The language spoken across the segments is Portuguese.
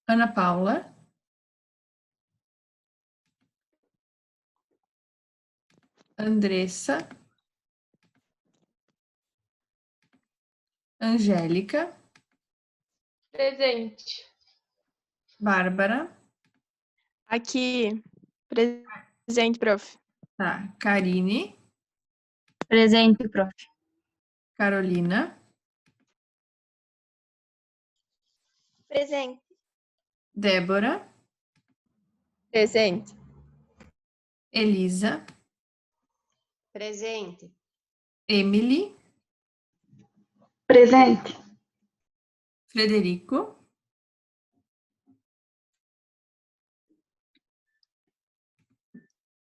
Ana Paula, Andressa, Angélica, Presente. Bárbara, Aqui. Presente, prof. tá, Karine, Presente, prof. Carolina, Presente. Débora, Presente. Elisa, Presente. Emily, Presente. Frederico,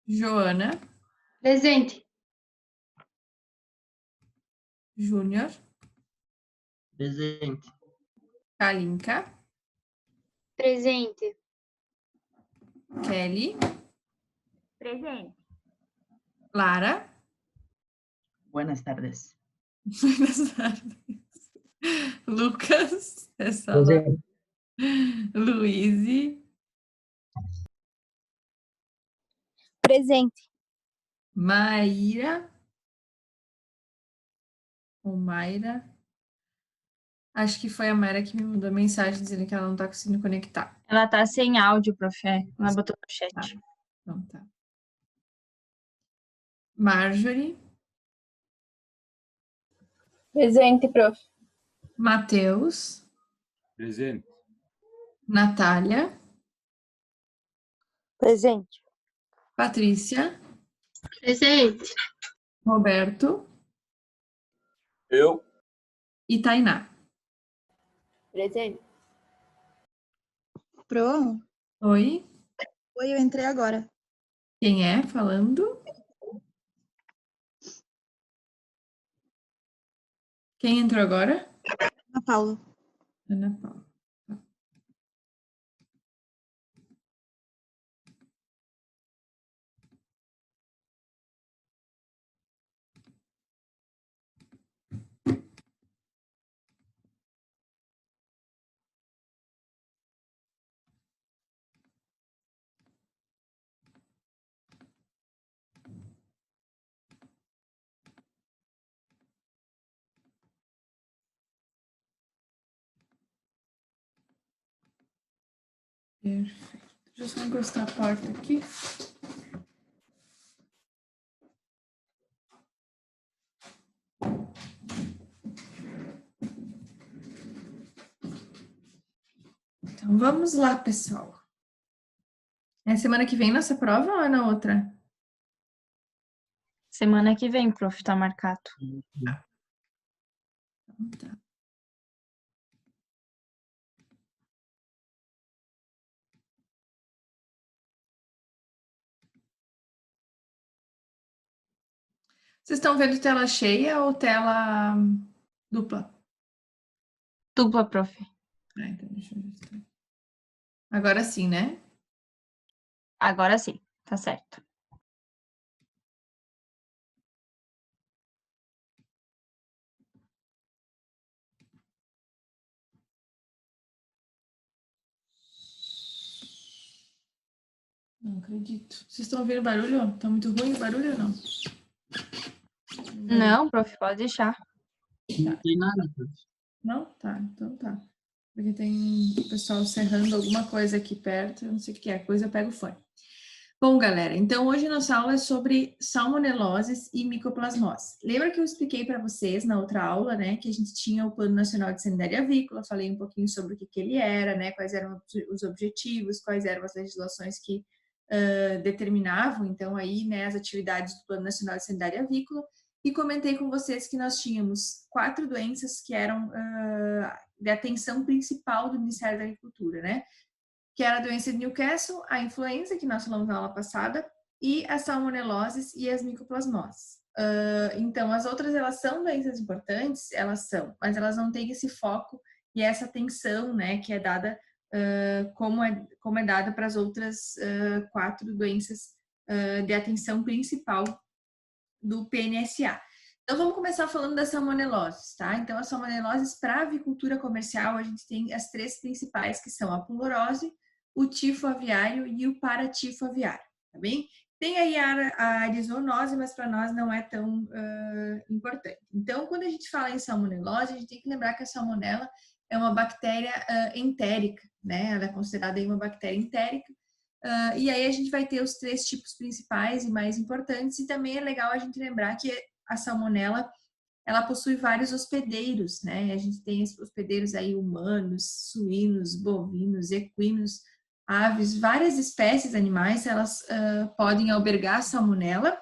Joana, Presente. Júnior, Presente. Kalinka, Presente. Kelly, Presente. Lara, Buenas tardes. buenas tardes, Lucas, essa lá, Luíse, Presente. Maíra, ou Mayra, acho que foi a Mayra que me mandou mensagem dizendo que ela não tá conseguindo conectar. Ela tá sem áudio, prof. Ela botou no chat. Tá. Então tá. Marjorie, Presente, prof. Matheus, Presente. Natália, Presente. Patrícia, Presente. Roberto Eu. e Tainá. Presente. Pro? Oi, Oi, eu entrei agora. quem é falando? Quem entrou agora? Ana Paula. Ana Paula. Tá. Perfeito. Deixa eu só encostar a porta aqui. Então, vamos lá, pessoal. É semana que vem nossa prova ou é na outra? Semana que vem, prof, tá marcado. Então, tá. Vocês estão vendo tela cheia ou tela dupla? Dupla, prof. Ah, então deixa eu ajustar. Agora sim, né? Agora sim, tá certo. Não acredito. Vocês estão ouvindo barulho? Tá muito ruim o barulho ou não? Não, prof, pode deixar. Não tem nada, prof. Não? Tá, então tá. Porque tem o pessoal serrando alguma coisa aqui perto, eu não sei o que é, coisa eu pego o fone. Bom, galera, então hoje nossa aula é sobre salmoneloses e micoplasmose. Lembra que eu expliquei para vocês na outra aula, né, que a gente tinha o Plano Nacional de Sanidade Avícola, falei um pouquinho sobre o que ele era, né, quais eram os objetivos, quais eram as legislações que determinavam, então, aí, né, as atividades do Plano Nacional de Sanidade Avícola, e comentei com vocês que nós tínhamos 4 doenças que eram de atenção principal do Ministério da Agricultura, né? Que era a doença de Newcastle, a influenza, que nós falamos na aula passada, e as salmoneloses e as micoplasmoses. Então, as outras, elas são doenças importantes, elas são, mas elas não têm esse foco e essa atenção, né, que é dada, como é dada para as outras 4 doenças de atenção principal do PNSA. Então, vamos começar falando das salmoneloses, tá? Então, as salmoneloses para avicultura comercial, a gente tem as 3 principais, que são a pulorose, o tifo aviário e o paratifo aviário, tá bem? Tem aí a arizoonose, mas para nós não é tão importante. Então, quando a gente fala em salmonelose, a gente tem que lembrar que a salmonela é uma bactéria entérica, né? Ela é considerada aí uma bactéria entérica. E aí a gente vai ter os 3 tipos principais e mais importantes, e também é legal a gente lembrar que a salmonela, ela possui vários hospedeiros, né? A gente tem hospedeiros aí humanos, suínos, bovinos, equinos, aves, várias espécies animais, elas podem albergar a salmonela,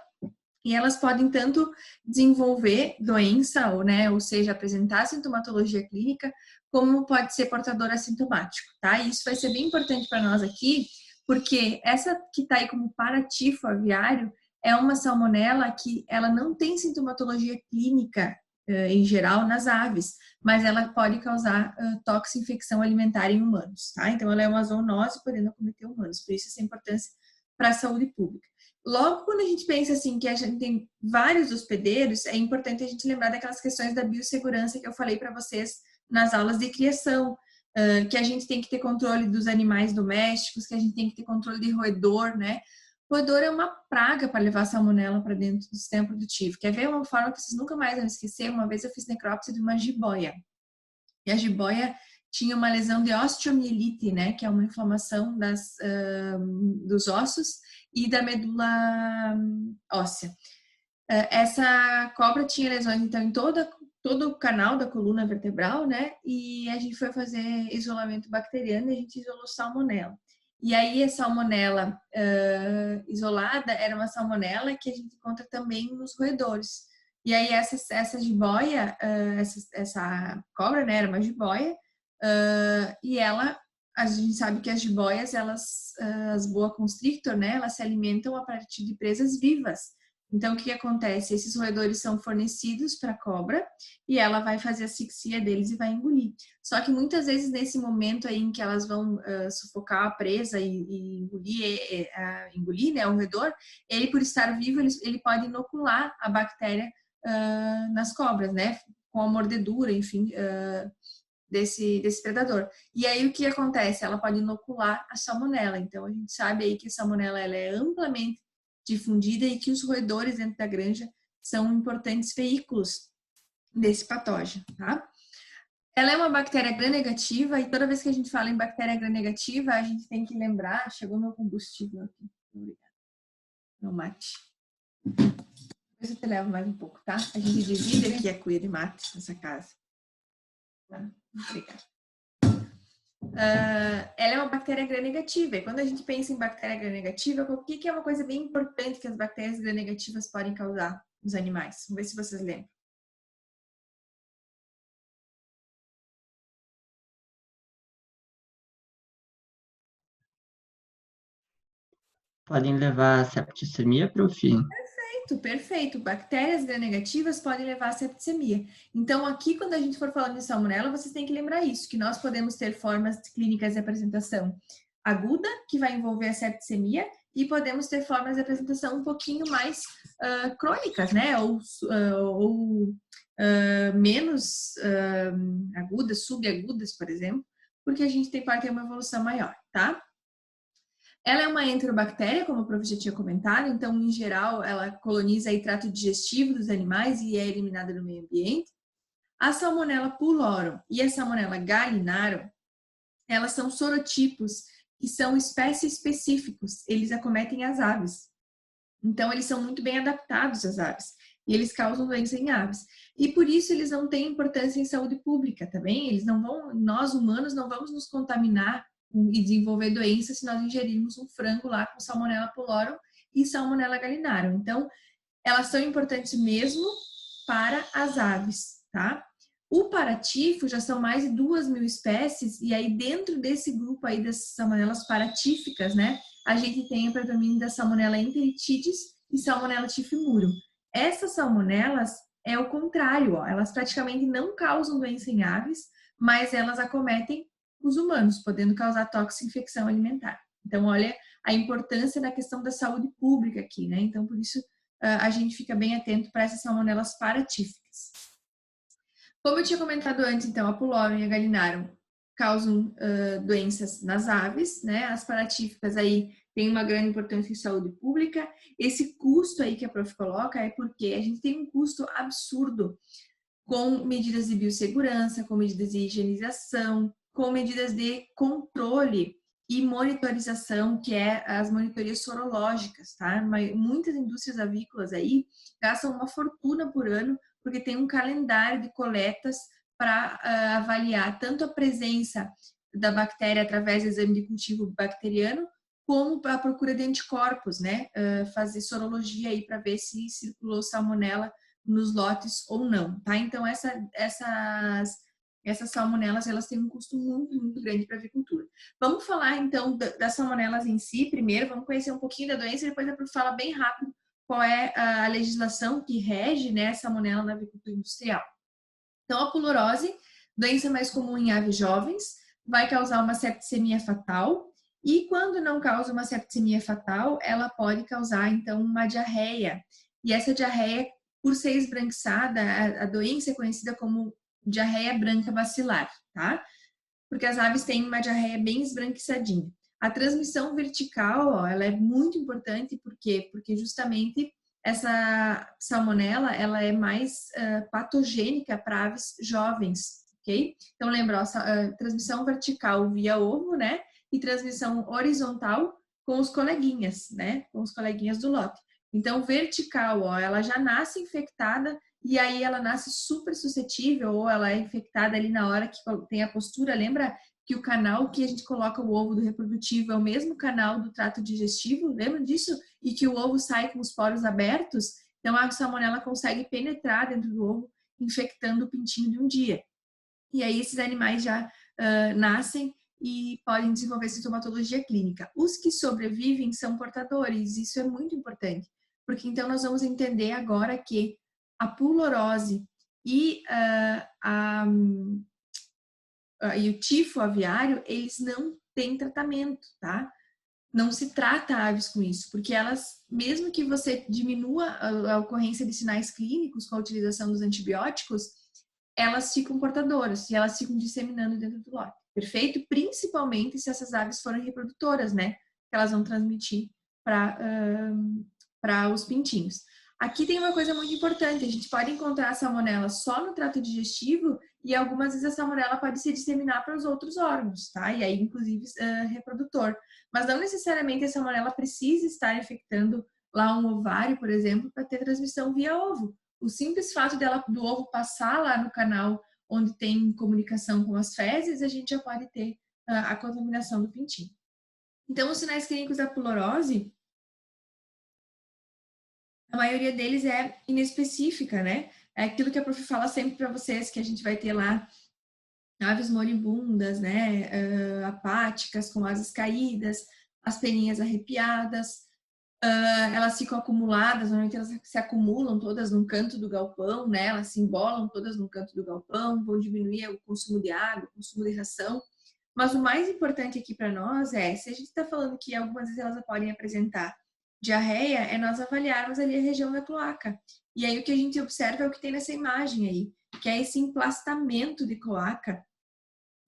e elas podem tanto desenvolver doença, ou seja, apresentar sintomatologia clínica, como pode ser portador assintomático, tá? E isso vai ser bem importante para nós aqui, porque essa que está aí como paratifo aviário é uma salmonela que ela não tem sintomatologia clínica em geral nas aves, mas ela pode causar toxinfecção alimentar em humanos, tá? Então ela é uma zoonose podendo acometer humanos, por isso essa importância para a saúde pública. Logo, quando a gente pensa assim que a gente tem vários hospedeiros, é importante a gente lembrar daquelas questões da biossegurança que eu falei para vocês nas aulas de criação, que a gente tem que ter controle dos animais domésticos, que a gente tem que ter controle de roedor, né? Roedor é uma praga para levar salmonela para dentro do sistema produtivo. Quer ver uma forma que vocês nunca mais vão esquecer? Uma vez eu fiz necrópsia de uma jiboia. E a jiboia tinha uma lesão de osteomielite, né? Que é uma inflamação dos ossos e da medula óssea. Essa cobra tinha lesões, então, em todo o canal da coluna vertebral, né? E a gente foi fazer isolamento bacteriano e a gente isolou salmonela. E aí a salmonela isolada era uma salmonela que a gente encontra também nos roedores. E aí essa jiboia, essa cobra, né, era uma jiboia, e a gente sabe que as jiboias, as boa constrictor, né, elas se alimentam a partir de presas vivas. Então, o que acontece? Esses roedores são fornecidos para a cobra e ela vai fazer a asfixia deles e vai engolir. Só que muitas vezes, nesse momento aí em que elas vão sufocar a presa e engolir, né, o roedor, ele, por estar vivo, ele pode inocular a bactéria nas cobras, né, com a mordedura, enfim, desse predador. E aí, o que acontece? Ela pode inocular a salmonela. Então, a gente sabe aí que a salmonela ela é amplamente difundida e que os roedores dentro da granja são importantes veículos desse patógeno, tá? Ela é uma bactéria gram-negativa e toda vez que a gente fala em bactéria gram-negativa, a gente tem que lembrar... Chegou meu combustível aqui. Obrigada. Meu mate. Depois eu te levo mais um pouco, tá? A gente divide aqui a cuia de mate nessa casa. Tá? Obrigada. Ela é uma bactéria gram-negativa. E quando a gente pensa em bactéria gram-negativa, o que é uma coisa bem importante que as bactérias gram-negativas podem causar nos animais? Vamos ver se vocês lembram. Podem levar a septicemia, prof? Perfeito. Bactérias gram-negativas podem levar a septicemia. Então, aqui, quando a gente for falando de salmonela, vocês têm que lembrar isso, que nós podemos ter formas clínicas de apresentação aguda, que vai envolver a septicemia, e podemos ter formas de apresentação um pouquinho mais crônicas, né? Ou menos agudas, subagudas, por exemplo, porque a gente pode ter uma evolução maior, tá? Ela é uma enterobactéria, como o prof já tinha comentado, então, em geral, ela coloniza o trato digestivo dos animais e é eliminada do meio ambiente. A Salmonella pullorum e a Salmonella gallinarum, elas são sorotipos, que são espécies específicos, eles acometem as aves. Então, eles são muito bem adaptados às aves, e eles causam doença em aves. E por isso, eles não têm importância em saúde pública, tá bem? Nós humanos não vamos nos contaminar e desenvolver doença se nós ingerirmos um frango lá com Salmonella pullorum e Salmonella gallinarum. Então, elas são importantes mesmo para as aves, tá? O paratifo já são mais de 2.000 espécies e aí dentro desse grupo aí das salmonelas paratíficas, né, a gente tem o predomínio da Salmonella enteritidis e Salmonella typhimurium. Essas salmonelas é o contrário, ó, elas praticamente não causam doença em aves, mas elas acometem os humanos, podendo causar toxinfecção alimentar. Então, olha a importância da questão da saúde pública aqui, né? Então, por isso, a gente fica bem atento para essas salmonelas paratíficas. Como eu tinha comentado antes, então, a pullorum e a gallinarum causam doenças nas aves, né? As paratíficas aí têm uma grande importância em saúde pública. Esse custo aí que a prof coloca é porque a gente tem um custo absurdo com medidas de biossegurança, com medidas de higienização, com medidas de controle e monitorização, que é as monitorias sorológicas, tá? Muitas indústrias avícolas aí gastam uma fortuna por ano porque tem um calendário de coletas para avaliar tanto a presença da bactéria através do exame de cultivo bacteriano, como a procura de anticorpos, né? Fazer sorologia aí para ver se circulou salmonela nos lotes ou não, tá? Então, essas salmonelas, elas têm um custo muito, muito grande para a avicultura. Vamos falar, então, das salmonelas em si primeiro, vamos conhecer um pouquinho da doença, depois eu falo bem rápido qual é a legislação que rege, né, a salmonela na avicultura industrial. Então, a pulorose, doença mais comum em aves jovens, vai causar uma septicemia fatal, e quando não causa uma septicemia fatal, ela pode causar, então, uma diarreia. E essa diarreia, por ser esbranquiçada, a doença é conhecida como diarreia branca bacilar, tá? Porque as aves têm uma diarreia bem esbranquiçadinha. A transmissão vertical, ó, ela é muito importante, por quê? Porque justamente essa salmonela, ela é mais patogênica para aves jovens, ok? Então, lembra, transmissão vertical via ovo, né? E transmissão horizontal com os coleguinhas, né? Com os coleguinhas do lote. Então, vertical, ó, ela já nasce infectada e aí ela nasce super suscetível ou ela é infectada ali na hora que tem a postura. Lembra que o canal que a gente coloca o ovo do reprodutivo é o mesmo canal do trato digestivo? Lembra disso? E que o ovo sai com os poros abertos? Então, a salmonela consegue penetrar dentro do ovo, infectando o pintinho de um dia. E aí, esses animais já nascem e podem desenvolver sintomatologia clínica. Os que sobrevivem são portadores, isso é muito importante, porque então nós vamos entender agora que a pulorose e o tifo aviário, eles não têm tratamento, tá? Não se trata aves com isso, porque elas, mesmo que você diminua a ocorrência de sinais clínicos com a utilização dos antibióticos, elas ficam portadoras e elas ficam disseminando dentro do lote. Perfeito? Principalmente se essas aves forem reprodutoras, né? Que elas vão transmitir para os pintinhos. Aqui tem uma coisa muito importante, a gente pode encontrar a salmonela só no trato digestivo e algumas vezes a salmonela pode se disseminar para os outros órgãos, tá? E aí, inclusive, reprodutor. Mas não necessariamente a salmonela precisa estar infectando lá um ovário, por exemplo, para ter transmissão via ovo. O simples fato do ovo passar lá no canal onde tem comunicação com as fezes, a gente já pode ter a contaminação do pintinho. Então, os sinais clínicos da pulorose, a maioria deles é inespecífica, né? É aquilo que a prof fala sempre para vocês, que a gente vai ter lá aves moribundas, né? Apáticas, com asas caídas, as peninhas arrepiadas, elas ficam acumuladas, normalmente elas se acumulam todas num canto do galpão, né? Elas se embolam todas num canto do galpão, vão diminuir o consumo de água, o consumo de ração. Mas o mais importante aqui para nós é, se a gente está falando que algumas vezes elas podem apresentar diarreia, é nós avaliarmos ali a região da cloaca. E aí o que a gente observa é o que tem nessa imagem aí, que é esse emplastamento de cloaca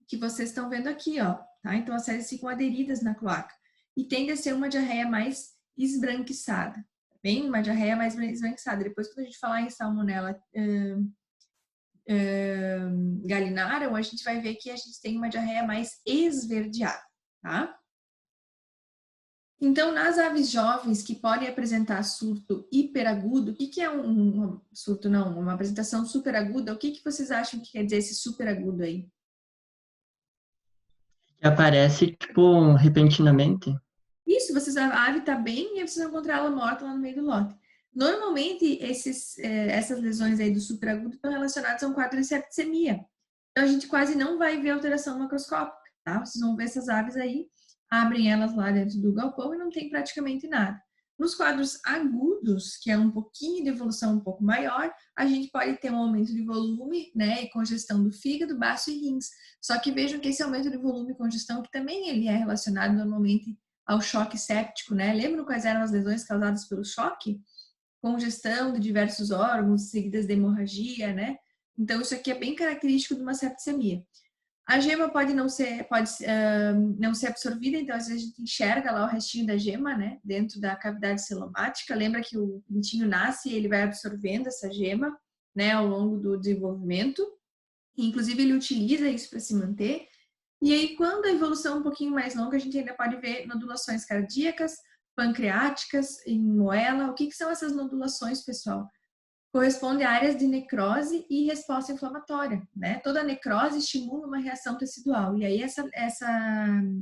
que vocês estão vendo aqui, ó, tá? Então as fezes ficam aderidas na cloaca. E tende a ser uma diarreia mais esbranquiçada, bem? Uma diarreia mais esbranquiçada. Depois, quando a gente falar em salmonela gallinarum, a gente vai ver que a gente tem uma diarreia mais esverdeada, tá? Então, nas aves jovens que podem apresentar surto hiperagudo, o que é um surto, não, uma apresentação superaguda, o que vocês acham que quer dizer esse superagudo aí? Que aparece, tipo, repentinamente. Isso, a ave está bem e aí vocês vão encontrar ela morta lá no meio do lote. Normalmente, essas lesões aí do superagudo estão relacionadas a um quadro de septicemia. Então, a gente quase não vai ver alteração macroscópica, tá? Vocês vão ver essas aves aí, abrem elas lá dentro do galpão e não tem praticamente nada. Nos quadros agudos, que é um pouquinho de evolução um pouco maior, a gente pode ter um aumento de volume, né, e congestão do fígado, baço e rins. Só que vejam que esse aumento de volume e congestão, que também ele é relacionado normalmente ao choque séptico, né? Lembram quais eram as lesões causadas pelo choque? congestão de diversos órgãos, seguidas de hemorragia, né? Então, isso aqui é bem característico de uma septicemia. A gema pode não ser absorvida, então às vezes a gente enxerga lá o restinho da gema, né, dentro da cavidade celomática. Lembra que o pintinho nasce e ele vai absorvendo essa gema, né, ao longo do desenvolvimento. Inclusive ele utiliza isso para se manter. E aí, quando a evolução é um pouquinho mais longa, a gente ainda pode ver nodulações cardíacas, pancreáticas, em moela. O que são essas nodulações, pessoal? Corresponde a áreas de necrose e resposta inflamatória, né? Toda necrose estimula uma reação tecidual, e aí essa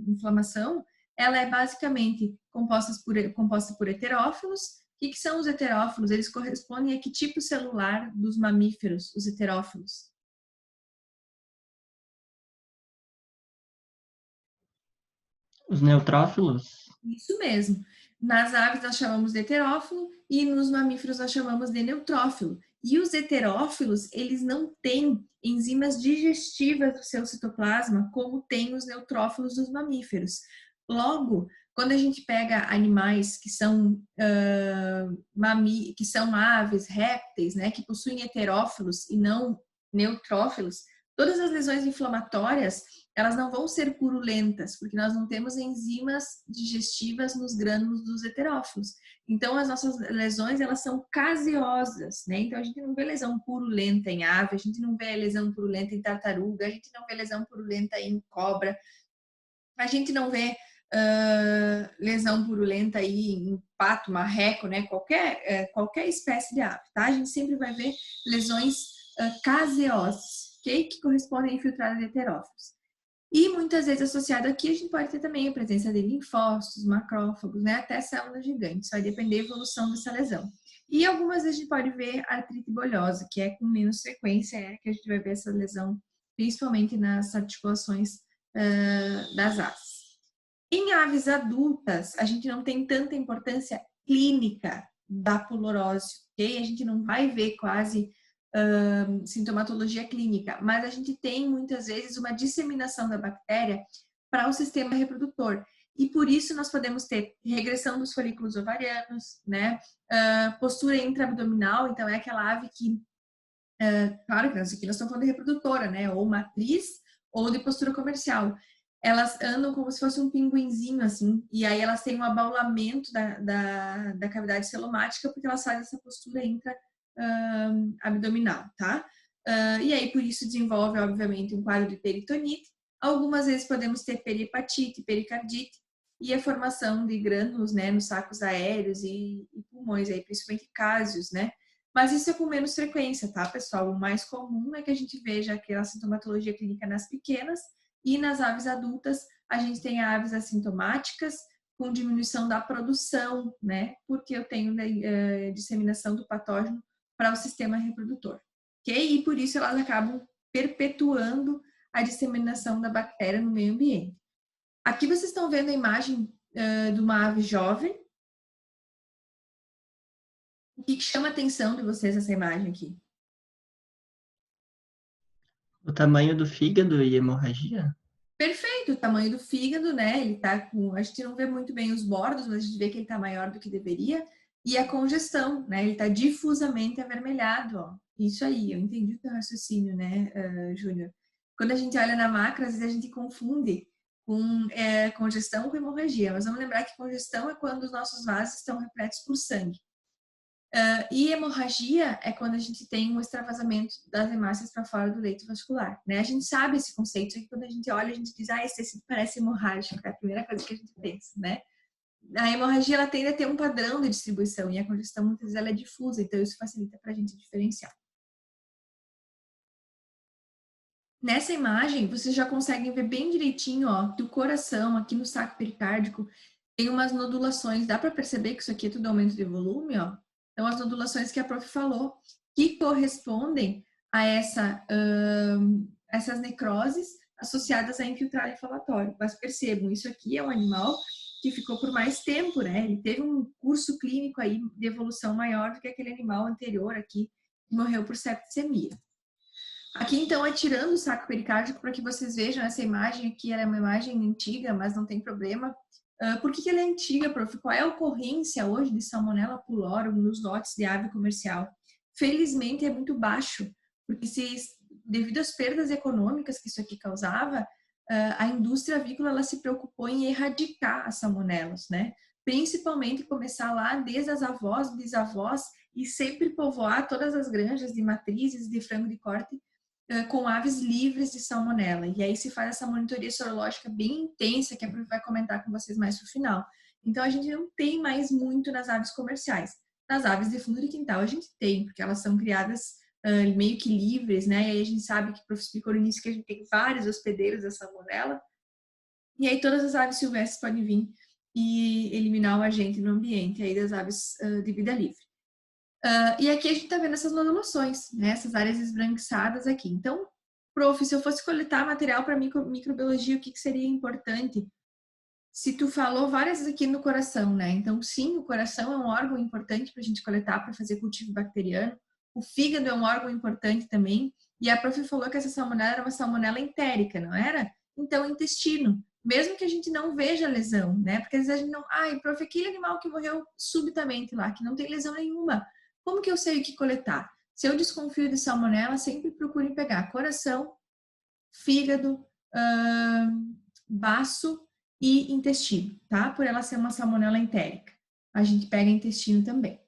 inflamação, ela é basicamente composta por heterófilos. O que são os heterófilos? Eles correspondem a que tipo celular dos mamíferos, os heterófilos? Os neutrófilos? Isso mesmo. Nas aves nós chamamos de heterófilo e nos mamíferos nós chamamos de neutrófilo. E os heterófilos, eles não têm enzimas digestivas do seu citoplasma como tem os neutrófilos dos mamíferos. Logo, quando a gente pega animais que são aves, répteis, né, que possuem heterófilos e não neutrófilos, todas as lesões inflamatórias, elas não vão ser purulentas, porque nós não temos enzimas digestivas nos grânulos dos heterófilos. Então, as nossas lesões, elas são caseosas, né? Então, a gente não vê lesão purulenta em ave, a gente não vê lesão purulenta em tartaruga, a gente não vê lesão purulenta em cobra, a gente não vê lesão purulenta aí em pato, marreco, né? Qualquer espécie de ave, tá? A gente sempre vai ver lesões caseosas, okay? Que correspondem a infiltrados de heterófilos. E muitas vezes associado aqui, a gente pode ter também a presença de linfócitos, macrófagos, né, até células gigantes, vai depender da evolução dessa lesão. E algumas vezes a gente pode ver artrite bolhosa, que é com menos frequência, que a gente vai ver essa lesão, principalmente nas articulações das aves. Em aves adultas, a gente não tem tanta importância clínica da pulorose, ok? A gente não vai ver quase sintomatologia clínica, mas a gente tem muitas vezes uma disseminação da bactéria para o sistema reprodutor. E por isso nós podemos ter regressão dos folículos ovarianos, né? Postura intraabdominal, então é aquela ave que, claro que nós estamos falando de reprodutora, né? Ou matriz, ou de postura comercial. Elas andam como se fosse um pinguinzinho, assim, e aí elas têm um abaulamento da cavidade celomática, porque elas fazem essa postura abdominal, tá? E aí, por isso, desenvolve, obviamente, um quadro de peritonite. Algumas vezes podemos ter perihepatite, pericardite e a formação de grânulos, né, nos sacos aéreos e pulmões, aí, principalmente cásios, né? Mas isso é com menos frequência, tá, pessoal? O mais comum é que a gente veja aquela sintomatologia clínica nas pequenas e nas aves adultas a gente tem aves assintomáticas com diminuição da produção, né? Porque eu tenho disseminação do patógeno para o sistema reprodutor, ok? E por isso elas acabam perpetuando a disseminação da bactéria no meio ambiente. Aqui vocês estão vendo a imagem de uma ave jovem. O que chama a atenção de vocês essa imagem aqui? O tamanho do fígado e hemorragia? Perfeito, o tamanho do fígado, né? Ele tá com. A gente não vê muito bem os bordos, mas a gente vê que ele tá maior do que deveria. E a congestão, né? Ele está difusamente avermelhado, ó. Isso aí, eu entendi o teu raciocínio, né, Júnior? Quando a gente olha na macro, às vezes a gente confunde com congestão com hemorragia, mas vamos lembrar que congestão é quando os nossos vasos estão repletos por sangue. E hemorragia é quando a gente tem um extravasamento das hemácias para fora do leito vascular, né? A gente sabe esse conceito, que quando a gente olha, a gente diz, esse tecido parece hemorrágico, é a primeira coisa que a gente pensa, né? A hemorragia, ela tende a ter um padrão de distribuição e a congestão, muitas vezes, ela é difusa, então isso facilita para a gente diferenciar. Nessa imagem, vocês já conseguem ver bem direitinho, ó, que o coração, aqui no saco pericárdico, tem umas nodulações. Dá para perceber que isso aqui é tudo aumento de volume, ó? Então, as nodulações que a prof falou, que correspondem a essas necroses associadas a infiltrado inflamatório. Mas percebam, isso aqui é um animal que ficou por mais tempo, né? Ele teve um curso clínico aí de evolução maior do que aquele animal anterior aqui, que morreu por septicemia. Aqui, então, é tirando o saco pericárdico para que vocês vejam essa imagem aqui. Ela é uma imagem antiga, mas não tem problema. Por que ela é antiga, prof? Qual é a ocorrência hoje de Salmonella pullorum nos lotes de ave comercial? Felizmente é muito baixo, porque devido às perdas econômicas que isso aqui causava, a indústria avícola ela se preocupou em erradicar as salmonelas, né? Principalmente começar lá desde as avós, bisavós e sempre povoar todas as granjas de matrizes de frango de corte com aves livres de salmonela. E aí se faz essa monitoria sorológica bem intensa, que a Prof vai comentar com vocês mais no final. Então a gente não tem mais muito nas aves comerciais. Nas aves de fundo de quintal a gente tem, porque elas são criadas meio que livres, né? E aí a gente sabe que o Prof explicou no início que a gente tem vários hospedeiros da salmonela. E aí todas as aves silvestres podem vir e eliminar o agente no ambiente aí das aves de vida livre. E aqui a gente está vendo essas nodulações, né? Essas áreas esbranquiçadas aqui. Então, prof, se eu fosse coletar material para microbiologia, o que seria importante? Se tu falou várias vezes aqui no coração, né? Então, sim, o coração é um órgão importante para a gente coletar para fazer cultivo bacteriano. O fígado é um órgão importante também. E a prof falou que essa salmonela era uma salmonela entérica, não era? Então, intestino. Mesmo que a gente não veja lesão, né? Porque às vezes a gente não... Ai, prof, aquele animal que morreu subitamente lá, que não tem lesão nenhuma. Como que eu sei o que coletar? Se eu desconfio de salmonela, sempre procure pegar coração, fígado, baço e intestino, tá? Por ela ser uma salmonela entérica. A gente pega intestino também.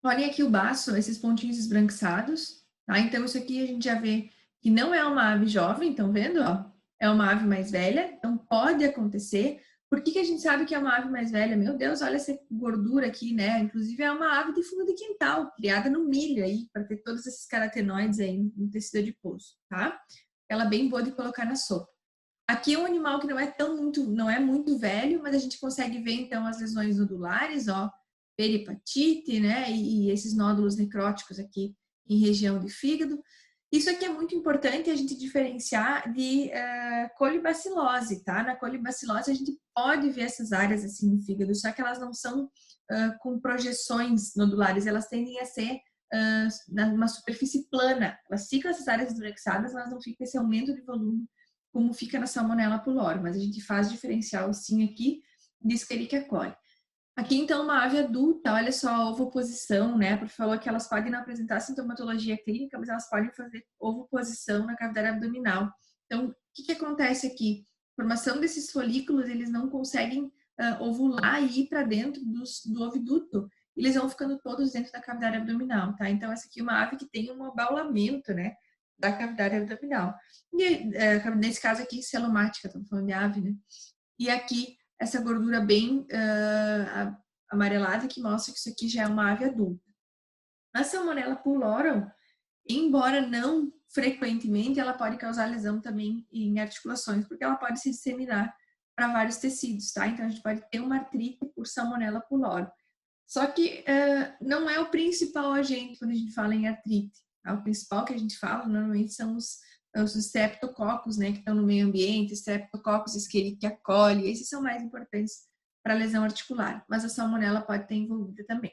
Olhem aqui o baço, esses pontinhos esbranquiçados, tá? Então, isso aqui a gente já vê que não é uma ave jovem, estão vendo? Ó? É uma ave mais velha, então pode acontecer. Por que a gente sabe que é uma ave mais velha? Meu Deus, olha essa gordura aqui, né? Inclusive é uma ave de fundo de quintal, criada no milho aí, para ter todos esses carotenoides aí no tecido adiposo, tá? Ela é bem boa de colocar na sopa. Aqui é um animal que não é muito velho, mas a gente consegue ver então as lesões nodulares, ó, peripatite, né? E esses nódulos necróticos aqui em região de fígado. Isso aqui é muito importante a gente diferenciar de colibacilose, tá? Na colibacilose a gente pode ver essas áreas assim no fígado, só que elas não são com projeções nodulares, elas tendem a ser numa superfície plana. Elas ficam essas áreas esbranquiçadas, mas não fica esse aumento de volume como fica na Salmonella pylori, mas a gente faz diferencial sim aqui de Escherichia coli. Aqui, então, uma ave adulta, olha só a ovoposição, né? Porque falou que elas podem não apresentar sintomatologia clínica, mas elas podem fazer ovoposição na cavidade abdominal. Então, o que acontece aqui? A formação desses folículos, eles não conseguem ovular e ir para dentro do oviduto. Eles vão ficando todos dentro da cavidade abdominal, tá? Então, essa aqui é uma ave que tem um abaulamento, né? Da cavidade abdominal. E, nesse caso aqui, celomática, estamos falando de ave, né? E aqui, essa gordura bem amarelada que mostra que isso aqui já é uma ave adulta. A Salmonella pylori, embora não frequentemente, ela pode causar lesão também em articulações, porque ela pode se disseminar para vários tecidos, tá? Então, a gente pode ter uma artrite por Salmonella pylori. Só que não é o principal agente quando a gente fala em artrite. Tá? O principal que a gente fala, normalmente, são os streptococcus, né, que estão no meio ambiente, streptococcus, Escherichia coli, esses são mais importantes para lesão articular, mas a salmonela pode ter envolvida também.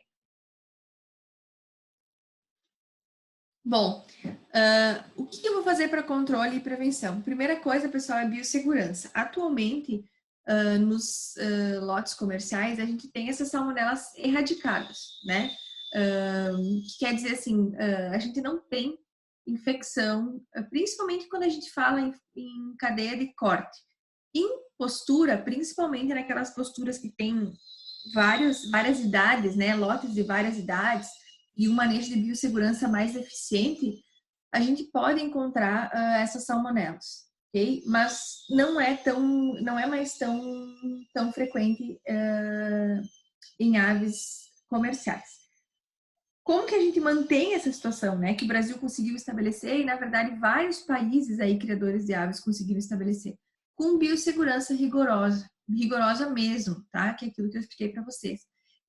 Bom, o que eu vou fazer para controle e prevenção? Primeira coisa, pessoal, é biossegurança. Atualmente, nos lotes comerciais, a gente tem essas salmonelas erradicadas, né? Que quer dizer assim, a gente não tem infecção, principalmente quando a gente fala em cadeia de corte. Em postura, principalmente naquelas posturas que tem várias idades, né, lotes de várias idades, e um manejo de biossegurança mais eficiente, a gente pode encontrar essas salmonelas, ok? Mas não é mais tão frequente em aves comerciais. Como que a gente mantém essa situação, né? Que o Brasil conseguiu estabelecer e, na verdade, vários países aí, criadores de aves, conseguiram estabelecer. Com biossegurança rigorosa mesmo, tá? Que é aquilo que eu expliquei para vocês.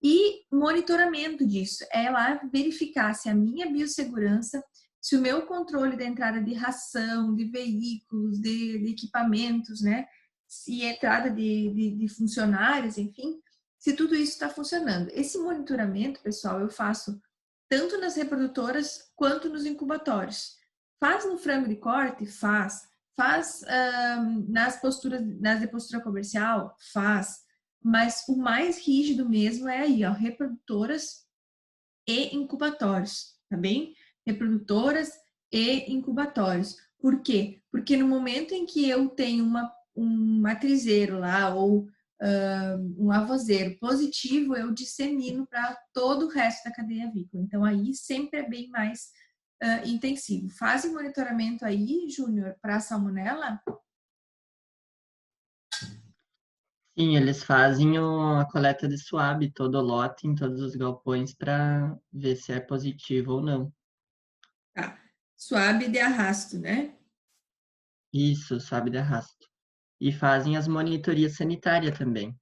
E monitoramento disso, é lá verificar se a minha biossegurança, se o meu controle da entrada de ração, de veículos, de equipamentos, né? Se entrada de funcionários, enfim, se tudo isso está funcionando. Esse monitoramento, pessoal, eu faço tanto nas reprodutoras quanto nos incubatórios. Faz no frango de corte? Faz. Faz nas de postura comercial? Faz. Mas o mais rígido mesmo é aí, ó, reprodutoras e incubatórios, tá bem? Reprodutoras e incubatórios. Por quê? Porque no momento em que eu tenho um matrizeiro lá ou um avozeiro positivo, eu dissemino para todo o resto da cadeia avícola. Então, aí sempre é bem mais intensivo. Fazem monitoramento aí, Júnior, para a salmonela? Sim, eles fazem a coleta de swab, todo o lote, em todos os galpões, para ver se é positivo ou não. Tá. Swab de arrasto, né? Isso, swab de arrasto. E fazem as monitorias sanitárias também.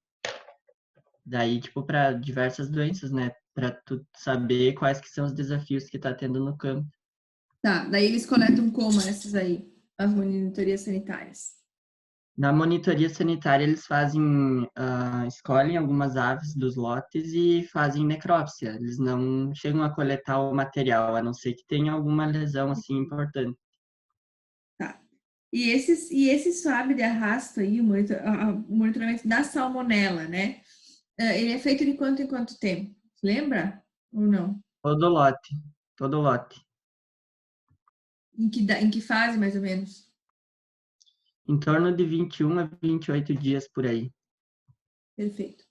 Daí, tipo, para diversas doenças, né? Para tu saber quais que são os desafios que tá tendo no campo. Tá, daí eles coletam como essas aí, as monitorias sanitárias? Na monitoria sanitária, eles fazem, escolhem algumas aves dos lotes e fazem necrópsia. Eles não chegam a coletar o material, a não ser que tenha alguma lesão, assim, importante. Tá. E esse swab de arrasto aí, o monitoramento da salmonela, né? Ele é feito de quanto em quanto tempo? Lembra ou não? Todo lote, todo lote. Em que fase, mais ou menos? Em torno de 21 a 28 dias por aí. Perfeito.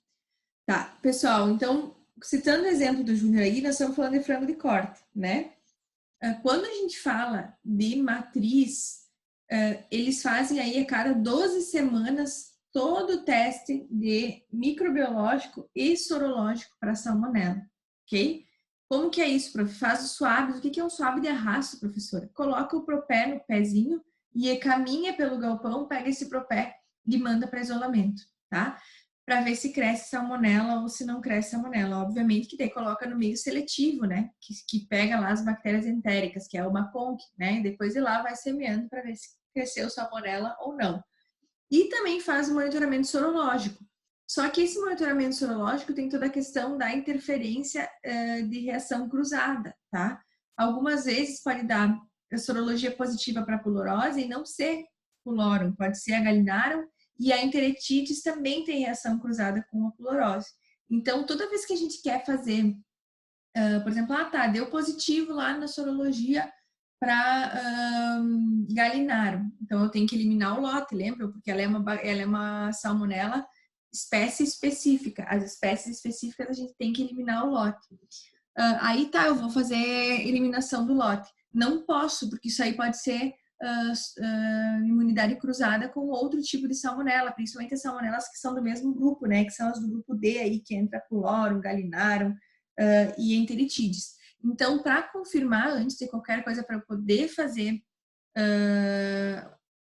Tá, pessoal, então, citando o exemplo do Júnior aí, nós estamos falando de frango de corte, né? Quando a gente fala de matriz, eles fazem aí a cada 12 semanas todo o teste de microbiológico e sorológico para salmonela, ok? Como que é isso, prof? Faz os swabs. O que é um swab de arrasto, professora? Coloca o propé no pezinho e caminha pelo galpão, pega esse propé e manda para isolamento, tá? Para ver se cresce salmonela ou se não cresce salmonela. Obviamente que daí coloca no meio seletivo, né? Que pega lá as bactérias entéricas, que é uma conque, né? E depois de lá vai semeando para ver se cresceu salmonela ou não. E também faz o monitoramento sorológico. Só que esse monitoramento sorológico tem toda a questão da interferência de reação cruzada, tá? Algumas vezes pode dar a sorologia positiva para pulorose e não ser pulorum, pode ser a Gallinarum, e a enteritides também tem reação cruzada com a pulorose. Então, toda vez que a gente quer fazer, por exemplo, deu positivo lá na sorologia para Gallinarum, então eu tenho que eliminar o lote, lembra? Porque ela é uma salmonela espécie específica. As espécies específicas a gente tem que eliminar o lote. Aí tá, eu vou fazer eliminação do lote. Não posso, porque isso aí pode ser imunidade cruzada com outro tipo de salmonela, principalmente as salmonelas que são do mesmo grupo, né? Que são as do grupo D aí, que entra Pullorum, Gallinarum e Enteritides. Então, para confirmar, antes de qualquer coisa, para eu poder fazer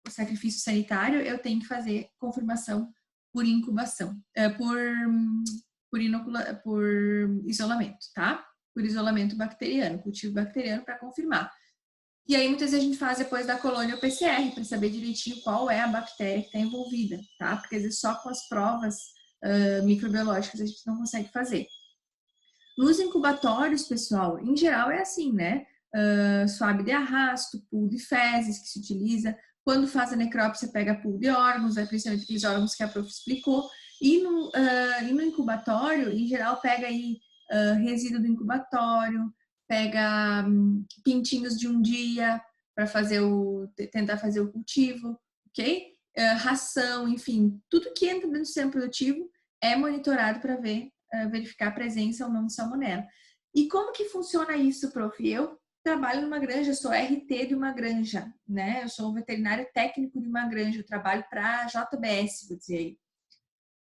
o sacrifício sanitário, eu tenho que fazer confirmação por incubação, por isolamento, tá? Por isolamento bacteriano, cultivo bacteriano para confirmar. E aí, muitas vezes a gente faz depois da colônia o PCR, para saber direitinho qual é a bactéria que está envolvida, tá? Porque às vezes só com as provas microbiológicas a gente não consegue fazer. Nos incubatórios, pessoal, em geral é assim, né? Swab de arrasto, pool de fezes que se utiliza. Quando faz a necrópsia, pega pool de órgãos, principalmente aqueles órgãos que a prof explicou. E no incubatório, em geral, pega aí resíduo do incubatório, pega pintinhos de um dia para tentar fazer o cultivo, ok? Ração, enfim, tudo que entra dentro do sistema produtivo é monitorado para verificar a presença ou não de salmonela. E como que funciona isso, prof? Eu trabalho numa granja, sou RT de uma granja, né? Eu sou um veterinário técnico de uma granja, eu trabalho para a JBS, vou dizer aí.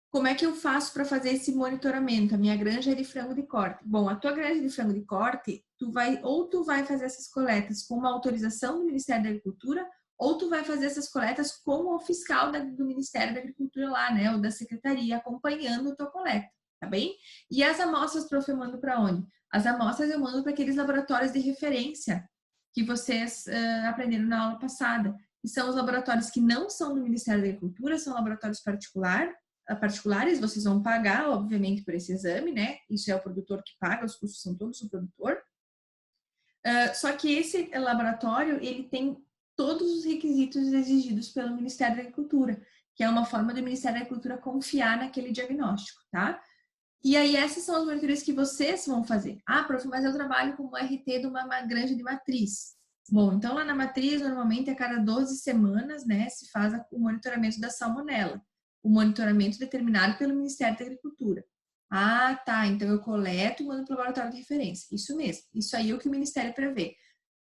Como é que eu faço para fazer esse monitoramento? A minha granja é de frango de corte. Bom, a tua granja de frango de corte, tu vai fazer essas coletas com uma autorização do Ministério da Agricultura, ou tu vai fazer essas coletas com o fiscal do Ministério da Agricultura lá, né? Ou da Secretaria, acompanhando a tua coleta, tá bem? E as amostras, prof, eu mando para onde? As amostras eu mando para aqueles laboratórios de referência que vocês aprenderam na aula passada. Que são os laboratórios que não são do Ministério da Agricultura, são laboratórios particulares, vocês vão pagar, obviamente, por esse exame, né? Isso é o produtor que paga, os custos são todos do produtor. Só que esse laboratório, ele tem todos os requisitos exigidos pelo Ministério da Agricultura, que é uma forma do Ministério da Agricultura confiar naquele diagnóstico, tá? E aí, essas são as monitorias que vocês vão fazer. Ah, prof, mas eu trabalho como RT de uma granja de matriz. Bom, então lá na matriz, normalmente a cada 12 semanas, né, se faz o monitoramento da salmonela. O monitoramento determinado pelo Ministério da Agricultura. Ah, tá, então eu coleto e mando para o laboratório de referência. Isso mesmo, isso aí é o que o Ministério prevê.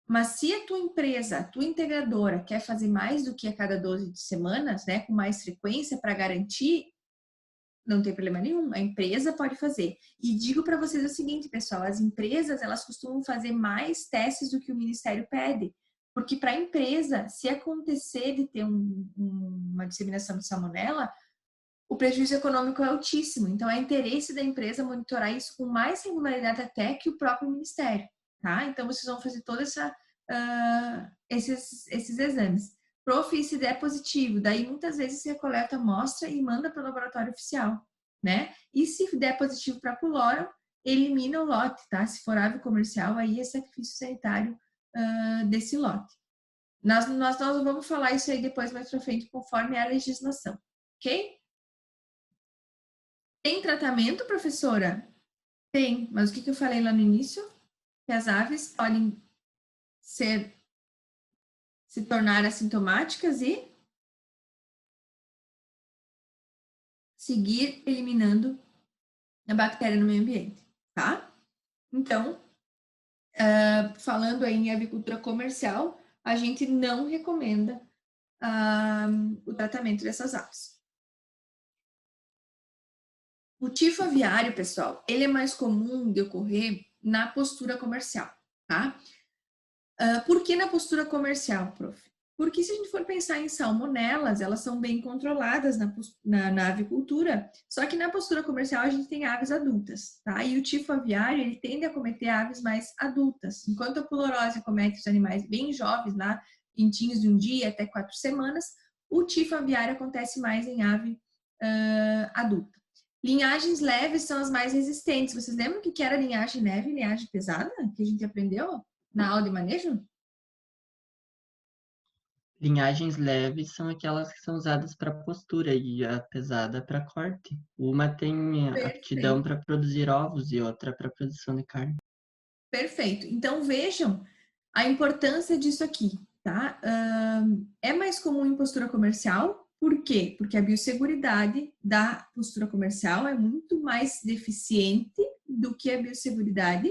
Mas se a tua empresa, a tua integradora quer fazer mais do que a cada 12 semanas, né, com mais frequência para garantir, não tem problema nenhum, a empresa pode fazer. E digo para vocês o seguinte, pessoal, as empresas, elas costumam fazer mais testes do que o Ministério pede. Porque para a empresa, se acontecer de ter uma disseminação de salmonela, o prejuízo econômico é altíssimo. Então, é interesse da empresa monitorar isso com mais regularidade até que o próprio Ministério, tá? Então, vocês vão fazer todos esses exames. Prof, se der positivo, daí muitas vezes você coleta a amostra e manda para o laboratório oficial, né? E se der positivo para pulório, elimina o lote, tá? Se for ave comercial, aí é sacrifício sanitário desse lote. Nós vamos falar isso aí depois mais para frente, conforme a legislação, ok? Tem tratamento, professora? Tem, mas o que eu falei lá no início? Que as aves podem se tornar assintomáticas e seguir eliminando a bactéria no meio ambiente, tá? Então, falando aí em avicultura comercial, a gente não recomenda o tratamento dessas aves. O tifo aviário, pessoal, ele é mais comum de ocorrer na postura comercial, tá? Por que na postura comercial, prof? Porque se a gente for pensar em salmonelas, elas são bem controladas na avicultura, só que na postura comercial a gente tem aves adultas, tá? E o tifo aviário, ele tende a acometer aves mais adultas, enquanto a pulorose acomete os animais bem jovens, lá, pintinhos de 1 dia até 4 semanas, o tifo aviário acontece mais em ave adulta. Linhagens leves são as mais resistentes. Vocês lembram o que era linhagem leve e linhagem pesada? Que a gente aprendeu na aula de manejo? Linhagens leves são aquelas que são usadas para postura e a pesada para corte. Uma tem aptidão para produzir ovos e outra para produção de carne. Perfeito. Então vejam a importância disso aqui, tá? É mais comum em postura comercial. Por quê? Porque a biosseguridade da postura comercial é muito mais deficiente do que a biosseguridade,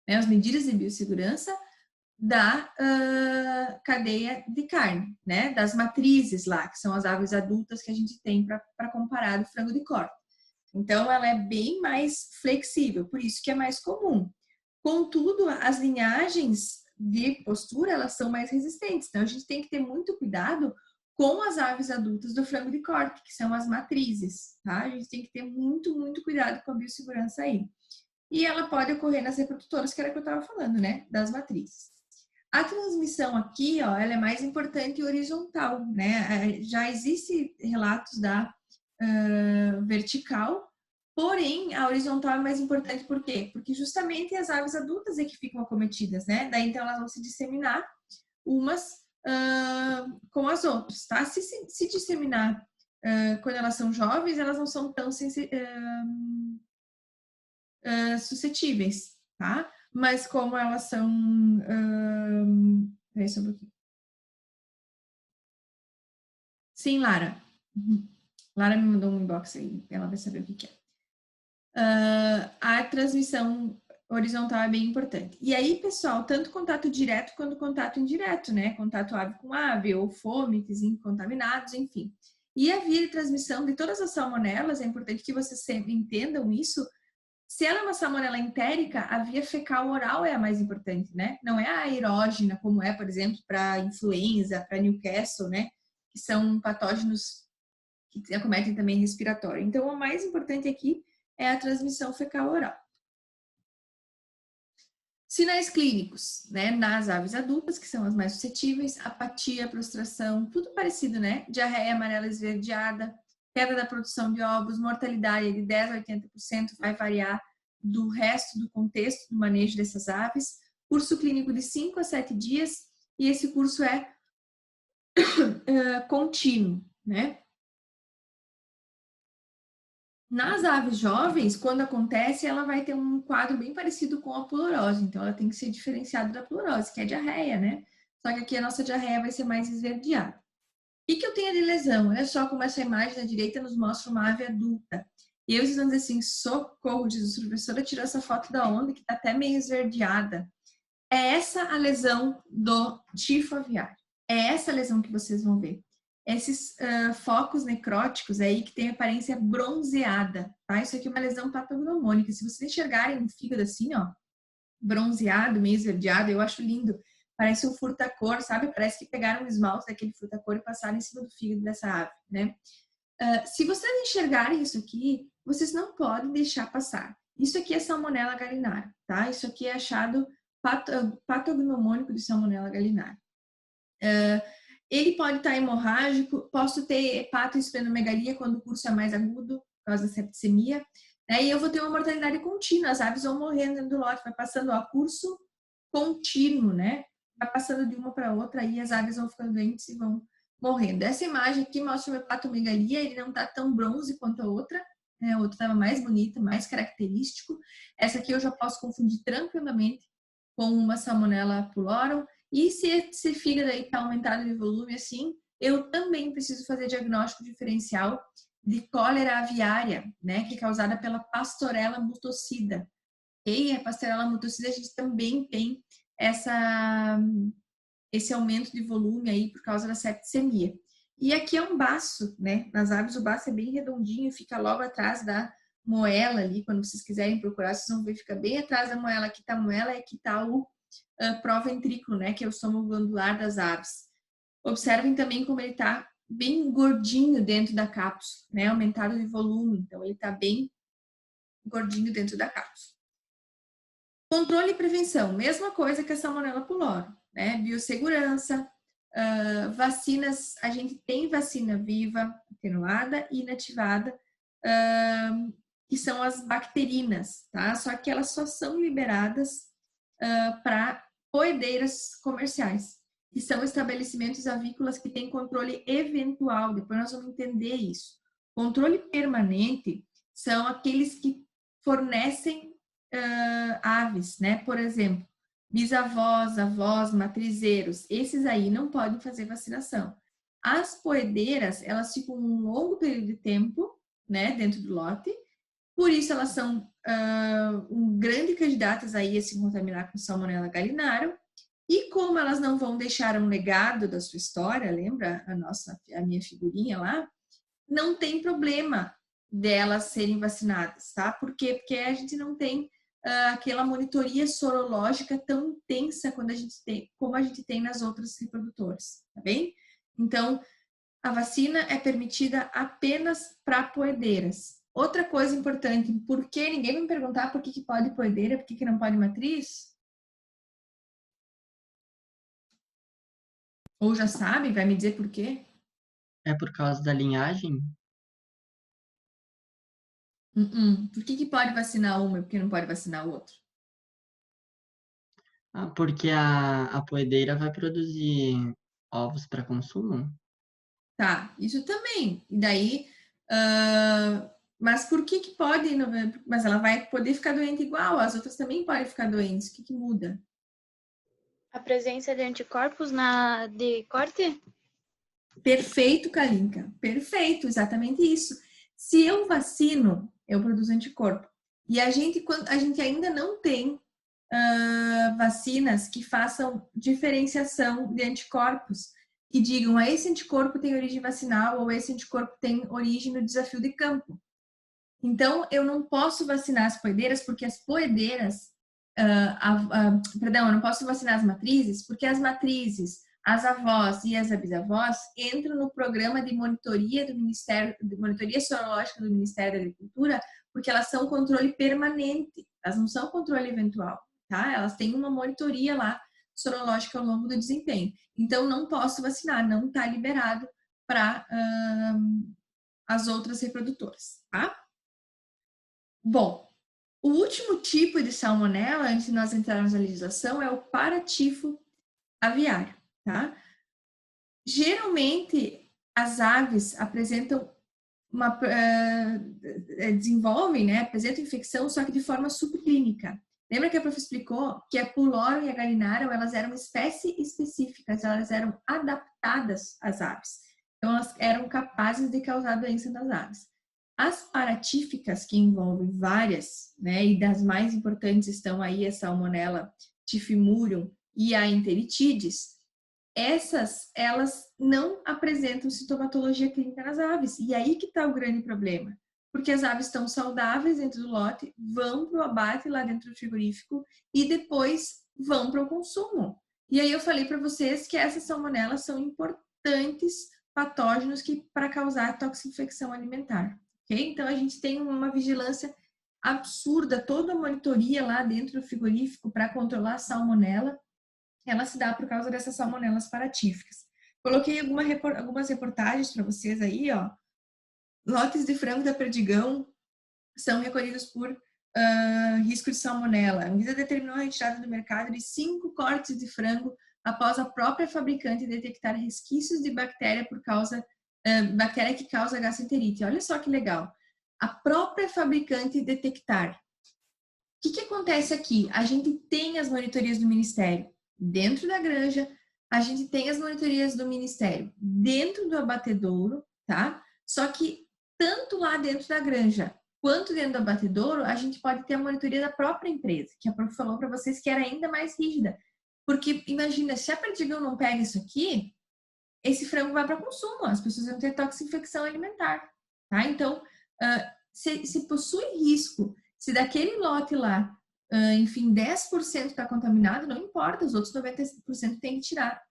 né, as medidas de biossegurança da cadeia de carne, né, das matrizes lá, que são as aves adultas que a gente tem para comparar do frango de corte. Então, ela é bem mais flexível, por isso que é mais comum. Contudo, as linhagens de postura, elas são mais resistentes, então a gente tem que ter muito cuidado com as aves adultas do frango de corte, que são as matrizes, tá? A gente tem que ter muito, muito cuidado com a biossegurança aí. E ela pode ocorrer nas reprodutoras, que era o que eu estava falando, né? Das matrizes. A transmissão aqui, ó, ela é mais importante horizontal, né? Já existem relatos da vertical, porém, a horizontal é mais importante por quê? Porque justamente as aves adultas é que ficam acometidas, né? Daí, então, elas vão se disseminar umas com as outras, tá? Se disseminar quando elas são jovens, elas não são tão suscetíveis, tá? Mas como elas são... Peraí só um pouquinho. Sim, Lara. Lara me mandou um inbox aí, ela vai saber o que é. A transmissão horizontal é bem importante. E aí, pessoal, tanto contato direto quanto contato indireto, né? Contato ave com ave, ou fômites contaminados, enfim. E a via de transmissão de todas as salmonelas, é importante que vocês sempre entendam isso. Se ela é uma salmonela entérica, a via fecal oral é a mais importante, né? Não é a aerógena, como é, por exemplo, para influenza, para Newcastle, né? Que são patógenos que acometem também respiratório. Então, o mais importante aqui é a transmissão fecal oral. Sinais clínicos, né? Nas aves adultas, que são as mais suscetíveis, apatia, prostração, tudo parecido, né? Diarreia amarela esverdeada, queda da produção de ovos, mortalidade de 10% a 80%, vai variar do resto do contexto do manejo dessas aves. Curso clínico de 5 a 7 dias, e esse curso é contínuo, né? Nas aves jovens, quando acontece, ela vai ter um quadro bem parecido com a plurose, então ela tem que ser diferenciada da plurose, que é diarreia, né? Só que aqui a nossa diarreia vai ser mais esverdeada. O que eu tenho de lesão? Olha só como essa imagem da direita nos mostra uma ave adulta. E aí vocês vão dizer assim, socorro, diz a professora, tirou essa foto da onda, que tá até meio esverdeada. É essa a lesão do tifo aviário. É essa a lesão que vocês vão ver. Esses focos necróticos aí que tem aparência bronzeada, tá? Isso aqui é uma lesão patognomônica. Se vocês enxergarem um fígado assim, ó, bronzeado, meio esverdeado, eu acho lindo. Parece um furta-cor, sabe? Parece que pegaram um esmalte daquele furta-cor e passaram em cima do fígado dessa ave, né? Se vocês enxergarem isso aqui, vocês não podem deixar passar. Isso aqui é Salmonella gallinaria, tá? Isso aqui é achado patognomônico de Salmonella gallinaria. Ele pode estar hemorrágico, posso ter hepatoesplenomegalia quando o curso é mais agudo, por causa da septicemia, né? E eu vou ter uma mortalidade contínua, as aves vão morrendo dentro do lote, vai passando a curso contínuo, né? Vai passando de uma para outra, aí as aves vão ficando doentes e vão morrendo. Essa imagem aqui mostra o hepatomegalia, ele não está tão bronze quanto a outra, né? A outra estava mais bonita, mais característico. Essa aqui eu já posso confundir tranquilamente com uma Salmonella pullorum. E se esse fígado aí está aumentado de volume assim, eu também preciso fazer diagnóstico diferencial de cólera aviária, né, que é causada pela Pastorella mutocida. E a Pastorella mutocida a gente também tem esse aumento de volume aí por causa da septicemia. E aqui é um baço, né? Nas aves o baço é bem redondinho, fica logo atrás da moela ali, quando vocês quiserem procurar, vocês vão ver, fica bem atrás da moela. Aqui tá a moela e aqui tá o proventrículo, né, que é o estômago glandular das aves. Observem também como ele está bem gordinho dentro da cápsula, né, aumentado de volume, então ele está bem gordinho dentro da cápsula. Controle e prevenção, mesma coisa que a Salmonella pullorum, né, biossegurança, vacinas, a gente tem vacina viva, atenuada e inativada, que são as bacterinas, tá? Só que elas só são liberadas para poedeiras comerciais, que são estabelecimentos avícolas que têm controle eventual, depois nós vamos entender isso. Controle permanente são aqueles que fornecem aves, né? Por exemplo, bisavós, avós, matrizeiros, esses aí não podem fazer vacinação. As poedeiras, elas ficam um longo período de tempo, né, dentro do lote, por isso elas são um grande candidatas aí a se contaminar com Salmonella gallinaria, e como elas não vão deixar um legado da sua história, lembra a minha figurinha lá? Não tem problema delas serem vacinadas, tá? Por quê? Porque a gente não tem aquela monitoria sorológica tão intensa quando como a gente tem nas outras reprodutoras, tá bem? Então, a vacina é permitida apenas para poedeiras. Outra coisa importante, por que ninguém vai me perguntar por que pode poedeira, por que não pode matriz? Ou já sabe, vai me dizer por quê? É por causa da linhagem? Por que pode vacinar uma e por que não pode vacinar o outro? Porque a poedeira vai produzir ovos para consumo? Tá, isso também. E daí, mas por que pode? Mas ela vai poder ficar doente igual, as outras também podem ficar doentes. O que muda? A presença de anticorpos de corte? Perfeito, Kalinka. Perfeito, exatamente isso. Se eu vacino, eu produzo anticorpo. E a gente ainda não tem vacinas que façam diferenciação de anticorpos, que digam esse anticorpo tem origem vacinal ou esse anticorpo tem origem no desafio de campo. Então, eu não posso vacinar as poedeiras porque as poedeiras, perdão, eu não posso vacinar as matrizes porque as matrizes, as avós e as bisavós entram no programa de monitoria do Ministério, de monitoria sorológica do Ministério da Agricultura, porque elas são controle permanente, elas não são controle eventual, tá? Elas têm uma monitoria lá sorológica ao longo do desempenho. Então, não posso vacinar, não está liberado para as outras reprodutoras, tá? Bom, o último tipo de salmonela, antes de nós entrarmos na legislação, é o paratifo aviário, tá? Geralmente, as aves apresentam desenvolvem, né, apresentam infecção, só que de forma subclínica. Lembra que a prof explicou que a Puloro e a Gallinarium, elas eram espécies específicas, elas eram adaptadas às aves. Então, elas eram capazes de causar doença nas aves. As paratíficas, que envolvem várias, né, e das mais importantes estão aí a Salmonella typhimurium e a Enteritidis, elas não apresentam sintomatologia clínica nas aves. E aí que está o grande problema. Porque as aves estão saudáveis dentro do lote, vão para o abate lá dentro do frigorífico e depois vão para o consumo. E aí eu falei para vocês que essas salmonelas são importantes patógenos para causar toxinfecção alimentar. Okay? Então a gente tem uma vigilância absurda, toda a monitoria lá dentro do frigorífico para controlar a salmonela, ela se dá por causa dessas salmonelas paratíficas. Coloquei algumas reportagens para vocês aí, ó. Lotes de frango da Perdigão são recolhidos por risco de salmonela. A Anvisa determinou a retirada do mercado de 5 cortes de frango após a própria fabricante detectar resquícios de bactéria bactéria que causa gastroenterite. Olha só que legal. A própria fabricante detectar. O que acontece aqui? A gente tem as monitorias do Ministério dentro da granja, a gente tem as monitorias do Ministério dentro do abatedouro, tá? Só que tanto lá dentro da granja quanto dentro do abatedouro, a gente pode ter a monitoria da própria empresa, que a prof falou para vocês que era ainda mais rígida. Porque imagina, se a Perdigão não pega isso aqui, esse frango vai para consumo, as pessoas vão ter toxinfecção alimentar, tá? Então, se possui risco, se daquele lote lá, enfim, 10% está contaminado, não importa, os outros 90% tem que tirar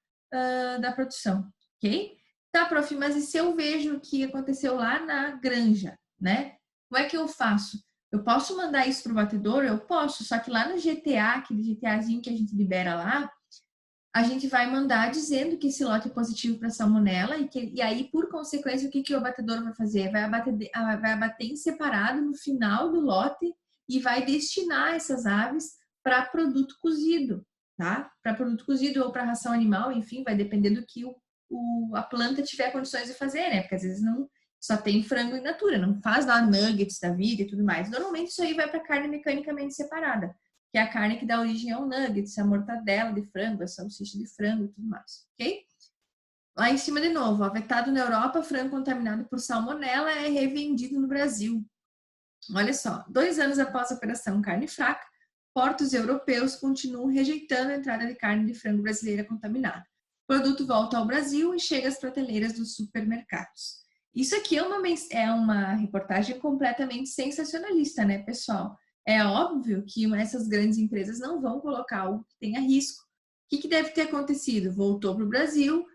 da produção, ok? Tá, prof, mas e se eu vejo o que aconteceu lá na granja, né? Como é que eu faço? Eu posso mandar isso para o batedor? Eu posso, só que lá no GTA, aquele GTAzinho que a gente libera lá, a gente vai mandar dizendo que esse lote é positivo para salmonela e aí, por consequência, o que o abatedor vai fazer? Vai abater em separado no final do lote e vai destinar essas aves para produto cozido, tá? Para produto cozido ou para ração animal, enfim, vai depender do que a planta tiver condições de fazer, né? Porque às vezes não só tem frango in natura, não faz lá nuggets da vida e tudo mais. Normalmente isso aí vai para carne mecanicamente separada, que é a carne que dá origem ao nuggets, a mortadela de frango, a salsicha de frango e tudo mais, ok? Lá em cima de novo, ó, vetado na Europa, frango contaminado por salmonela é revendido no Brasil. Olha só, 2 anos após a operação Carne Fraca, portos europeus continuam rejeitando a entrada de carne de frango brasileira contaminada. O produto volta ao Brasil e chega às prateleiras dos supermercados. Isso aqui é uma reportagem completamente sensacionalista, né, pessoal? É óbvio que essas grandes empresas não vão colocar algo que tenha risco. O que deve ter acontecido? Voltou para o Brasil,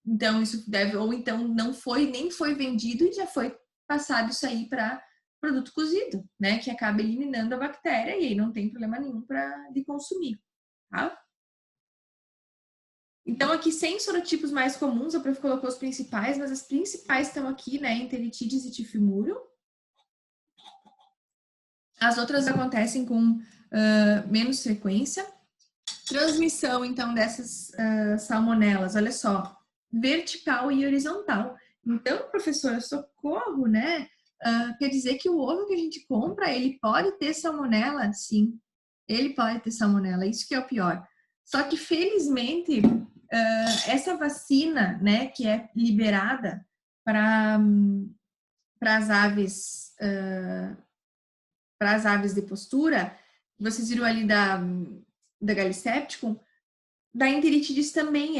então isso deve, ou então não foi, nem foi vendido e já foi passado isso aí para produto cozido, né? Que acaba eliminando a bactéria e aí não tem problema nenhum de consumir, tá? Então, aqui 100 sorotipos mais comuns, a prof colocou os principais, mas as principais estão aqui, né? Enteritidis e Typhimurium. As outras acontecem com menos frequência. Transmissão, então, dessas salmonelas, olha só, vertical e horizontal. Então, professora, socorro, né? Quer dizer que o ovo que a gente compra, ele pode ter salmonela? Sim, ele pode ter salmonela, isso que é o pior. Só que, felizmente, essa vacina, né, que é liberada para as aves de postura, vocês viram ali da Gallicepticum, da Enteritidis também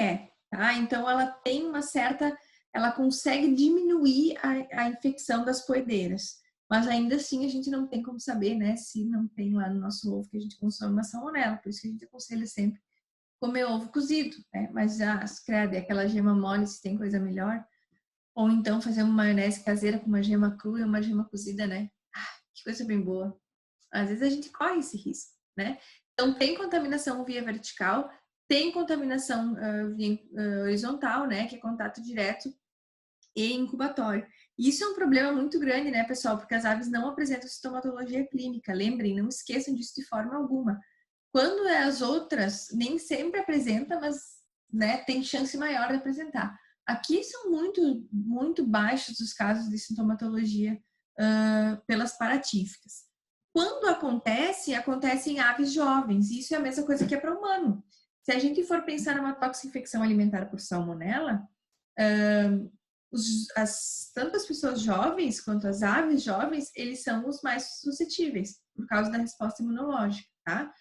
tá? Então, ela tem uma certa, ela consegue diminuir a infecção das poedeiras, mas ainda assim a gente não tem como saber, né, se não tem lá no nosso ovo que a gente consome uma salmonela, por isso que a gente aconselha sempre comer ovo cozido, né? Mas credo, aquela gema mole, se tem coisa melhor, ou então fazer uma maionese caseira com uma gema crua e uma gema cozida, né? Que coisa bem boa. Às vezes a gente corre esse risco, né? Então, tem contaminação via vertical, tem contaminação via horizontal, né? Que é contato direto e incubatório. E isso é um problema muito grande, né, pessoal? Porque as aves não apresentam sintomatologia clínica. Lembrem, não esqueçam disso de forma alguma. Quando as outras, nem sempre apresenta, mas né, tem chance maior de apresentar. Aqui são muito baixos os casos de sintomatologia pelas paratíficas. Quando acontece em aves jovens, e isso é a mesma coisa que é para humano. Se a gente for pensar numa toxinfecção alimentar por salmonela, tanto as pessoas jovens quanto as aves jovens, eles são os mais suscetíveis, por causa da resposta imunológica, tá?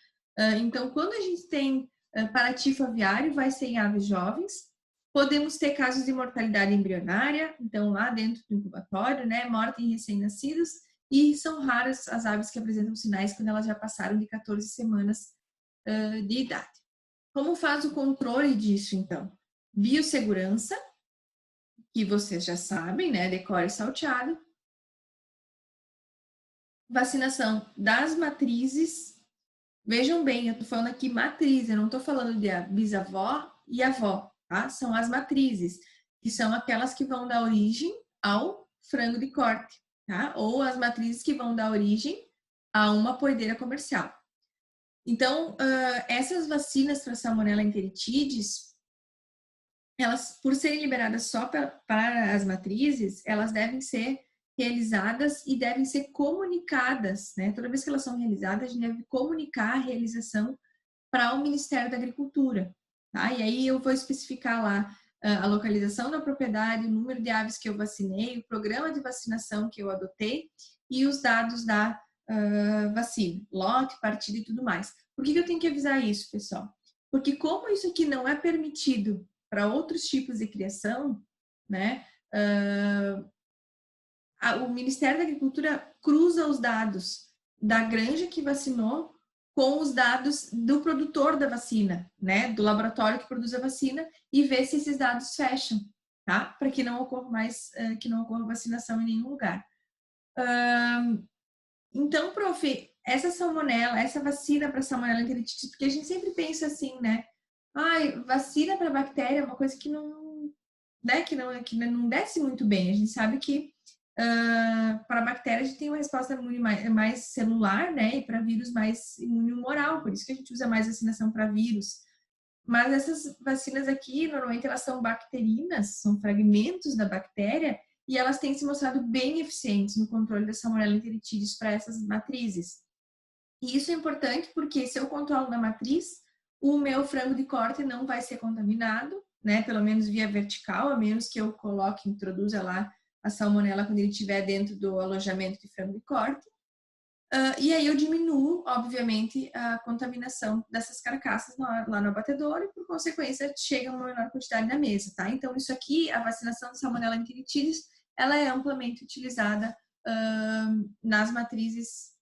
Então, quando a gente tem paratifo aviário, vai ser em aves jovens. Podemos ter casos de mortalidade embrionária, então lá dentro do incubatório, né, morte em recém-nascidos, e são raras as aves que apresentam sinais quando elas já passaram de 14 semanas de idade. Como faz o controle disso, então? Biossegurança, que vocês já sabem, né, decore salteado. Vacinação das matrizes. Vejam bem, eu tô falando aqui matriz, eu não tô falando de a bisavó e avó, tá? São as matrizes, que são aquelas que vão dar origem ao frango de corte, tá? Ou as matrizes que vão dar origem a uma poedeira comercial. Então, essas vacinas para Salmonella enteritidis, elas, por serem liberadas só para as matrizes, elas devem ser realizadas e devem ser comunicadas, né? Toda vez que elas são realizadas, a gente deve comunicar a realização para o Ministério da Agricultura, tá? E aí eu vou especificar lá a localização da propriedade, o número de aves que eu vacinei, o programa de vacinação que eu adotei e os dados da vacina, lote, partida e tudo mais. Por que eu tenho que avisar isso, pessoal? Porque como isso aqui não é permitido para outros tipos de criação, né? O Ministério da Agricultura cruza os dados da granja que vacinou com os dados do produtor da vacina, né? Do laboratório que produz a vacina e vê se esses dados fecham, tá? Para que não ocorra mais, que não ocorra vacinação em nenhum lugar. Então, prof, essa salmonela, essa vacina para salmonela enteritidis, porque a gente sempre pensa assim, né? Vacina para bactéria é uma coisa que não, né, que não desce muito bem. A gente sabe que para bactéria a gente tem uma resposta imune mais celular, né? E para vírus mais imunomoral, por isso que a gente usa mais vacinação para vírus. Mas essas vacinas aqui, normalmente elas são bacterinas, são fragmentos da bactéria, e elas têm se mostrado bem eficientes no controle da salmonella enteritidis para essas matrizes. E isso é importante porque se eu controlo na matriz, o meu frango de corte não vai ser contaminado, né? Pelo menos via vertical, a menos que eu coloque, introduza lá a salmonella quando ele estiver dentro do alojamento de frango de corte. E aí eu diminuo, obviamente, a contaminação dessas carcaças lá no abatedouro e, por consequência, chega uma menor quantidade na mesa, tá? Então, isso aqui, a vacinação de salmonella enteritidis, ela é amplamente utilizada nas matrizes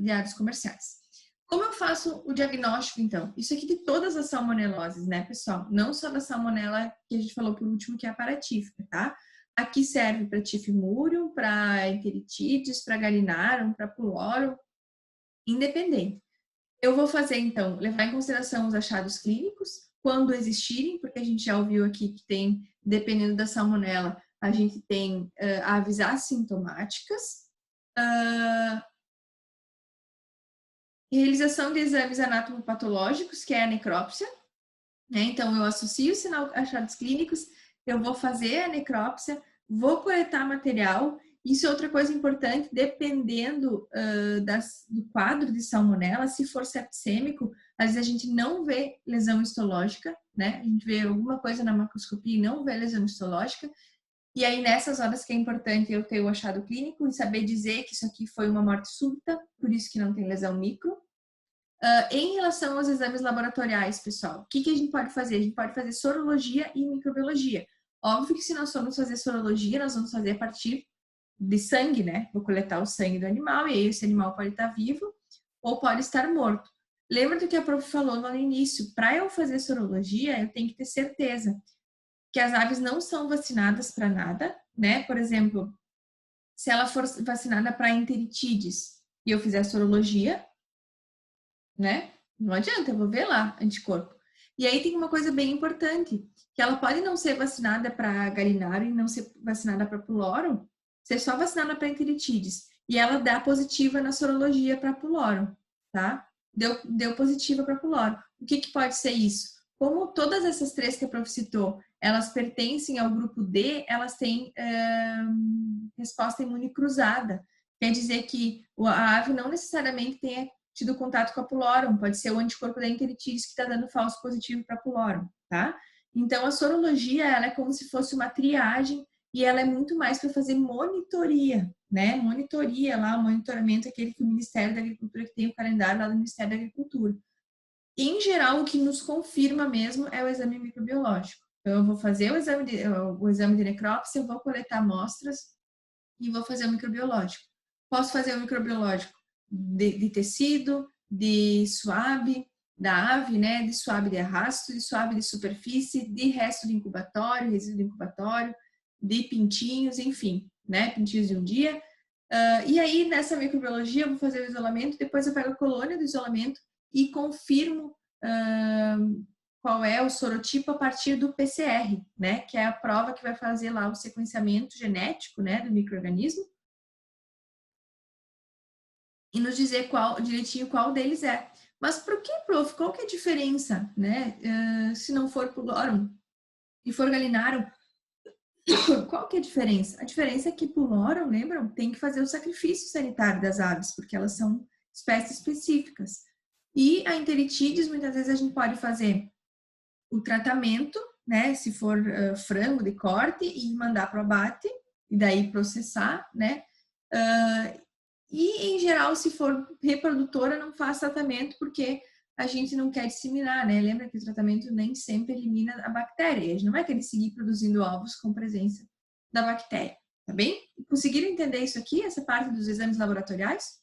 de aves comerciais. Como eu faço o diagnóstico, então? Isso aqui de todas as salmoneloses, né, pessoal? Não só da salmonella que a gente falou por último, que é a paratífica, tá? Aqui serve para tifimurium, para enteritidis, para gallinarum, para pylori, independente. Eu vou fazer, então, levar em consideração os achados clínicos, quando existirem, porque a gente já ouviu aqui que tem, dependendo da salmonella, a gente tem aves assintomáticas, realização de exames anatomopatológicos, que é a necrópsia, né? Então, eu associo o sinal achados clínicos, eu vou fazer a necrópsia, vou coletar material. Isso é outra coisa importante, dependendo do quadro de salmonella, se for septicêmico, às vezes a gente não vê lesão histológica, né? A gente vê alguma coisa na macroscopia e não vê lesão histológica. E aí, nessas horas que é importante eu ter o achado clínico e saber dizer que isso aqui foi uma morte súbita, por isso que não tem lesão micro. Em relação aos exames laboratoriais, pessoal, o que a gente pode fazer? A gente pode fazer sorologia e microbiologia. Óbvio que se nós formos fazer sorologia, nós vamos fazer a partir de sangue, né? Vou coletar o sangue do animal e aí esse animal pode estar vivo ou pode estar morto. Lembra do que a prof falou lá no início? Para eu fazer sorologia, eu tenho que ter certeza que as aves não são vacinadas para nada, né? Por exemplo, se ela for vacinada para enteritidis e eu fizer sorologia, né? Não adianta, eu vou ver lá anticorpo. E aí tem uma coisa bem importante, que ela pode não ser vacinada para gallinarum e não ser vacinada para pylori, ser só vacinada para enteritidis. E ela dá positiva na sorologia para pylori, tá? Deu positiva para pylori. O que pode ser isso? como todas essas 3 que a prof citou, elas pertencem ao grupo D, elas têm resposta imune cruzada. Quer dizer que a ave não necessariamente tenha tido contato com a pulorum, pode ser o anticorpo da enteritidis que está dando falso positivo para a pulorum, tá? Então, a sorologia, ela é como se fosse uma triagem e ela é muito mais para fazer monitoria, né? Monitoria lá, o monitoramento é aquele que o Ministério da Agricultura, que tem o calendário lá do Ministério da Agricultura. Em geral, o que nos confirma mesmo é o exame microbiológico. Então, eu vou fazer o exame de necrópsia, eu vou coletar amostras e vou fazer o microbiológico. Posso fazer o microbiológico de tecido, de suave, da ave, né? De suave de arrasto, de suave de superfície, de resto de incubatório, resíduo de incubatório, de pintinhos, enfim, né? Pintinhos de um dia. E aí, nessa microbiologia, eu vou fazer o isolamento, depois eu pego a colônia do isolamento e confirmo qual é o sorotipo a partir do PCR, né? Que é a prova que vai fazer lá o sequenciamento genético, né? Do micro-organismo. E nos dizer direitinho qual deles é. Mas por que, prof? Qual que é a diferença, né? Se não for pulorum e for galinarum, qual que é a diferença? A diferença é que pulorum, lembram? Tem que fazer o sacrifício sanitário das aves, porque elas são espécies específicas. E a enteritidis, muitas vezes a gente pode fazer o tratamento, né? Se for frango de corte e mandar para o abate, e daí processar, né? E, em geral, se for reprodutora, não faz tratamento porque a gente não quer disseminar, né? Lembra que o tratamento nem sempre elimina a bactéria. E a gente não vai querer seguir produzindo ovos com presença da bactéria, tá bem? Conseguiram entender isso aqui, essa parte dos exames laboratoriais?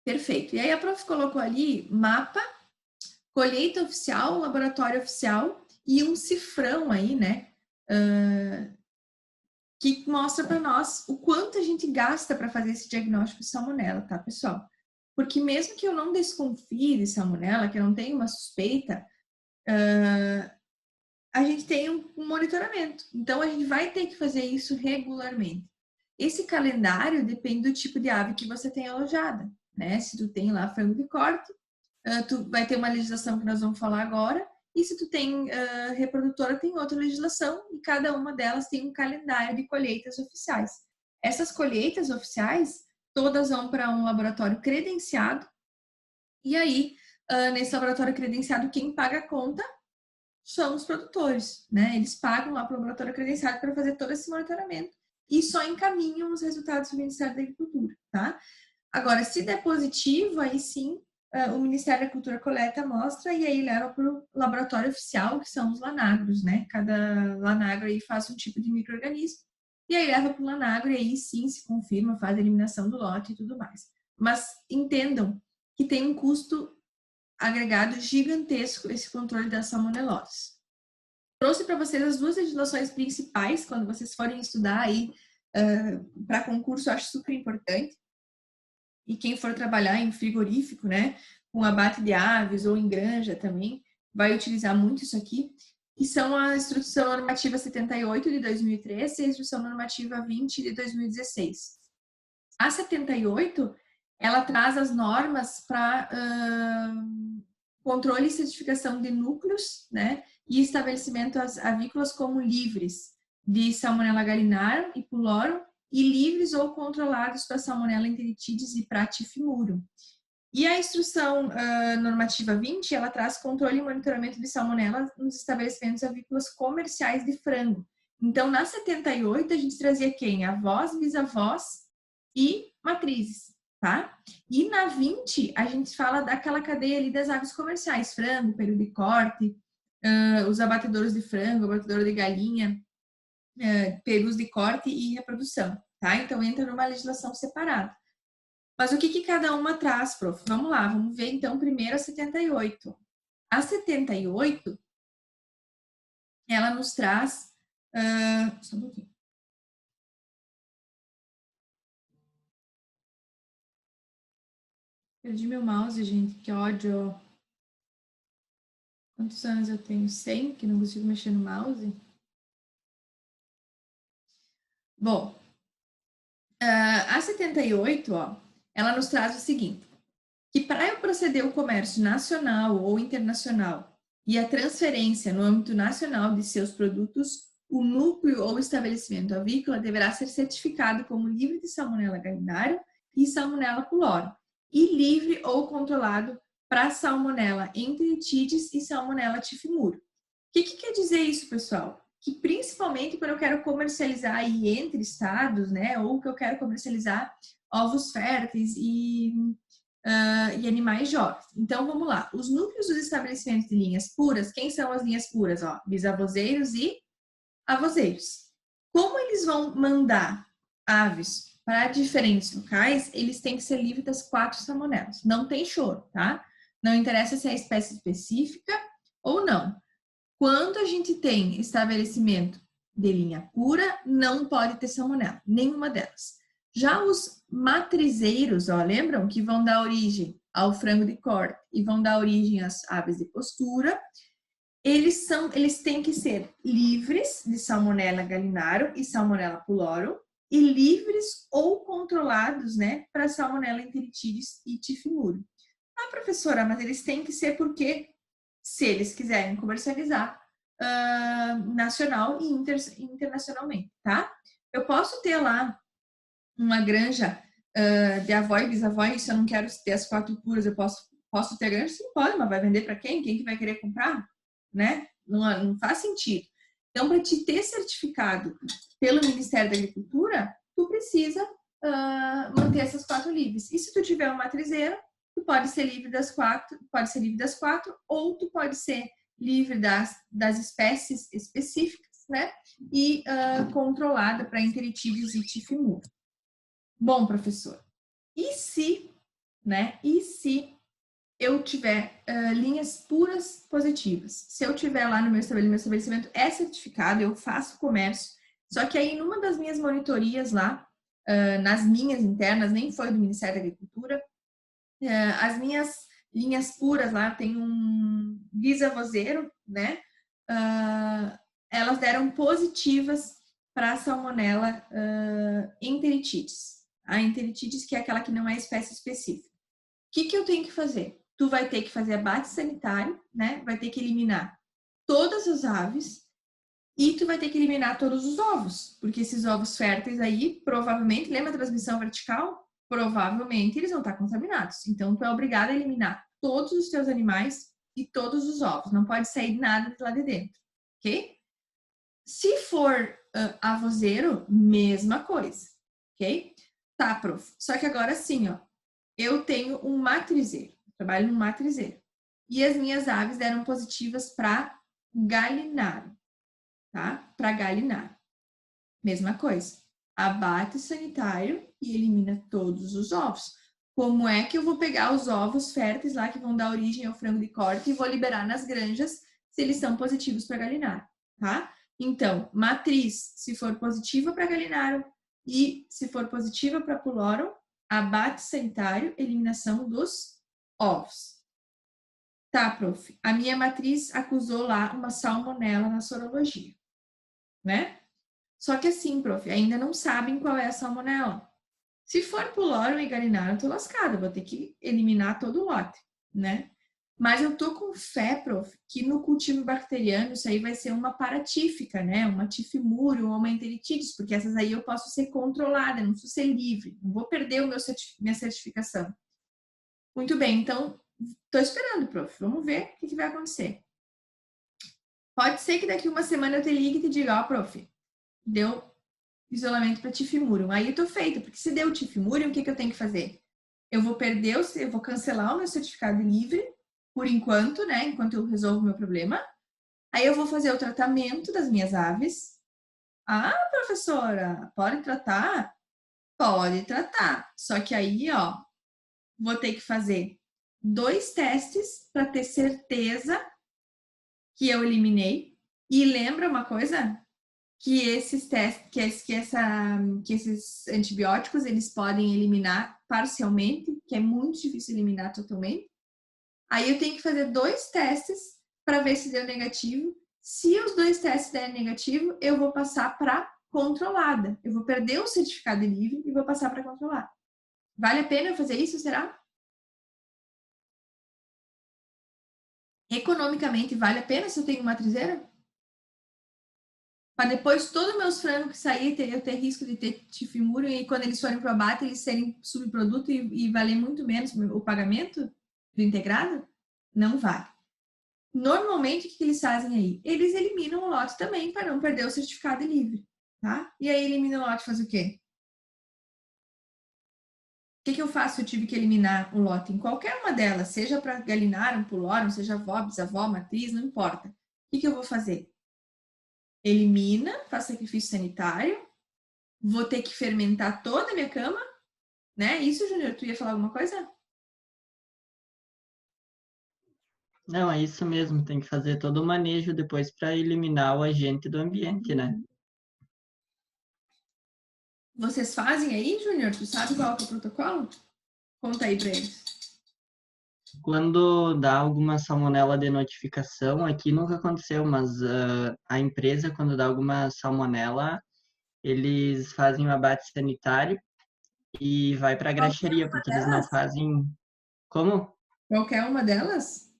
Perfeito. E aí a prof colocou ali mapa, colheita oficial, laboratório oficial e um cifrão aí, né? Que mostra para nós o quanto a gente gasta para fazer esse diagnóstico de salmonela, tá, pessoal? Porque mesmo que eu não desconfie de salmonela, que eu não tenha uma suspeita, a gente tem um monitoramento. Então, a gente vai ter que fazer isso regularmente. Esse calendário depende do tipo de ave que você tem alojada, né? Se tu tem lá frango de corte, tu vai ter uma legislação que nós vamos falar agora, e se tu tem reprodutora, tem outra legislação, e cada uma delas tem um calendário de colheitas oficiais. Essas colheitas oficiais, todas vão para um laboratório credenciado, e aí, nesse laboratório credenciado, quem paga a conta são os produtores, né? Eles pagam lá para o laboratório credenciado para fazer todo esse monitoramento, e só encaminham os resultados do Ministério da Agricultura, tá? Agora, se der positivo, aí sim, o Ministério da Agricultura coleta a amostra e aí leva para o laboratório oficial, que são os lanagros, né? Cada lanagro aí faz um tipo de micro-organismo. E aí leva para o lanagro e aí sim se confirma, faz a eliminação do lote e tudo mais. Mas entendam que tem um custo agregado gigantesco esse controle das salmoneloses. Trouxe para vocês as 2 legislações principais, quando vocês forem estudar aí para concurso, eu acho super importante. E quem for trabalhar em frigorífico, né, com abate de aves ou em granja também, vai utilizar muito isso aqui, que são a Instrução Normativa 78 de 2013 e a Instrução Normativa 20 de 2016. A 78, ela traz as normas para controle e certificação de núcleos, né, e estabelecimento avícolas como livres de Salmonella gallinarum e pulorum, e livres ou controlados para Salmonella enteritidis e Pratifimurium. E a Instrução Normativa 20, ela traz controle e monitoramento de salmonela nos estabelecimentos avícolas comerciais de frango. Então, na 78, a gente trazia quem? Avós, bisavós e matrizes, tá? E na 20, a gente fala daquela cadeia ali das aves comerciais, frango, peru de corte, os abatedouros de frango, abatedor de galinha, perus de corte e reprodução, tá? Então, entra numa legislação separada. Mas o que cada uma traz, prof? Vamos lá, vamos ver então primeiro a 78. A 78, ela nos traz... só um pouquinho. Perdi meu mouse, gente, que ódio. Quantos anos eu tenho? 100, que não consigo mexer no mouse? Bom, a 78, ó, ela nos traz o seguinte. que para eu proceder o comércio nacional ou internacional e a transferência no âmbito nacional de seus produtos, o núcleo ou estabelecimento avícola deverá ser certificado como livre de Salmonella gallinario e Salmonella pylori e livre ou controlado para Salmonella enteritidis e Salmonella typhimurium. O que quer dizer isso, pessoal? Que principalmente quando eu quero comercializar aí entre estados, né, ou que eu quero comercializar ovos férteis e animais jovens. Então, vamos lá. Os núcleos dos estabelecimentos de linhas puras, quem são as linhas puras? Ó, bisavozeiros e avozeiros. Como eles vão mandar aves para diferentes locais, eles têm que ser livres das 4 salmonelas. Não tem choro, tá? Não interessa se é espécie específica ou não. Quando a gente tem estabelecimento de linha pura, não pode ter salmonela, nenhuma delas. Já os matrizeiros, ó, lembram que vão dar origem ao frango de corte e vão dar origem às aves de postura, eles têm que ser livres de Salmonella gallinario e Salmonella pylori e livres ou controlados, né, para Salmonella enteritidis e typhimurium. Ah, professora, mas eles têm que ser porque, se eles quiserem comercializar nacional e internacionalmente, tá? Eu posso ter lá uma granja de avó e bisavó, e se eu não quero ter as 4 puras, eu posso ter granja? Sim, pode, mas vai vender para quem? Quem que vai querer comprar? Né? Não faz sentido. Então, para te ter certificado pelo Ministério da Agricultura, tu precisa manter essas 4 livres. E se tu tiver uma matrizeira, tu pode ser livre das 4, ou tu pode ser livre das espécies específicas, né? E controlada para enteritidis e typhimurium. Bom, professor, e se eu tiver linhas puras positivas? Se eu tiver lá no meu estabelecimento é certificado, eu faço comércio, só que aí numa das minhas monitorias lá, nas minhas internas, nem foi do Ministério da Agricultura, as minhas linhas puras lá, tem um bisavozeiro, né? Elas deram positivas para a Salmonella enteritidis. A enteritidis, que é aquela que não é espécie específica. O que eu tenho que fazer? Tu vai ter que fazer abate sanitário, né? Vai ter que eliminar todas as aves e tu vai ter que eliminar todos os ovos, porque esses ovos férteis aí, provavelmente, lembra a transmissão vertical? Provavelmente eles vão estar contaminados. Então, tu é obrigado a eliminar todos os teus animais e todos os ovos. Não pode sair nada de lá de dentro, ok? Se for avozeiro, mesma coisa, ok? Tá, prof. Só que agora sim, ó, eu tenho um matrizeiro, trabalho num matrizeiro. E as minhas aves deram positivas para galinário, tá? Para galinário. Mesma coisa. Abate sanitário e elimina todos os ovos. Como é que eu vou pegar os ovos férteis lá que vão dar origem ao frango de corte e vou liberar nas granjas se eles são positivos para galinário, tá? Então, matriz, se for positiva para galinário e se for positiva para pylori, abate sanitário, eliminação dos ovos. Tá, prof. A minha matriz acusou lá uma salmonela na sorologia, né? Só que assim, prof, ainda não sabem qual é a salmonela. Se for pylori e galinário, eu tô lascada, vou ter que eliminar todo o lote, né? Mas eu tô com fé, prof, que no cultivo bacteriano isso aí vai ser uma paratífica, né? Uma typhimurium ou uma enteritidis, porque essas aí eu posso ser controlada, não preciso ser livre, não vou perder minha certificação. Muito bem, então, tô esperando, prof. Vamos ver o que vai acontecer. Pode ser que daqui uma semana eu te ligue e te diga, ó, prof, deu isolamento para typhimurium. Aí eu tô feita, porque se deu typhimurium, o que eu tenho que fazer? Eu vou cancelar o meu certificado livre, por enquanto, né? Enquanto eu resolvo o meu problema. Aí eu vou fazer o tratamento das minhas aves. Ah, professora, pode tratar? Pode tratar. Só que aí, ó, vou ter que fazer 2 testes para ter certeza que eu eliminei. E lembra uma coisa? Que esses testes, que esses antibióticos, eles podem eliminar parcialmente, que é muito difícil eliminar totalmente. Aí eu tenho que fazer 2 testes para ver se deu negativo. Se os 2 testes derem negativo, eu vou passar para controlada. Eu vou perder o certificado livre e vou passar para controlada. Vale a pena eu fazer isso, será? Economicamente, vale a pena se eu tenho matrizeira? Para depois todos os meus frangos que saírem, eu ter risco de ter tifimúrio e quando eles forem para o abate, eles serem subproduto e valer muito menos o pagamento do integrado? Não vale. Normalmente, o que eles fazem aí? Eles eliminam o lote também para não perder o certificado de livre, tá? E aí elimina o lote, faz o quê? O que eu faço se eu tive que eliminar o lote? Em qualquer uma delas, seja para galinário, pulorum, seja avó, bisavó, matriz, não importa. O que eu vou fazer? Elimina, faz sacrifício sanitário, vou ter que fermentar toda a minha cama, né? Isso, Júnior, tu ia falar alguma coisa? Não, é isso mesmo, tem que fazer todo o manejo depois para eliminar o agente do ambiente, né? Vocês fazem aí, Júnior? Tu sabe qual é o protocolo? Conta aí para eles. Quando dá alguma salmonela de notificação, aqui nunca aconteceu, mas a empresa, quando dá alguma salmonela, eles fazem o abate sanitário e vai para a graxaria, porque eles não fazem... Como? Qualquer uma delas?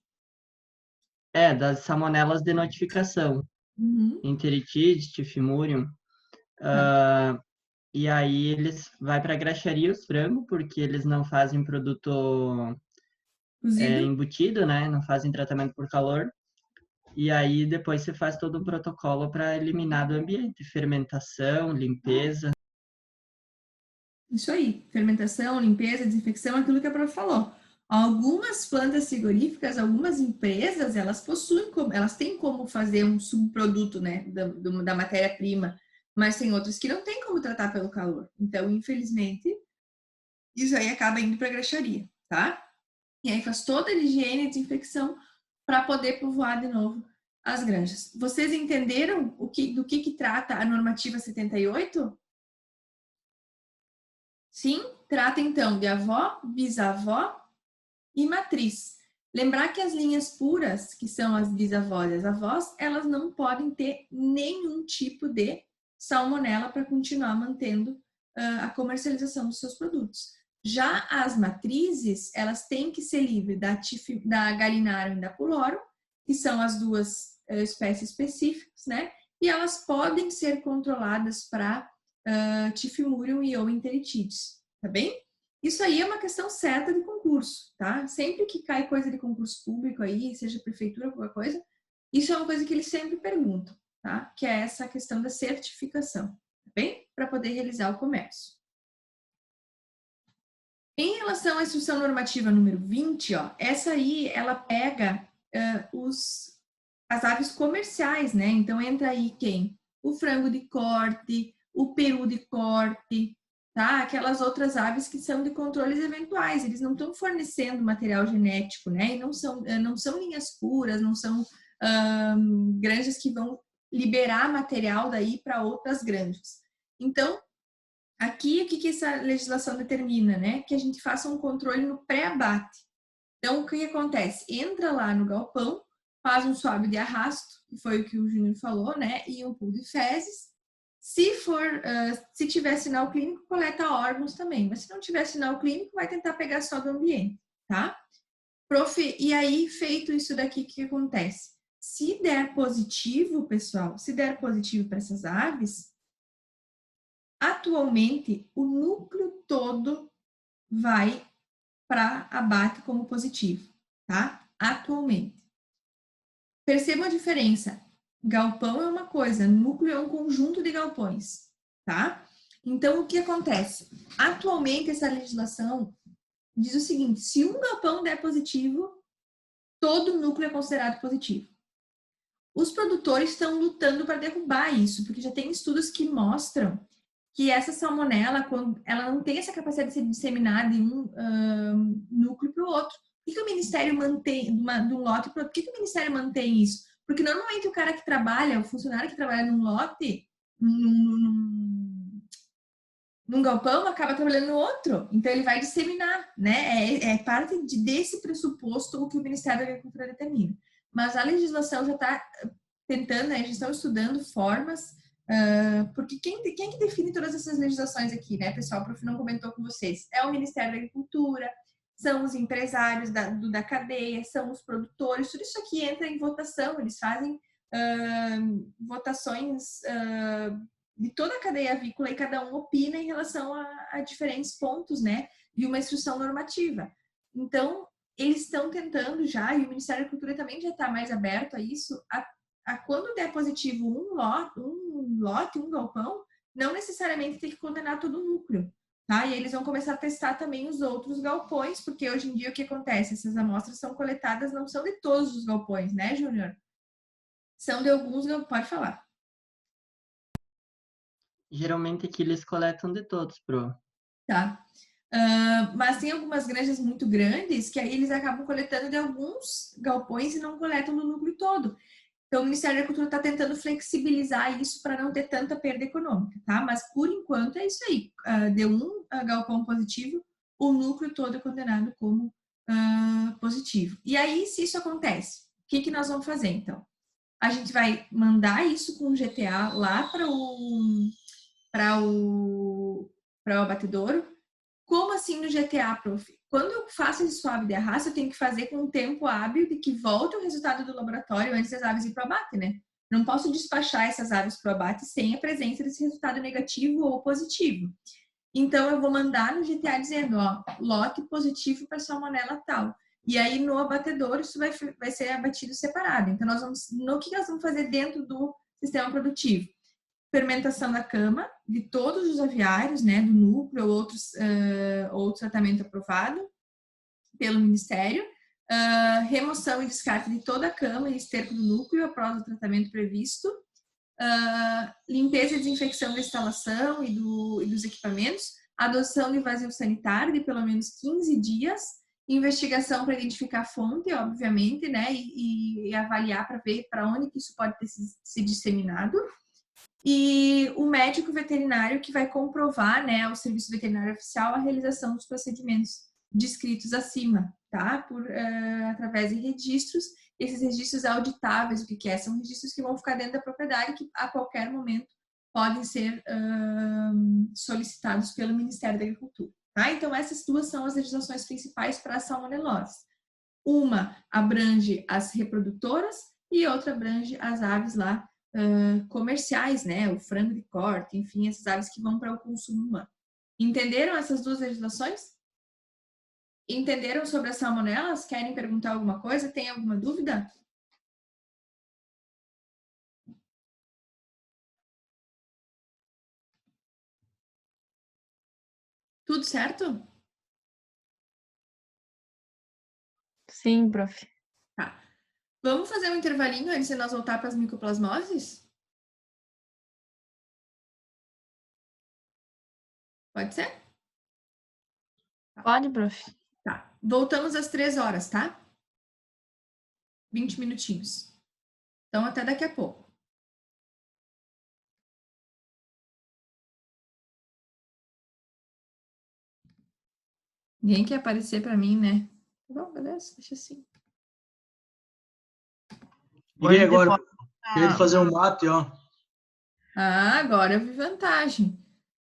Das salmonelas de notificação. Uhum. Enteritide, tifimurium. E aí eles vai para a graxaria os frangos, porque eles não fazem produto embutido, né? Não fazem tratamento por calor. E aí depois você faz todo um protocolo para eliminar do ambiente, fermentação, limpeza. Isso aí, fermentação, limpeza, desinfecção, aquilo que a prof falou. Algumas plantas frigoríficas, algumas empresas, elas possuem, elas têm como fazer um subproduto, né, da matéria-prima, mas tem outras que não tem como tratar pelo calor. Então, infelizmente, isso aí acaba indo para a graxaria, tá? E aí faz toda a higiene e desinfecção para poder povoar de novo as granjas. Vocês entenderam do que trata a normativa 78? Sim, trata então de avó, bisavó e matriz. Lembrar que as linhas puras, que são as bisavós e as avós, elas não podem ter nenhum tipo de salmonela para continuar mantendo a comercialização dos seus produtos. Já as matrizes, elas têm que ser livres da Gallinarum e da Pulorum, que são as duas espécies específicas, né? E elas podem ser controladas para tifimurium e ou enteritides, tá bem? Isso aí é uma questão certa de concurso, tá? Sempre que cai coisa de concurso público aí, seja prefeitura, qualquer coisa, isso é uma coisa que eles sempre perguntam, tá? Que é essa questão da certificação, tá bem? Para poder realizar o comércio. Em relação à instrução normativa número 20, ó, essa aí, ela pega as aves comerciais, né? Então, entra aí quem? O frango de corte, o peru de corte, tá? Aquelas outras aves que são de controles eventuais, eles não estão fornecendo material genético, né? E não são linhas puras, não são granjas que vão liberar material daí para outras granjas. Então, aqui, o que essa legislação determina, né? Que a gente faça um controle no pré-abate. Então, o que acontece? Entra lá no galpão, faz um swab de arrasto, que foi o que o Júnior falou, né? E um pool de fezes. Se tiver sinal clínico, coleta órgãos também. Mas se não tiver sinal clínico, vai tentar pegar só do ambiente, tá? Prof, e aí, feito isso daqui, o que acontece? Se der positivo, pessoal, se der positivo para essas aves, atualmente, o núcleo todo vai para abate como positivo, tá? Atualmente. Percebam a diferença. Galpão é uma coisa, núcleo é um conjunto de galpões, tá? Então, o que acontece? Atualmente, essa legislação diz o seguinte, se um galpão der positivo, todo núcleo é considerado positivo. Os produtores estão lutando para derrubar isso, porque já tem estudos que mostram que essa salmonela, quando ela não tem essa capacidade de ser disseminada de um núcleo para o outro. Por que o Ministério mantém, de um lote para o outro? Por que o Ministério mantém isso? Porque normalmente o cara que trabalha, o funcionário que trabalha num lote, num galpão, acaba trabalhando no outro. Então ele vai disseminar, né? É parte desse pressuposto o que o Ministério da Agricultura determina. Mas a legislação já está tentando, né? Já estão estudando formas. Porque quem que define todas essas legislações aqui, né, pessoal? O prof não comentou com vocês. É o Ministério da Agricultura, são os empresários da cadeia, são os produtores, tudo isso aqui entra em votação, eles fazem votações de toda a cadeia avícola e cada um opina em relação a diferentes pontos, né, de uma instrução normativa. Então, eles estão tentando já, e o Ministério da Cultura também já está mais aberto a isso, a quando der positivo um lote, um galpão, não necessariamente tem que condenar todo o núcleo, tá? E eles vão começar a testar também os outros galpões, porque hoje em dia o que acontece? Essas amostras são coletadas, não são de todos os galpões, né, Júnior? São de alguns galpões. Pode falar. Geralmente aqui eles coletam de todos, Pro. Tá. Mas tem algumas granjas muito grandes que aí eles acabam coletando de alguns galpões e não coletam no núcleo todo. Então, o Ministério da Cultura está tentando flexibilizar isso para não ter tanta perda econômica, tá? Mas, por enquanto, é isso aí. Deu um galpão positivo, o núcleo todo é condenado como positivo. E aí, se isso acontece, o que nós vamos fazer, então? A gente vai mandar isso com o GTA lá para o abatedouro. Como assim no GTA, prof? Quando eu faço esse swab de arrasto, eu tenho que fazer com um tempo hábil de que volte o resultado do laboratório antes das aves ir para o abate, né? Não posso despachar essas aves para o abate sem a presença desse resultado negativo ou positivo. Então, eu vou mandar no GTA dizendo, ó, lote positivo para salmonela tal. E aí, no abatedouro, isso vai ser abatido separado. Então, o que nós vamos fazer dentro do sistema produtivo? Fermentação da cama, de todos os aviários, né, do núcleo, ou tratamento aprovado pelo Ministério, remoção e descarte de toda a cama e esterco do núcleo após o tratamento previsto, limpeza e desinfecção da instalação e dos equipamentos, adoção de vazio sanitário de pelo menos 15 dias, investigação para identificar a fonte, obviamente, né, e avaliar para ver para onde que isso pode ter se disseminado. E o médico veterinário que vai comprovar, né, ao Serviço Veterinário Oficial, a realização dos procedimentos descritos acima, tá? Através de registros. Esses registros auditáveis, o que é? São registros que vão ficar dentro da propriedade que a qualquer momento podem ser solicitados pelo Ministério da Agricultura, tá? Então, essas duas são as legislações principais para a salmonelose. Uma abrange as reprodutoras e outra abrange as aves lá comerciais, né? O frango de corte, enfim, essas aves que vão para o consumo humano. Entenderam essas duas legislações? Entenderam sobre as salmonelas? Querem perguntar alguma coisa? Tem alguma dúvida? Tudo certo? Sim, prof. Tá. Vamos fazer um intervalinho antes de nós voltar para as micoplasmoses? Pode ser? Pode, prof. Tá. Voltamos às 3 horas, tá? 20 minutinhos. Então, até daqui a pouco. Ninguém quer aparecer para mim, né? Bom, beleza, deixa assim. Liguei agora. Queria fazer um mate, ó. Agora eu vi vantagem.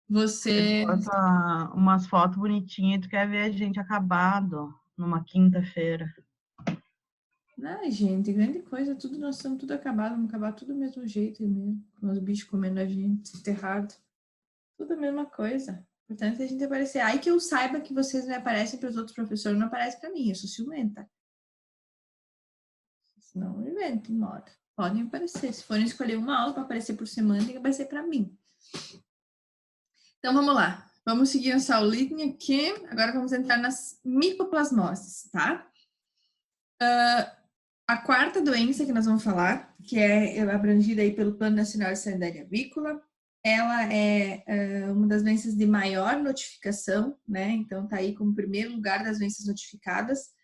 Você... Bota umas fotos bonitinhas e tu quer ver a gente acabado numa quinta-feira. Ai, gente, grande coisa. Tudo, nós estamos tudo acabado. Vamos acabar tudo do mesmo jeito mesmo. Com os bichos comendo a gente, enterrado. Tudo a mesma coisa. Portanto, a gente aparecer. Aí que eu saiba que vocês não aparecem para os outros professores, não aparece para mim. Eu sou ciumenta. Não inventem moda. Podem aparecer. Se forem escolher uma aula para aparecer por semana, tem que aparecer para mim. Então, vamos lá. Vamos seguir essa aulinha aqui. Agora vamos entrar nas micoplasmoses, tá? A quarta doença que nós vamos falar, que é abrangida aí pelo Plano Nacional de Sanidade Avícola, ela é uma das doenças de maior notificação, né? Então, tá aí como primeiro lugar das doenças notificadas.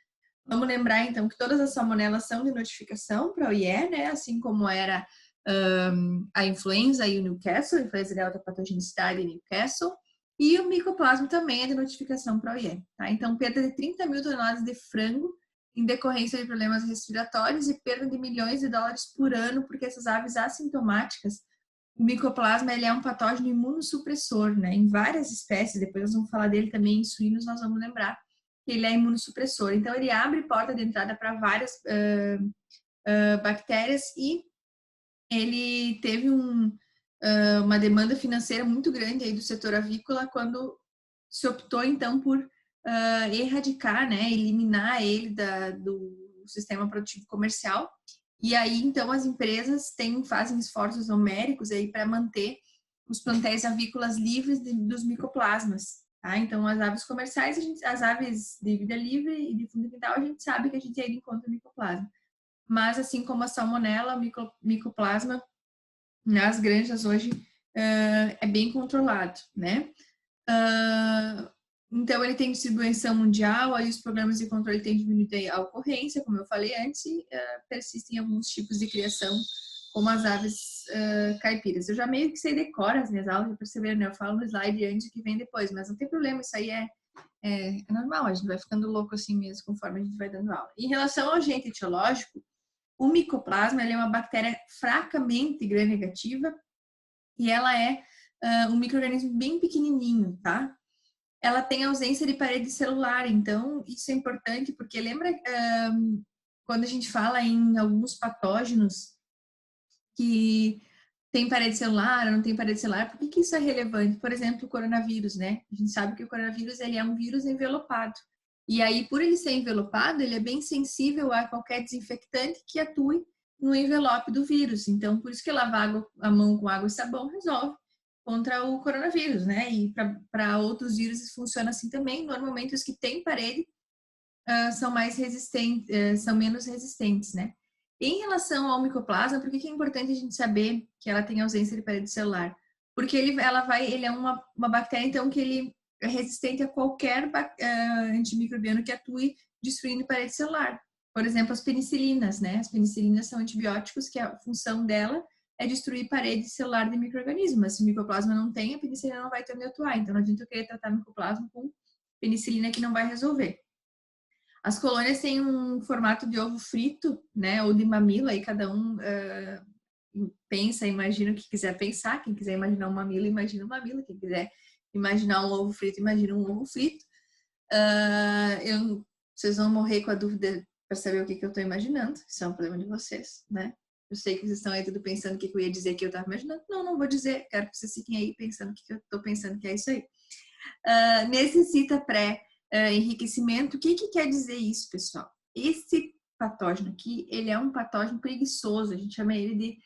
Vamos lembrar, então, que todas as salmonelas são de notificação para o IE, né? Assim como era a influenza e o Newcastle, a influenza de alta patogenicidade e Newcastle, e o micoplasma também é de notificação para o IE, tá? Então, perda de 30 mil toneladas de frango em decorrência de problemas respiratórios e perda de milhões de dólares por ano, porque essas aves assintomáticas, o micoplasma, ele é um patógeno imunossupressor, né? Em várias espécies, depois nós vamos falar dele também em suínos, nós vamos lembrar ele é imunossupressor. Então, ele abre porta de entrada para várias bactérias e ele teve uma demanda financeira muito grande aí do setor avícola quando se optou, então, por erradicar, né, eliminar ele do sistema produtivo comercial. E aí, então, as empresas fazem esforços homéricos aí para manter os plantéis avícolas livres dos micoplasmas. Tá? Então, as aves comerciais, as aves de vida livre e de fundo de quintal, a gente sabe que a gente ainda encontra micoplasma. Mas, assim como a salmonela, o micoplasma nas granjas hoje é bem controlado, né? Então, ele tem distribuição mundial, aí os programas de controle têm diminuído a ocorrência, como eu falei antes, e persistem alguns tipos de criação, como as aves caipiras. Eu já meio que sei decora as minhas aulas, já perceberam, né? Eu falo no slide antes que vem depois, mas não tem problema, isso aí é normal, a gente vai ficando louco assim mesmo, conforme a gente vai dando aula. Em relação ao agente etiológico, o micoplasma é uma bactéria fracamente gram-negativa e ela é um micro-organismo bem pequenininho, tá? Ela tem ausência de parede celular, então isso é importante porque lembra quando a gente fala em alguns patógenos que tem parede celular ou não tem parede celular, por que isso é relevante? Por exemplo, o coronavírus, né? A gente sabe que o coronavírus ele é um vírus envelopado. E aí, por ele ser envelopado, ele é bem sensível a qualquer desinfectante que atue no envelope do vírus. Então, por isso que lavar a mão com água e sabão resolve contra o coronavírus, né? E para outros vírus funciona assim também. Normalmente, os que têm parede são mais resistentes, são menos resistentes, né? Em relação ao micoplasma, por que é importante a gente saber que ela tem ausência de parede celular? Porque ele é uma bactéria, então, que ele é resistente a qualquer antimicrobiano que atue destruindo parede celular. Por exemplo, as penicilinas, né? As penicilinas são antibióticos que a função dela é destruir parede celular de micro-organismo. Mas se o micoplasma não tem, a penicilina não vai ter onde atuar. Então, não adianta eu querer tratar micoplasma com penicilina que não vai resolver. As colônias têm um formato de ovo frito, né? Ou de mamilo, aí cada um pensa, imagina o que quiser pensar. Quem quiser imaginar um mamilo, imagina um mamilo. Quem quiser imaginar um ovo frito, imagina um ovo frito. Vocês vão morrer com a dúvida para saber o que eu estou imaginando. Isso é um problema de vocês, né? Eu sei que vocês estão aí tudo pensando o que eu ia dizer que eu estava imaginando. Não vou dizer. Quero que vocês fiquem aí pensando o que eu estou pensando que é isso aí. Necessita pré-enriquecimento. O que quer dizer isso, pessoal? Esse patógeno aqui, ele é um patógeno preguiçoso. A gente chama ele de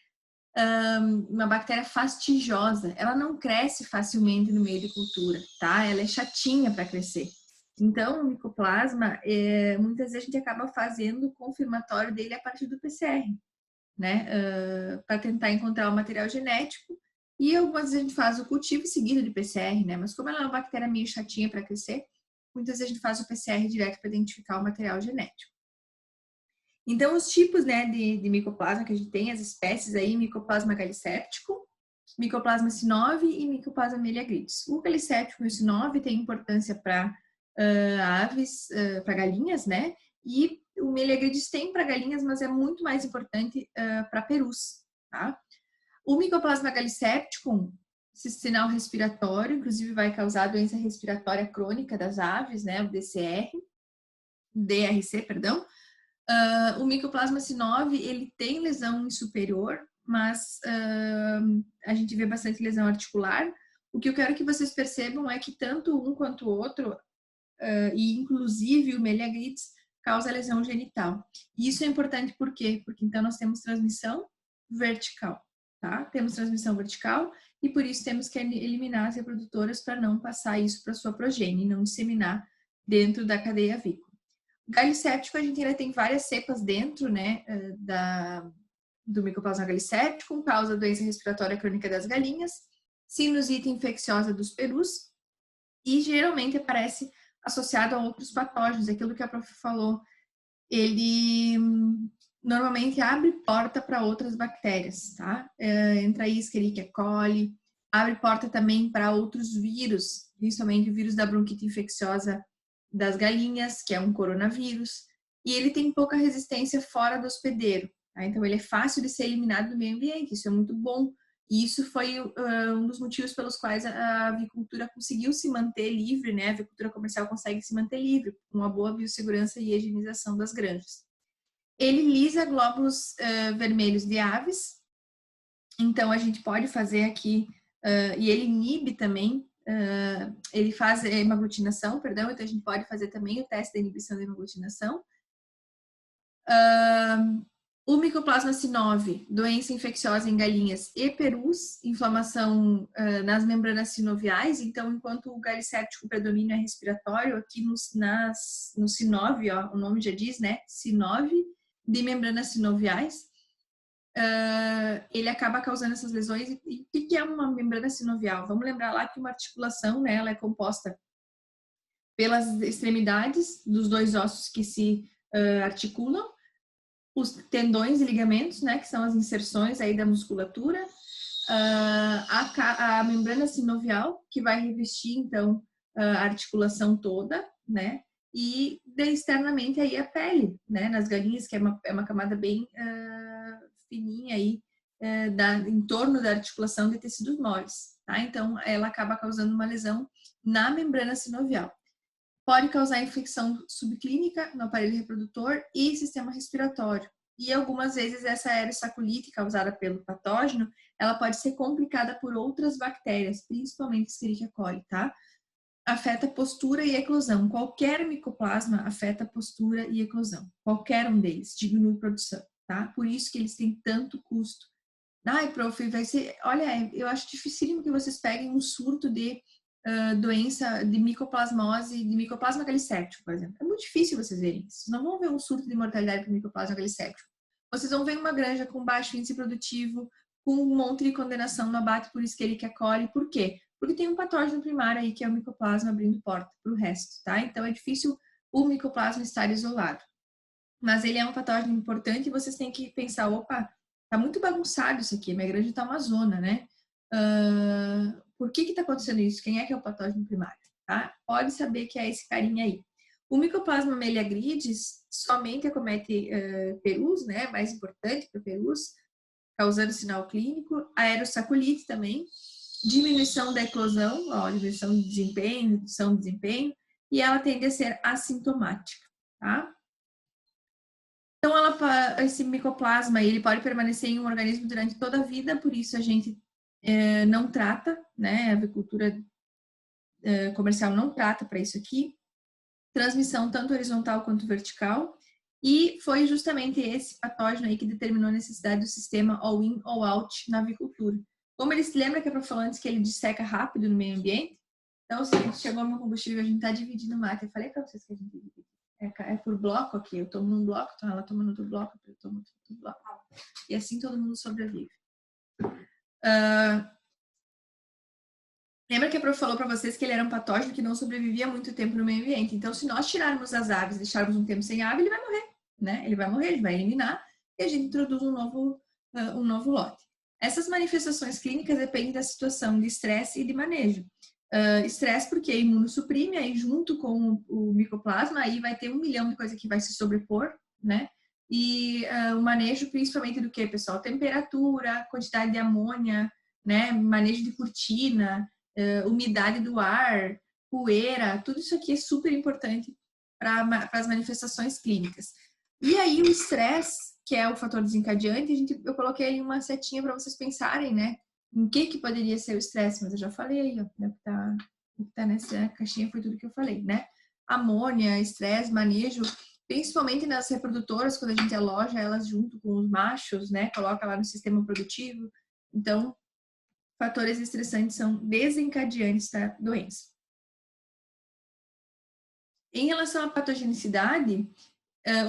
uma bactéria fastigiosa. Ela não cresce facilmente no meio de cultura, tá? Ela é chatinha para crescer. Então, o micoplasma, muitas vezes a gente acaba fazendo o confirmatório dele a partir do PCR, né? Para tentar encontrar o material genético. E algumas vezes a gente faz o cultivo seguido de PCR, né? Mas como ela é uma bactéria meio chatinha para crescer, muitas vezes a gente faz o PCR direto para identificar o material genético. Então, os tipos, né, de micoplasma que a gente tem, as espécies aí, micoplasma galicéptico, micoplasma sinove e micoplasma meliagrides. O galicéptico e o sinove têm importância para aves, para galinhas, né? E o meliagrides tem para galinhas, mas é muito mais importante para perus, tá? O micoplasma galicéptico, esse sinal respiratório, inclusive vai causar doença respiratória crônica das aves, né? O DRC, perdão. O micoplasma sinove, ele tem lesão superior, mas a gente vê bastante lesão articular. O que eu quero que vocês percebam é que tanto um quanto o outro, e inclusive o meliagrides, causa lesão genital. E isso é importante por quê? Porque então nós temos transmissão vertical, tá? Temos transmissão vertical e por isso temos que eliminar as reprodutoras para não passar isso para sua progênie, não disseminar dentro da cadeia avícola. Galicéptico, a gente ainda tem várias cepas dentro, né, do micoplasma galicéptico, causa doença respiratória crônica das galinhas, sinusite infecciosa dos perus e geralmente aparece associado a outros patógenos. Aquilo que a prof falou, ele normalmente abre porta para outras bactérias, tá? Entra aí Escherichia coli, abre porta também para outros vírus, principalmente o vírus da bronquite infecciosa das galinhas, que é um coronavírus, e ele tem pouca resistência fora do hospedeiro, tá? Então ele é fácil de ser eliminado do meio ambiente, isso é muito bom, E isso foi um dos motivos pelos quais a avicultura conseguiu se manter livre, né? A avicultura comercial consegue se manter livre, com uma boa biossegurança e higienização das granjas. Ele lisa glóbulos vermelhos de aves, então a gente pode fazer aqui, e ele inibe também, ele faz hemaglutinação, perdão, então a gente pode fazer também o teste da inibição da hemaglutinação. O Mycoplasma sinovi, doença infecciosa em galinhas e perus, inflamação nas membranas sinoviais. Então, enquanto o galicéptico predomínio é respiratório, aqui no sinove, ó, o nome já diz, né? Sinove de membranas sinoviais, ele acaba causando essas lesões. E o que é uma membrana sinovial? Vamos lembrar lá que uma articulação, né? Ela é composta pelas extremidades dos dois ossos que se articulam, os tendões e ligamentos, né, que são as inserções aí da musculatura, a membrana sinovial, que vai revestir, então, a articulação toda, né, e externamente aí a pele, né, nas galinhas, que é uma camada bem fininha aí, em torno da articulação de tecidos moles, tá? Então, ela acaba causando uma lesão na membrana sinovial. Pode causar infecção subclínica no aparelho reprodutor e sistema respiratório. E algumas vezes essa aerosaculite causada pelo patógeno, ela pode ser complicada por outras bactérias, principalmente Escherichia coli, tá? Afeta postura e eclosão. Qualquer micoplasma afeta postura e eclosão. Qualquer um deles diminui produção, tá? Por isso que eles têm tanto custo. Ai, prof, vai ser... Olha, eu acho dificílimo que vocês peguem um surto de doença de micoplasmose, de micoplasma galicéptico, por exemplo. É muito difícil vocês verem isso. Vocês não vão ver um surto de mortalidade por micoplasma galicéptico. Vocês vão ver uma granja com baixo índice produtivo, com um monte de condenação no abate por Escherichia coli. Por quê? Porque tem um patógeno primário aí, que é o micoplasma abrindo porta para o resto, tá? Então, é difícil o micoplasma estar isolado. Mas ele é um patógeno importante e vocês têm que pensar, opa, tá muito bagunçado isso aqui, minha granja tá uma zona, né? Por que está acontecendo isso? Quem é que é o patógeno primário? Tá? Pode saber que é esse carinha aí. O Mycoplasma meliagridis somente acomete perus, né? Mais importante para perus, causando sinal clínico. A aerosaculite também. Diminuição da eclosão, ó, diminuição de desempenho, redução de desempenho. E ela tende a ser assintomática, tá? Então, esse micoplasma, ele pode permanecer em um organismo durante toda a vida, por isso a gente não trata, né? A avicultura comercial não trata para isso aqui. Transmissão tanto horizontal quanto vertical. E foi justamente esse patógeno aí que determinou a necessidade do sistema all-in, all-out na avicultura. Como ele se lembra que a prof falou antes que ele disseca rápido no meio ambiente, então se a gente chegou no meu combustível, a gente está dividindo o mate. Eu falei para vocês que a gente divide. É por bloco aqui, eu tomo num bloco, então ela toma no outro bloco, eu tomo no outro bloco. E assim todo mundo sobrevive. Lembra que a prof falou para vocês que ele era um patógeno que não sobrevivia muito tempo no meio ambiente. Então, se nós tirarmos as aves, deixarmos um tempo sem ave, ele vai morrer, né? Ele vai morrer, ele vai eliminar e a gente introduz um novo lote. Essas manifestações clínicas dependem da situação de estresse e de manejo. Estresse porque imunossuprime, aí junto com o micoplasma, aí vai ter 1 milhão de coisas que vai se sobrepor, né? E o manejo principalmente do que, pessoal? Temperatura, quantidade de amônia, né? Manejo de cortina, umidade do ar, poeira, tudo isso aqui é super importante para as manifestações clínicas. E aí o estresse, que é o fator desencadeante, eu coloquei aí uma setinha para vocês pensarem, né? Em que poderia ser o estresse, mas eu já falei, ó, né? O que tá nessa caixinha foi tudo que eu falei, né? Amônia, estresse, manejo, principalmente nas reprodutoras, quando a gente aloja elas junto com os machos, né? Coloca lá no sistema produtivo. Então, fatores estressantes são desencadeantes da doença. Em relação à patogenicidade,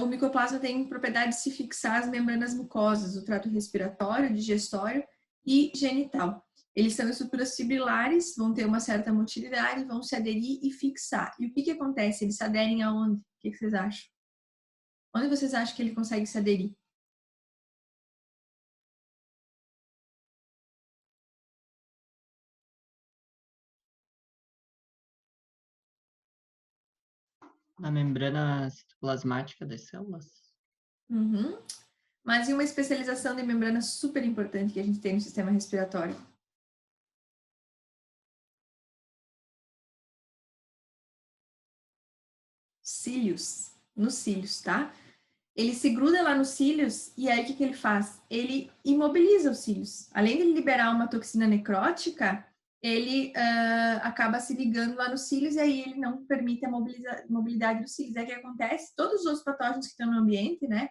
o micoplasma tem propriedade de se fixar às membranas mucosas, do trato respiratório, digestório e genital. Eles são estruturas fibrilares, vão ter uma certa motilidade, vão se aderir e fixar. E o que acontece? Eles se aderem aonde? O que vocês acham? Onde vocês acham que ele consegue se aderir? Na membrana citoplasmática das células? Uhum. Mas e uma especialização de membrana super importante que a gente tem no sistema respiratório? Cílios, nos cílios, tá? Ele se gruda lá nos cílios e aí o que ele faz? Ele imobiliza os cílios. Além de liberar uma toxina necrótica, ele acaba se ligando lá nos cílios e aí ele não permite a mobilidade dos cílios. É que acontece, todos os outros patógenos que estão no ambiente, né?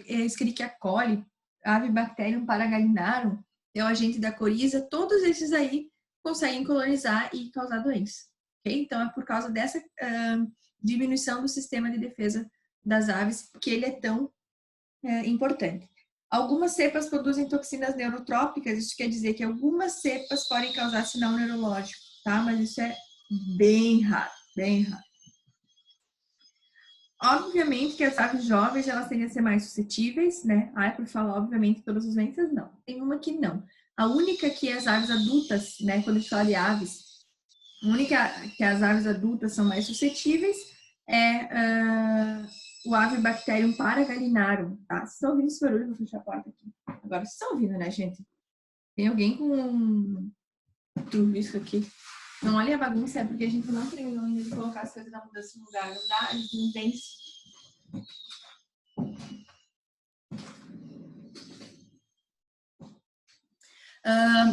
Escherichia coli, Avibacterium paragallinarum, é o agente da coriza, todos esses aí conseguem colonizar e causar doença. Okay? Então, é por causa dessa diminuição do sistema de defesa das aves que ele é tão importante. Algumas cepas produzem toxinas neurotrópicas, isso quer dizer que algumas cepas podem causar sinal neurológico, tá? Mas isso é bem raro, bem raro. Obviamente que as aves jovens, elas tendem a ser mais suscetíveis, né? Por falar, obviamente, todas as doenças, não. Tem uma que não. A única que as aves adultas, né? Quando a gente fala de aves, a única que as aves adultas são mais suscetíveis é o Avibacterium paragallinarum, tá? Vocês estão ouvindo esse barulho? Vou fechar a porta aqui. Agora vocês estão ouvindo, né, gente? Tem alguém com um chuvisco aqui. Não olha a bagunça, é porque a gente não treinou ainda de colocar as coisas na mudança no lugar. Não dá, a gente não tem isso.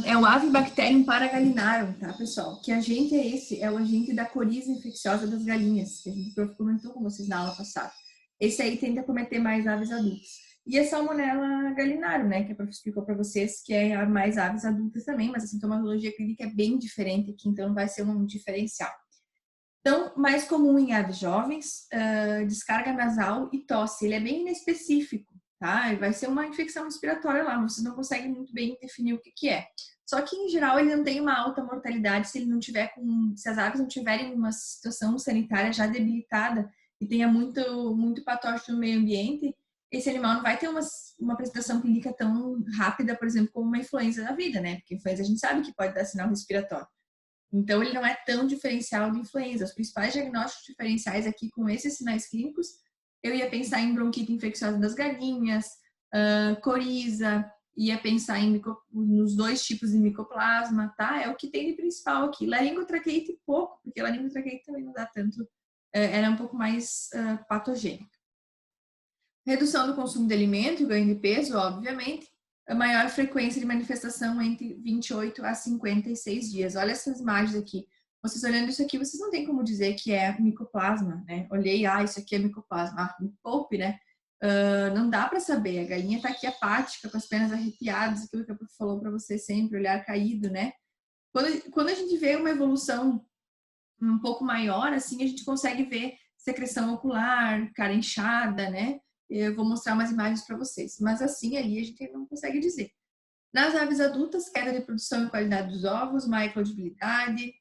É o Avibacterium paragallinarum, tá, pessoal? Que agente é esse? É o agente da coriza infecciosa das galinhas, que a gente comentou com vocês na aula passada. Esse aí tende a cometer mais aves adultas. E a Salmonella gallinarum, né, que a prof explicou para vocês, que é mais aves adultas também, mas a sintomatologia clínica é bem diferente aqui, então vai ser um diferencial. Então, mais comum em aves jovens, descarga nasal e tosse. Ele é bem inespecífico, tá? Vai ser uma infecção respiratória lá, vocês não conseguem muito bem definir o que é. Só que, em geral, ele não tem uma alta mortalidade se ele não tiver se as aves não tiverem uma situação sanitária já debilitada e tenha muito patógeno no meio ambiente, esse animal não vai ter uma apresentação clínica tão rápida, por exemplo, como uma influenza da vida, né? Porque influenza a gente sabe que pode dar sinal respiratório. Então, ele não é tão diferencial de influenza. Os principais diagnósticos diferenciais aqui com esses sinais clínicos, eu ia pensar em bronquite infecciosa das galinhas, coriza, ia pensar nos 2 tipos de micoplasma, tá? É o que tem de principal aqui. Laringotraqueite pouco, porque laringotraqueite também não dá tanto, ela é um pouco mais patogênica. Redução do consumo de alimento e ganho de peso, obviamente. A maior frequência de manifestação entre 28 a 56 dias. Olha essas imagens aqui. Vocês olhando isso aqui, vocês não tem como dizer que é micoplasma, né? Olhei, isso aqui é micoplasma. Me poupe, né? Não dá para saber. A galinha tá aqui apática, com as pernas arrepiadas, aquilo que a prof falou para você sempre, olhar caído, né? Quando a gente vê uma evolução um pouco maior, assim, a gente consegue ver secreção ocular, cara inchada, né? Eu vou mostrar umas imagens para vocês. Mas assim, ali a gente não consegue dizer. Nas aves adultas, queda de produção e qualidade dos ovos, má eclodibilidade,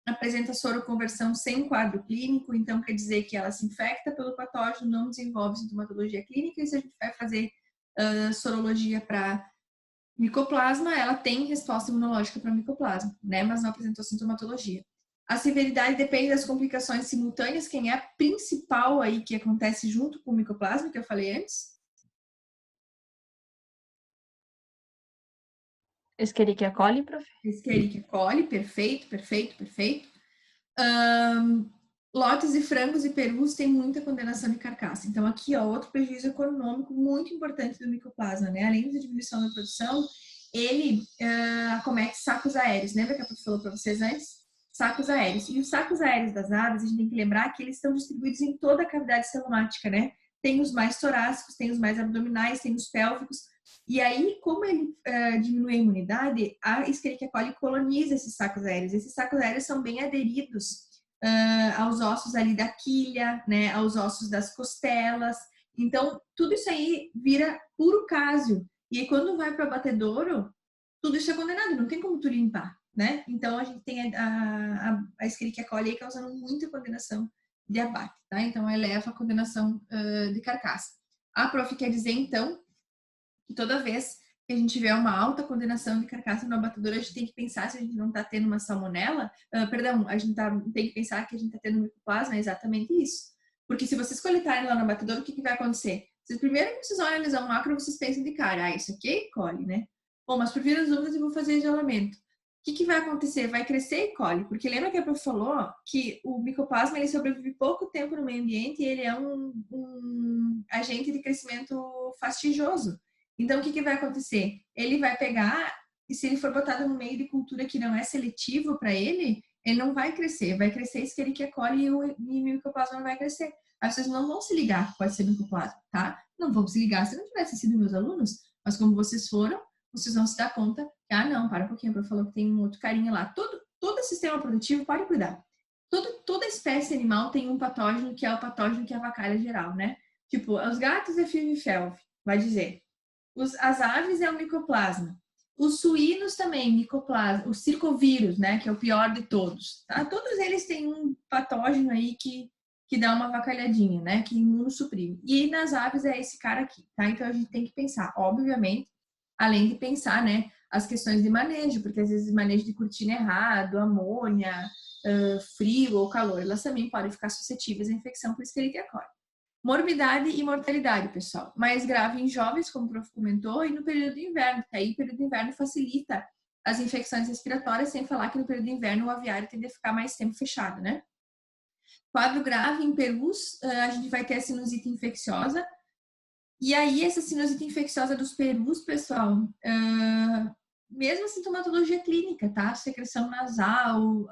apresenta soroconversão sem quadro clínico, então quer dizer que ela se infecta pelo patógeno, não desenvolve sintomatologia clínica, e se a gente vai fazer sorologia para micoplasma, ela tem resposta imunológica para micoplasma, né? Mas não apresentou sintomatologia. A severidade depende das complicações simultâneas. Quem é a principal aí que acontece junto com o micoplasma, que eu falei antes? Escherichia coli, prof? Escherichia coli, perfeito. Lotes e frangos e perus têm muita condenação de carcaça. Então, aqui, outro prejuízo econômico muito importante do micoplasma, né? Além da diminuição da produção, ele acomete sacos aéreos. Lembra que a prof falou para vocês antes? Sacos aéreos. E os sacos aéreos das aves, a gente tem que lembrar que eles estão distribuídos em toda a cavidade celomática, né? Tem os mais torácicos, tem os mais abdominais, tem os pélvicos. E aí, como ele diminui a imunidade, a Escherichia coli coloniza esses sacos aéreos. Esses sacos aéreos são bem aderidos aos ossos ali da quilha, né? Aos ossos das costelas. Então, tudo isso aí vira puro cásio. E aí, quando vai para o abatedouro, tudo isso é condenado, não tem como tu limpar, né? Então, a gente tem a Escherichia coli aí causando muita condenação de abate, tá? Então, eleva a condenação de carcaça. A prof quer dizer, então, que toda vez que a gente tiver uma alta condenação de carcaça no abatedouro, a gente tem que pensar se a gente não está tendo uma salmonela, a gente tem que pensar que a gente está tendo micoplasma, é exatamente isso. Porque se vocês coletarem lá no abatedouro, o que vai acontecer? Primeiro que vocês olham a lesão macro, vocês pensam de cara, isso aqui é E. coli, né? Bom, mas por vir as dúvidas eu vou fazer isolamento. O que vai acontecer? Vai crescer E. coli, porque lembra que a prof falou que o micoplasma ele sobrevive pouco tempo no meio ambiente e ele é um agente de crescimento fastidioso. Então, o que vai acontecer? Ele vai pegar, e se ele for botado no meio de cultura que não é seletivo para ele não vai crescer. Vai crescer Escherichia coli e o micoplasma não vai crescer. Aí vocês não vão se ligar que pode ser micoplasma, tá? Não vão se ligar se não tivessem sido meus alunos, mas como vocês foram, vocês vão se dar conta que, não, para um pouquinho, a prof falou que tem um outro carinha lá. Todo sistema produtivo pode cuidar. Toda espécie animal tem um patógeno que é o patógeno que avacalha geral, né? Tipo, os gatos é FeV-FeLV, vai dizer. As aves é o micoplasma. Os suínos também, micoplasma. O circovírus, né? Que é o pior de todos. Tá? Todos eles têm um patógeno aí que dá uma avacalhadinha, né? Que imunossuprime. E nas aves é esse cara aqui, tá? Então a gente tem que pensar, obviamente, além de pensar, né, as questões de manejo, porque às vezes manejo de cortina errado, amônia, frio ou calor, elas também podem ficar suscetíveis à infecção por Escherichia coli. Morbidade e mortalidade, pessoal. Mais grave em jovens, como o prof comentou, e no período de inverno, que aí o período de inverno facilita as infecções respiratórias, sem falar que no período de inverno o aviário tende a ficar mais tempo fechado, né? Quadro grave em perus, a gente vai ter a sinusite infecciosa. E aí, essa sinusite infecciosa dos perus, pessoal, mesmo a sintomatologia clínica, tá? Secreção nasal,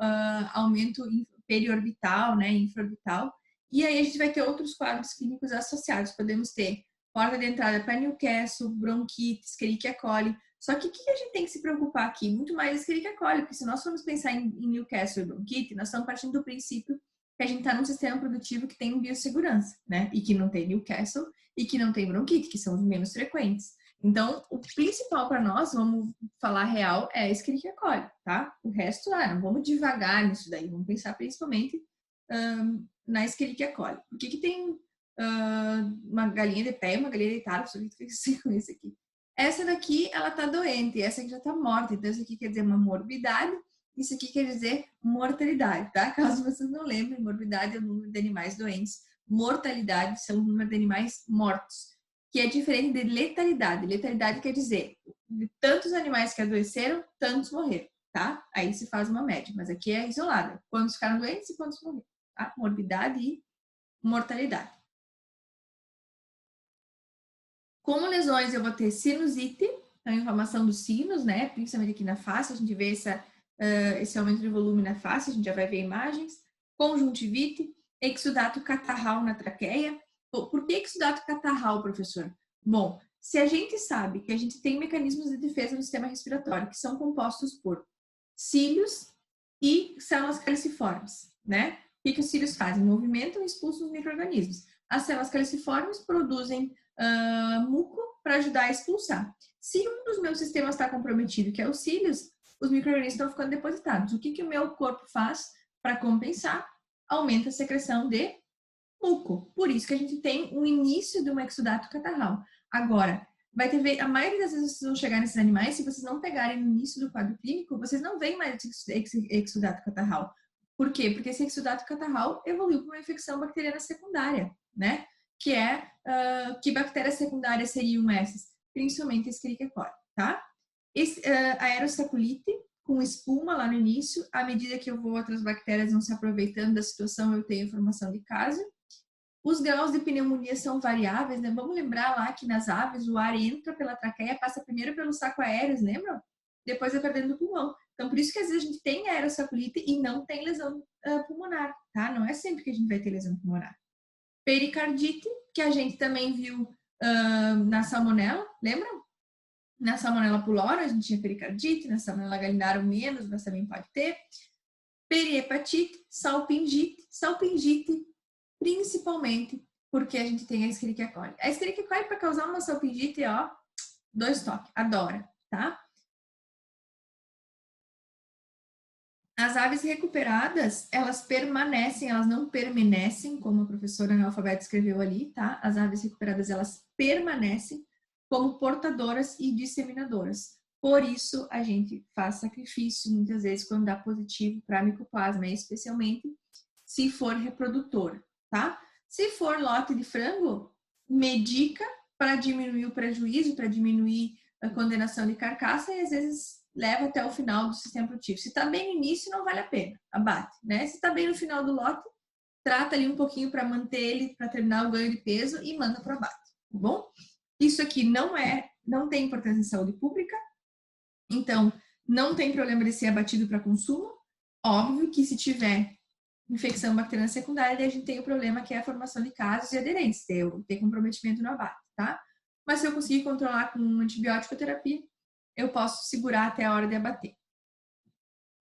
aumento periorbital, né? Infraorbital. E aí, a gente vai ter outros quadros clínicos associados. Podemos ter porta de entrada para Newcastle, bronquite, Escherichia coli. Só que o que a gente tem que se preocupar aqui? Muito mais Escherichia coli, porque se nós formos pensar em Newcastle e bronquite, nós estamos partindo do princípio que a gente está num sistema produtivo que tem biossegurança, né? E que não tem Newcastle e que não tem bronquite, que são os menos frequentes. Então, o principal para nós, vamos falar real, é a Escherichia coli, tá? O resto, não vamos devagar nisso daí, vamos pensar principalmente na Escherichia coli. Por que tem uma galinha de pé e uma galinha deitada? Só que fica com isso aqui. Essa daqui, ela tá doente, essa aqui já tá morta, então isso aqui quer dizer uma morbidade. Isso aqui quer dizer mortalidade, tá? Caso vocês não lembrem, morbidade é o número de animais doentes. Mortalidade são o número de animais mortos, que é diferente de letalidade. Letalidade quer dizer, de tantos animais que adoeceram, tantos morreram, tá? Aí se faz uma média, mas aqui é isolada. Quantos ficaram doentes e quantos morreram, tá? Morbidade e mortalidade. Como lesões, eu vou ter sinusite, a inflamação dos sinos, né? Principalmente aqui na face, a gente vê esse aumento de volume na face, a gente já vai ver imagens. Conjuntivite, exudato catarral na traqueia. Por que exudato catarral, professor? Bom, se a gente sabe que a gente tem mecanismos de defesa no sistema respiratório que são compostos por cílios e células caliciformes, né? O que os cílios fazem? Movimentam e expulsam os micro-organismos. As células caliciformes produzem muco para ajudar a expulsar. Se um dos meus sistemas está comprometido, que é os cílios, os micro-organismos estão ficando depositados. O que o meu corpo faz para compensar? Aumenta a secreção de muco. Por isso que a gente tem um início de um exudato catarral. Agora, a maioria das vezes vocês vão chegar nesses animais, se vocês não pegarem no início do quadro clínico, vocês não veem mais esse exudato catarral. Por quê? Porque esse exudato catarral evoluiu para uma infecção bacteriana secundária, né? Que bactérias secundárias seriam essas? Principalmente a Escherichia coli, tá? A aerosaculite, com espuma lá no início, à medida que outras bactérias vão se aproveitando da situação, eu tenho formação de caso. Os graus de pneumonia são variáveis, né? Vamos lembrar lá que nas aves o ar entra pela traqueia, passa primeiro pelo saco aéreo, lembram? Depois vai para dentro do pulmão. Então, por isso que às vezes a gente tem aerosaculite e não tem lesão pulmonar, tá? Não é sempre que a gente vai ter lesão pulmonar. Pericardite, que a gente também viu na salmonela, lembram? Na salmonela pylori a gente tinha pericardite, na salmonela gallinarum menos, mas também pode ter. Periepatite, salpingite, principalmente porque a gente tem a Escherichia coli. A Escherichia coli, para causar uma salpingite, 2 toques, adora, tá? As aves recuperadas, elas permanecem, elas não permanecem, como a professora analfabeta escreveu ali, tá? As aves recuperadas, elas permanecem como portadoras e disseminadoras. Por isso, a gente faz sacrifício, muitas vezes, quando dá positivo para micoplasma, especialmente se for reprodutor, tá? Se for lote de frango, medica para diminuir o prejuízo, para diminuir a condenação de carcaça e às vezes leva até o final do sistema produtivo. Se está bem no início, não vale a pena, abate, né? Se está bem no final do lote, trata ali um pouquinho para manter ele, para terminar o ganho de peso e manda para o abate, tá bom? Isso aqui não tem importância em saúde pública, então não tem problema de ser abatido para consumo. Óbvio que se tiver infecção bacteriana secundária, daí a gente tem o problema que é a formação de casos e aderência, ter comprometimento no abate, tá? Mas se eu conseguir controlar com antibiótico terapia, eu posso segurar até a hora de abater.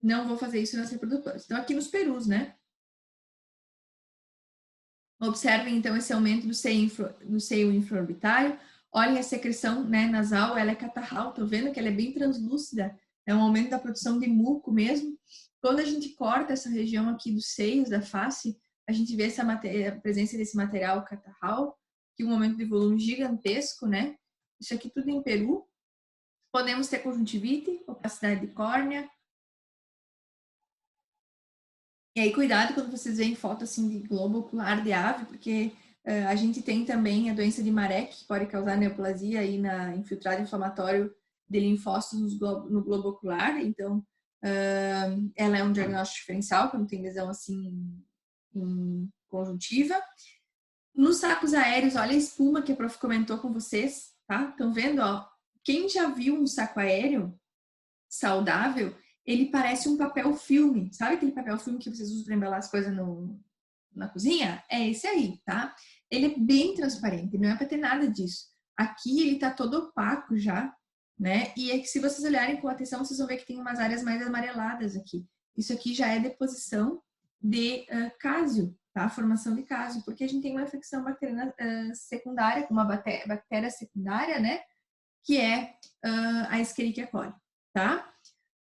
Não vou fazer isso nas reprodutoras. Então, aqui nos perus, né? Observem, então, esse aumento do seio infraorbitário. Olhem a secreção, né, nasal, ela é catarral. Tô vendo que ela é bem translúcida. É um aumento da produção de muco mesmo. Quando a gente corta essa região aqui dos seios, da face, a gente vê a presença desse material catarral, que é um aumento de volume gigantesco, né? Isso aqui tudo em peru. Podemos ter conjuntivite, opacidade de córnea. E aí, cuidado quando vocês veem foto assim de globo ocular de ave, porque a gente tem também a doença de Marek, que pode causar neoplasia aí na infiltrado inflamatório de linfócitos no globo ocular. Então, ela é um diagnóstico diferencial, quando tem lesão assim em conjuntiva. Nos sacos aéreos, olha a espuma que a prof comentou com vocês, tá? Estão vendo, ó? Quem já viu um saco aéreo saudável, ele parece um papel filme. Sabe aquele papel filme que vocês usam para embalar as coisas na cozinha? É esse aí, tá? Ele é bem transparente, não é para ter nada disso. Aqui ele tá todo opaco já, né? E é que se vocês olharem com atenção, vocês vão ver que tem umas áreas mais amareladas aqui. Isso aqui já é deposição de cásio, tá? Formação de cásio, porque a gente tem uma infecção bacteriana secundária, com uma bactéria secundária, né? Que é a Escherichia coli, tá?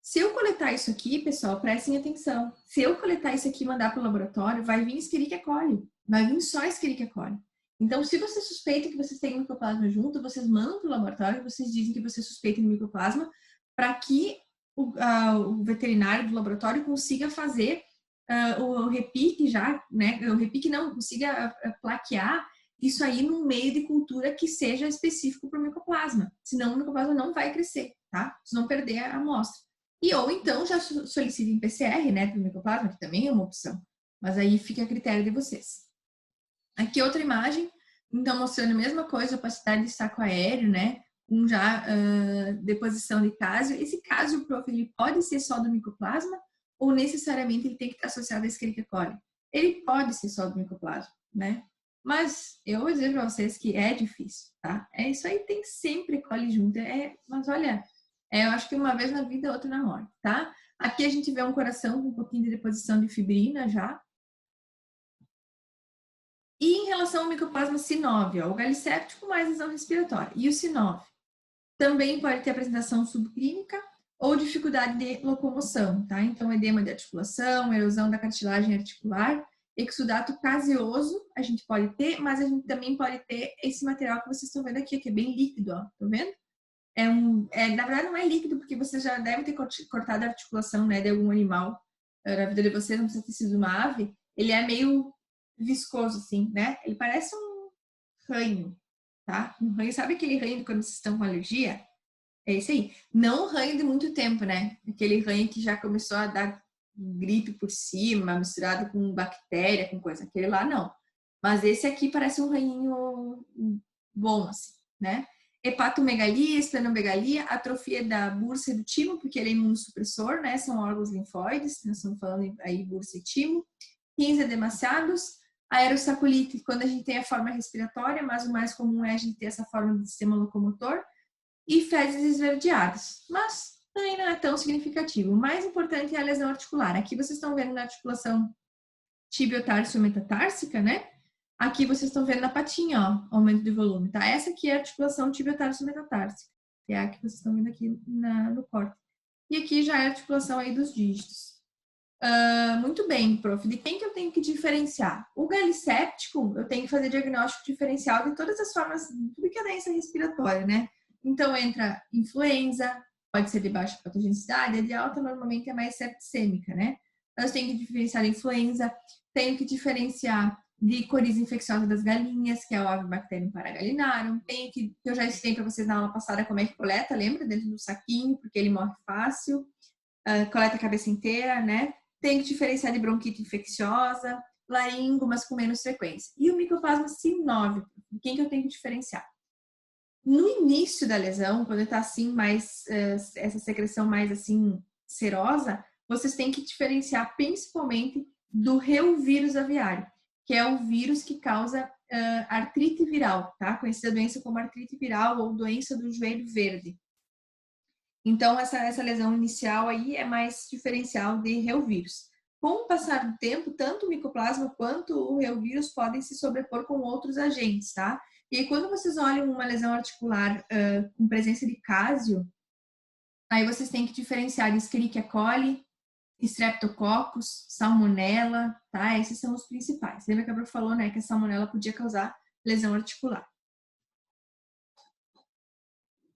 Se eu coletar isso aqui, pessoal, prestem atenção. Se eu coletar isso aqui e mandar para o laboratório, vai vir Escherichia coli. Vai vir só Escherichia coli. Então, se você suspeita que vocês têm micoplasma junto, vocês mandam para o laboratório, vocês dizem que você suspeita de micoplasma, para que o veterinário do laboratório consiga fazer o repique já, né? O repique não, consiga plaquear isso aí num meio de cultura que seja específico para o micoplasma. Senão o micoplasma não vai crescer, tá? Vocês vão perder a amostra. E ou então já solicitem PCR, né, para o micoplasma, que também é uma opção. Mas aí fica a critério de vocês. Aqui outra imagem, então mostrando a mesma coisa, opacidade de saco aéreo, né, com já deposição de cásio. Esse cásio, prof, ele pode ser só do micoplasma ou necessariamente ele tem que estar associado à Escherichia coli? Ele pode ser só do micoplasma, né? Mas eu vou dizer para vocês que é difícil, tá? Isso aí tem sempre coli junto. Mas olha, eu acho que uma vez na vida, outra na morte, tá? Aqui a gente vê um coração com um pouquinho de deposição de fibrina já. E em relação ao micoplasma sinóvio, o galisséptico mais lesão respiratória. E o sinóvio também pode ter apresentação subclínica ou dificuldade de locomoção, tá? Então, edema de articulação, erosão da cartilagem articular, exudato caseoso a gente pode ter, mas a gente também pode ter esse material que vocês estão vendo aqui, que é bem líquido, ó, estão vendo? Na verdade não é líquido, porque vocês já devem ter cortado a articulação, né, de algum animal na vida de vocês, não precisa ter sido uma ave. Ele é meio viscoso, assim, né? Ele parece um ranho, tá? Um ranho, sabe aquele ranho de quando vocês estão com alergia? É esse aí. Não um ranho de muito tempo, né? Aquele ranho que já começou a dar gripe por cima, misturado com bactéria, com coisa. Aquele lá, não. Mas esse aqui parece um ranhinho bom, assim, né? Hepatomegalia, esplenomegalia, atrofia da bursa e do timo, porque ele é imunossupressor, né? São órgãos linfóides, nós estamos falando aí bursa e timo. Rins edemaciados, aerossaculite, quando a gente tem a forma respiratória, mas o mais comum é a gente ter essa forma do sistema locomotor, e fezes esverdeadas, mas também não é tão significativo. O mais importante é a lesão articular. Aqui vocês estão vendo na articulação tibio-tarso-metatársica, né? Aqui vocês estão vendo na patinha, ó, aumento de volume, tá? Essa aqui é a articulação tibio-tarso-metatársica, que é a que vocês estão vendo aqui no corte. E aqui já é a articulação aí dos dígitos. Muito bem, prof. De quem que eu tenho que diferenciar? O galisséptico, eu tenho que fazer diagnóstico diferencial de todas as formas, tudo que é doença respiratória, né? Então, entra influenza, pode ser de baixa patogenicidade, a de alta normalmente é mais septicêmica, né? Então, eu tenho que diferenciar a influenza, tenho que diferenciar de coriza infecciosa das galinhas, que é o Avibacterium paragalinarum. Tem o que eu já ensinei para vocês na aula passada como é que coleta, lembra? Dentro do saquinho, porque ele morre fácil. Coleta a cabeça inteira, né? Tem que diferenciar de bronquite infecciosa, laringo, mas com menos frequência. E o Mycoplasma sinovico, quem que eu tenho que diferenciar? No início da lesão, quando está assim, mais essa secreção mais assim serosa, vocês têm que diferenciar principalmente do reovírus aviário, que é o vírus que causa artrite viral, tá? Conhecida doença como artrite viral ou doença do joelho verde. Então, essa lesão inicial aí é mais diferencial de reovírus. Com o passar do tempo, tanto o Mycoplasma quanto o reovírus podem se sobrepor com outros agentes, tá? E aí, quando vocês olham uma lesão articular com presença de Casio, aí vocês têm que diferenciar de Escherichia coli, Streptococcus, Salmonella, tá? Esses são os principais. Lembra que a prof falou, né, que a Salmonella podia causar lesão articular.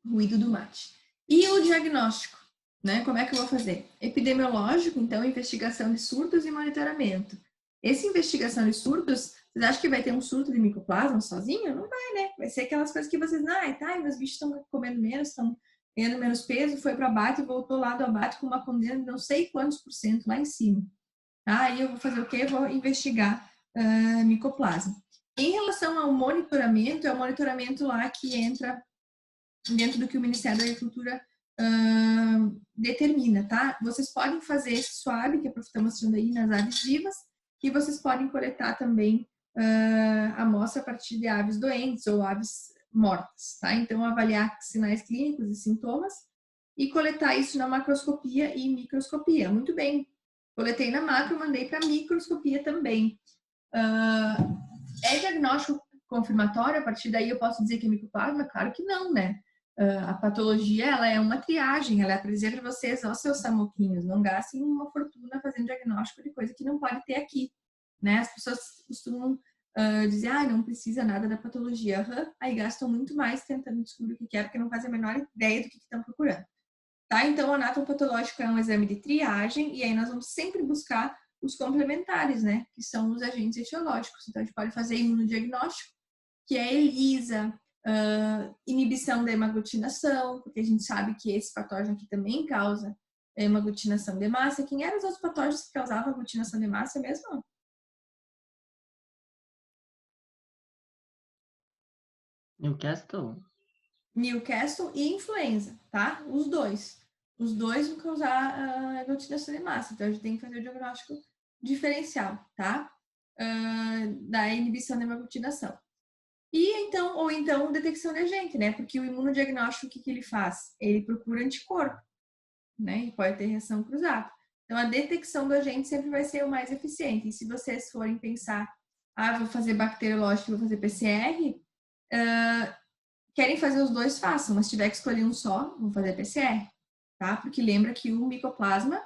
Ruído do mate. E o diagnóstico, né? Como é que eu vou fazer? Epidemiológico, então, investigação de surtos e monitoramento. Essa investigação de surtos, vocês acham que vai ter um surto de Mycoplasma sozinho? Não vai, né? Vai ser aquelas coisas que vocês, meus bichos estão comendo menos, estão ganhando menos peso, foi para abate e voltou lá do abate com uma condena de não sei quantos % lá em cima. Tá? Aí eu vou fazer o quê? Eu vou investigar Mycoplasma. Em relação ao monitoramento, é o monitoramento lá que entra dentro do que o Ministério da Agricultura determina, tá? Vocês podem fazer esse swab, que a prof está mostrando aí, nas aves vivas, e vocês podem coletar também amostra a partir de aves doentes ou aves mortas, tá? Então, avaliar sinais clínicos e sintomas e coletar isso na macroscopia e microscopia. Muito bem. Coletei na macro, mandei para microscopia também. É diagnóstico confirmatório? A partir daí eu posso dizer que é Mycoplasma? Claro que não, né? A patologia, ela é uma triagem, ela é para dizer para vocês, ó, seus samoquinhos, não gastem uma fortuna fazendo diagnóstico de coisa que não pode ter aqui, né? As pessoas costumam dizer, não precisa nada da patologia, aí gastam muito mais tentando descobrir o que é, porque não fazem a menor ideia do que estão procurando, tá? Então, o anatomopatológico é um exame de triagem, e aí nós vamos sempre buscar os complementares, né? Que são os agentes etiológicos. Então, a gente pode fazer imunodiagnóstico, que é ELISA, inibição da hemaglutinação, porque a gente sabe que esse patógeno aqui também causa hemaglutinação de massa. Quem eram os outros patógenos que causavam aglutinação de massa mesmo? Newcastle e influenza, tá? Os dois. Os dois vão causar aglutinação de massa. Então, a gente tem que fazer o diagnóstico diferencial, tá? Da inibição da hemaglutinação. E então, ou então, detecção de agente, né? Porque o imunodiagnóstico, o que ele faz? Ele procura anticorpo, né? E pode ter reação cruzada. Então, a detecção do agente sempre vai ser o mais eficiente. E se vocês forem pensar, vou fazer bacteriológico, vou fazer PCR, querem fazer os dois, façam. Mas se tiver que escolher um só, vou fazer PCR, tá? Porque lembra que o Mycoplasma,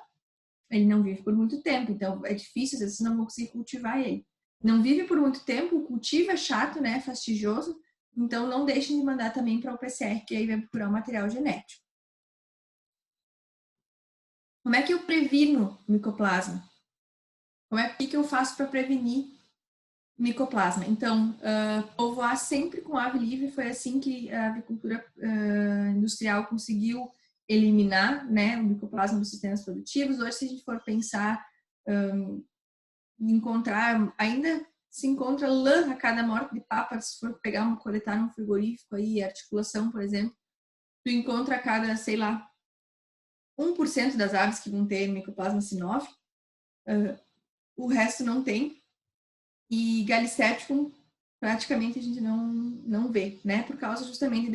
ele não vive por muito tempo. Então, é difícil, às vezes, vocês não vão conseguir cultivar ele. Não vive por muito tempo, o cultivo é chato, né? Fastidioso. Então, não deixem de mandar também para o PCR, que aí vai procurar o material genético. Como é que eu previno Mycoplasma? Como é que eu faço para prevenir Mycoplasma? Então, povoar sempre com ave livre, foi assim que a avicultura industrial conseguiu eliminar, né, o Mycoplasma dos sistemas produtivos. Hoje, se a gente for pensar encontrar, ainda se encontra lã a cada morte de papa, se for coletar num frigorífico aí, articulação, por exemplo, tu encontra a cada, sei lá, 1% das aves que vão ter Mycoplasma sinovico, o resto não tem, e Galiceticum praticamente a gente não vê, né, por causa justamente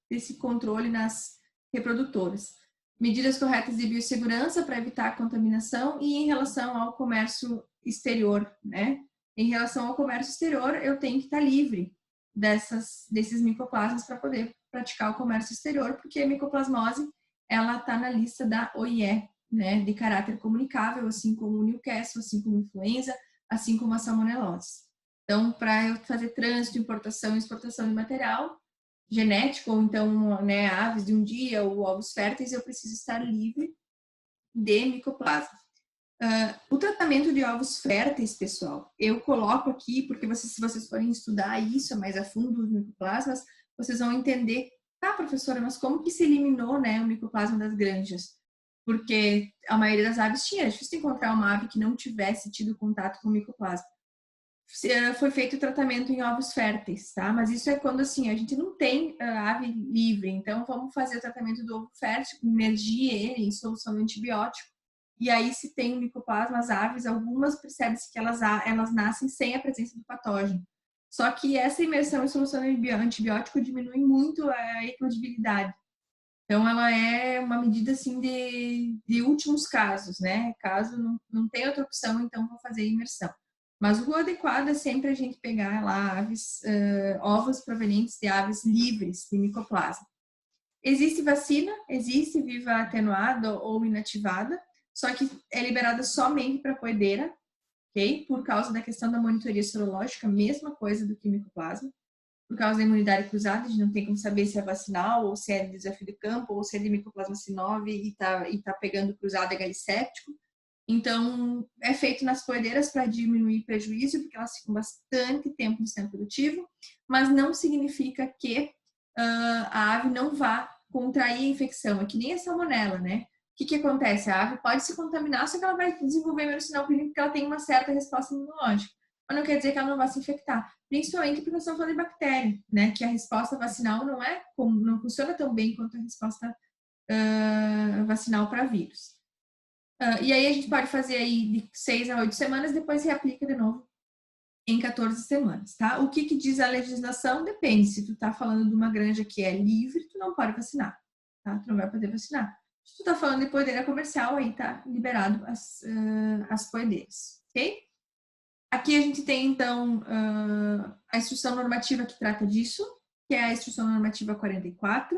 desse controle nas reprodutoras. Medidas corretas de biossegurança para evitar a contaminação e em relação ao comércio exterior, né? Em relação ao comércio exterior, eu tenho que estar livre desses micoplasmas para poder praticar o comércio exterior, porque a micoplasmose, ela está na lista da OIE, né? De caráter comunicável, assim como o Newcastle, assim como a influenza, assim como a salmonelose. Então, para eu fazer trânsito, importação e exportação de material genético, ou então, né, aves de um dia ou ovos férteis, eu preciso estar livre de micoplasma. O tratamento de ovos férteis, pessoal, eu coloco aqui, porque se vocês forem estudar isso mais a fundo, os micoplasmas, vocês vão entender, tá, professora, mas como que se eliminou, né, o micoplasma das granjas? Porque a maioria das aves tinha, é difícil encontrar uma ave que não tivesse tido contato com o micoplasma. Foi feito o tratamento em ovos férteis, tá? Mas isso é quando, assim, a gente não tem ave livre, então vamos fazer o tratamento do ovo fértil, imergir ele em solução de antibiótico. E aí, se tem micoplasma, as aves, algumas percebe-se que elas nascem sem a presença do patógeno. Só que essa imersão em solução de antibiótico diminui muito a eclodibilidade. Então, ela é uma medida, assim, de últimos casos, né? Caso não tenha outra opção, então vou fazer imersão. Mas o adequado é sempre a gente pegar lá ovos provenientes de aves livres de micoplasma. Existe vacina, existe viva atenuada ou inativada, só que é liberada somente para poedeira, ok? Por causa da questão da monitoria sorológica, mesma coisa do que micoplasma. Por causa da imunidade cruzada, a gente não tem como saber se é vacinal, ou se é de desafio de campo, ou se é de micoplasma C9 e tá pegando cruzado e galisséptico. Então, é feito nas poedeiras para diminuir prejuízo, porque elas ficam bastante tempo no sistema produtivo, mas não significa que a ave não vá contrair a infecção. É que nem a salmonela, né? O que acontece? A ave pode se contaminar, só que ela vai desenvolver menos sinal clínico porque ela tem uma certa resposta imunológica. Mas não quer dizer que ela não vai se infectar. Principalmente porque nós estamos falando de bactéria, né? Que a resposta vacinal não funciona tão bem quanto a resposta vacinal para vírus. E aí a gente pode fazer aí de 6 a 8 semanas, depois reaplica de novo em 14 semanas, tá? O que diz a legislação? Depende. Se tu tá falando de uma granja que é livre, tu não pode vacinar, tá? Tu não vai poder vacinar. Se tu tá falando de poedeira comercial, aí tá liberado as poedeiras, ok? Aqui a gente tem, então, a instrução normativa que trata disso, que é a instrução normativa 44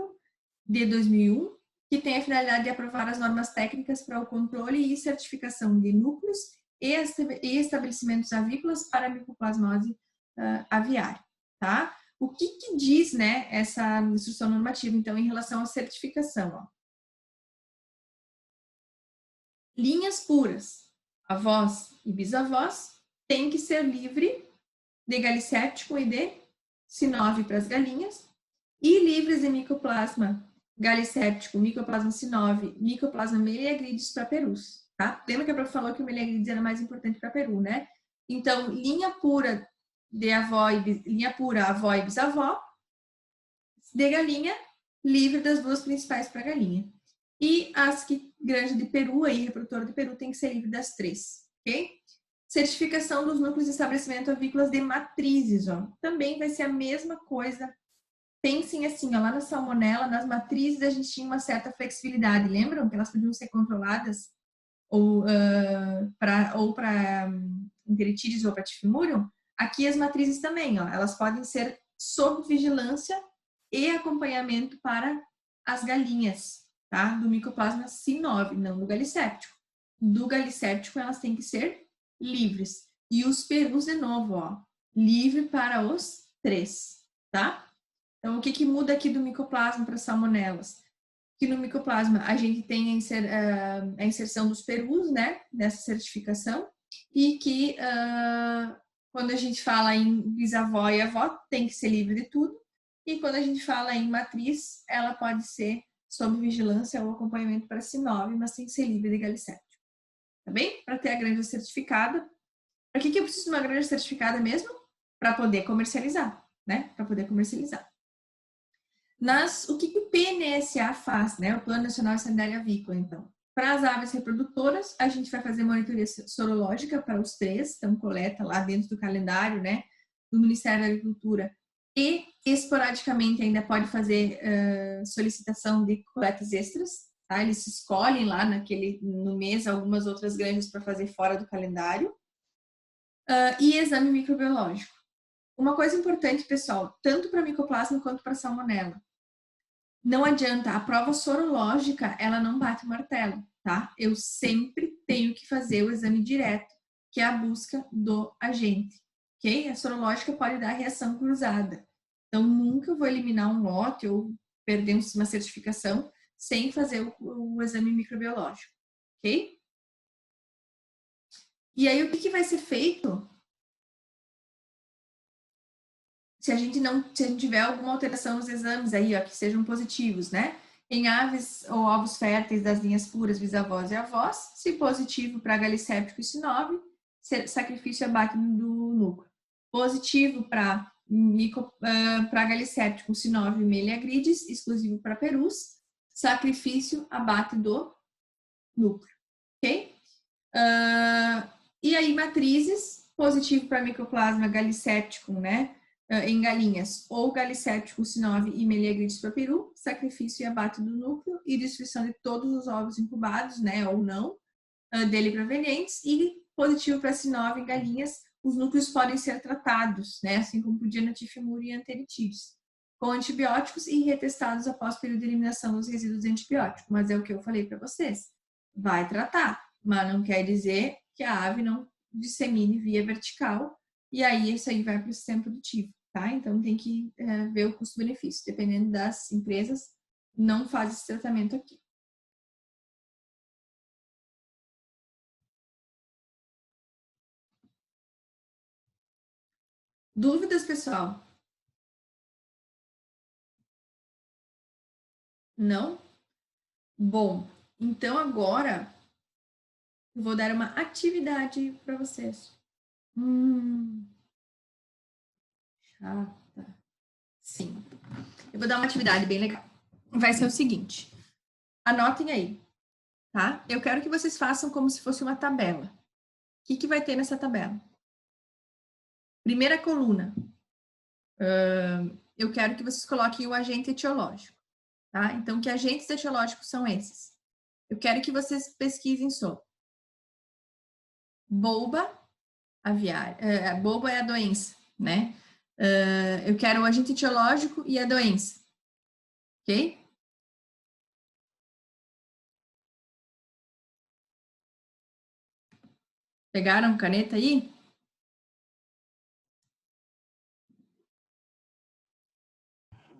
de 2001, que tem a finalidade de aprovar as normas técnicas para o controle e certificação de núcleos e estabelecimentos avícolas para a micoplasmose aviária, tá? O que diz, né, essa instrução normativa, então, em relação à certificação, ó? Linhas puras, avós e bisavós, tem que ser livre de galisséptico e de C9 para as galinhas e livres de micoplasma galisséptico, micoplasma C9, micoplasma meleagrides para perus, tá? Lembra que a prof falou que o meleagrides era mais importante para peru, né? Então, linha pura avó e bisavó, de galinha, livre das duas principais para galinha. E as que granja de peru, aí, reprodutora de peru, tem que ser livre das 3, ok? Certificação dos núcleos de estabelecimento avícolas de matrizes, ó. Também vai ser a mesma coisa. Pensem assim, ó, lá na salmonela, nas matrizes a gente tinha uma certa flexibilidade, lembram? Que elas podiam ser controladas ou para enteritidis ou para tifimurium. Aqui as matrizes também, ó, elas podem ser sob vigilância e acompanhamento para as galinhas, tá? Do micoplasma C9, não do galisséptico. Do galisséptico elas têm que ser livres. E os perus, de novo, ó, livre para os 3, tá? Então, o que muda aqui do micoplasma para salmonelas? Que no micoplasma a gente tem a inserção dos perus, né, dessa certificação, e que quando a gente fala em bisavó e avó, tem que ser livre de tudo, e quando a gente fala em matriz, ela pode ser sob vigilância ou acompanhamento para C9, mas tem que ser livre de galisséptico. Tá bem? Para ter a granja certificada. Para que eu preciso de uma granja certificada mesmo? Para poder comercializar, né? Para poder comercializar. O que o PNSA faz, né? O Plano Nacional de Sanidade Avícola, então. Para as aves reprodutoras, a gente vai fazer monitoria sorológica para os 3, então coleta lá dentro do calendário, né, do Ministério da Agricultura, e esporadicamente ainda pode fazer solicitação de coletas extras, tá? Eles escolhem lá no mês algumas outras granjas para fazer fora do calendário, e exame microbiológico. Uma coisa importante, pessoal, tanto para micoplasma quanto para salmonela. Não adianta, a prova sorológica, ela não bate o martelo, tá? Eu sempre tenho que fazer o exame direto, que é a busca do agente, ok? A sorológica pode dar reação cruzada. Então, nunca vou eliminar um lote ou perder uma certificação sem fazer o exame microbiológico, ok? E aí, o que vai ser feito se a gente tiver alguma alteração nos exames aí, ó, que sejam positivos, né? Em aves ou ovos férteis das linhas puras, bisavós e avós, se positivo para galicéptico e sinove, sacrifício abate do núcleo. Positivo para galicéptico, sinove e meliagrides, exclusivo para perus, sacrifício abate do núcleo, ok? E aí, matrizes, positivo para micoplasma galicéptico, né? Em galinhas, ou galicéptico, sinove e meliagrides para peru, sacrifício e abate do núcleo e destruição de todos os ovos incubados, né, ou não, dele provenientes, e positivo para sinove em galinhas, os núcleos podem ser tratados, né, assim como podia na tifimura e enteritídeos, com antibióticos e retestados após período de eliminação dos resíduos de antibiótico, mas é o que eu falei para vocês, vai tratar, mas não quer dizer que a ave não dissemine via vertical, e aí isso aí vai para o sistema produtivo, tá? Então tem que ver o custo-benefício. Dependendo das empresas, não faz esse tratamento aqui. Dúvidas, pessoal? Não? Bom, então agora eu vou dar uma atividade para vocês. Chata. Sim. Eu vou dar uma atividade bem legal. Vai ser o seguinte. Anotem aí, tá? Eu quero que vocês façam como se fosse uma tabela. O que vai ter nessa tabela? Primeira coluna. Eu quero que vocês coloquem o agente etiológico, tá? Então, que agentes etiológicos são esses? Eu quero que vocês pesquisem sobre bolba aviária. Bolba é a doença, né? Eu quero o agente etiológico e a doença, ok? Pegaram caneta aí?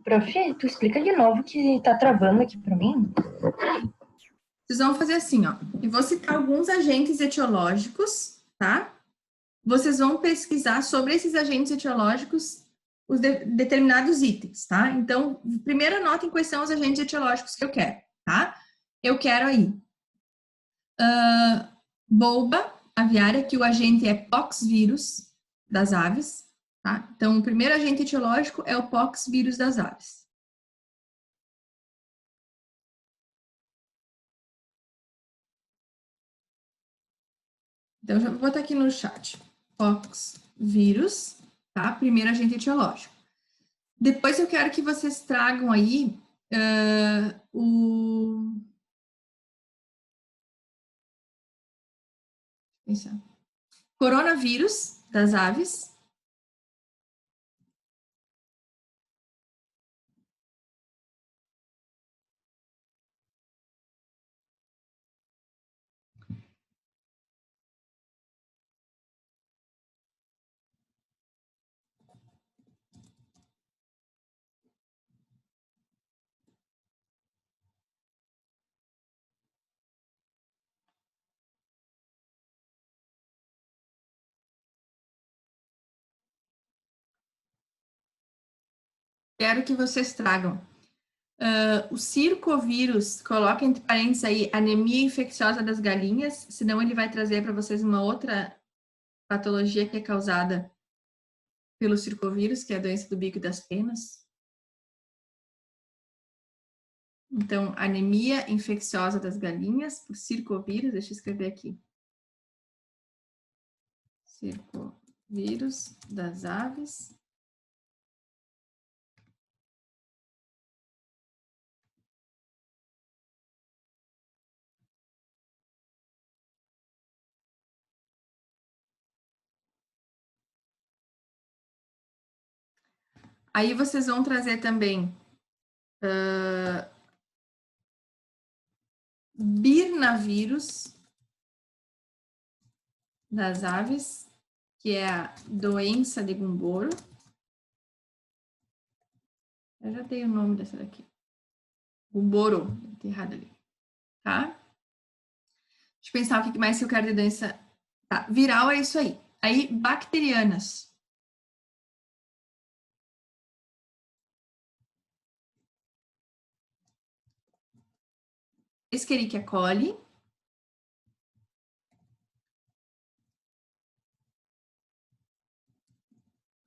Prof, tu explica de novo que tá travando aqui para mim? Vocês vão fazer assim, ó. Eu vou citar alguns agentes etiológicos, tá? Vocês vão pesquisar sobre esses agentes etiológicos os determinados itens, tá? Então, primeiro anotem quais são os agentes etiológicos que eu quero, tá? Eu quero aí bolba aviária, que o agente é poxvírus das aves, tá? Então, o primeiro agente etiológico é o poxvírus das aves. Então, já vou botar aqui no chat. Poxvírus, tá? Primeiro agente etiológico. Depois eu quero que vocês tragam aí coronavírus das aves. Quero que vocês tragam o circovírus, coloca entre parênteses aí, anemia infecciosa das galinhas, senão ele vai trazer para vocês uma outra patologia que é causada pelo circovírus, que é a doença do bico e das penas. Então, anemia infecciosa das galinhas, por circovírus, deixa eu escrever aqui. Circovírus das aves. Aí vocês vão trazer também birnavírus das aves, que é a doença de Gumboro. Eu já dei o nome dessa daqui. Gumboro, tá errado ali, tá? Deixa eu pensar o que mais que eu quero de doença. Tá, viral é isso aí. Aí, bacterianas. Escherichia coli.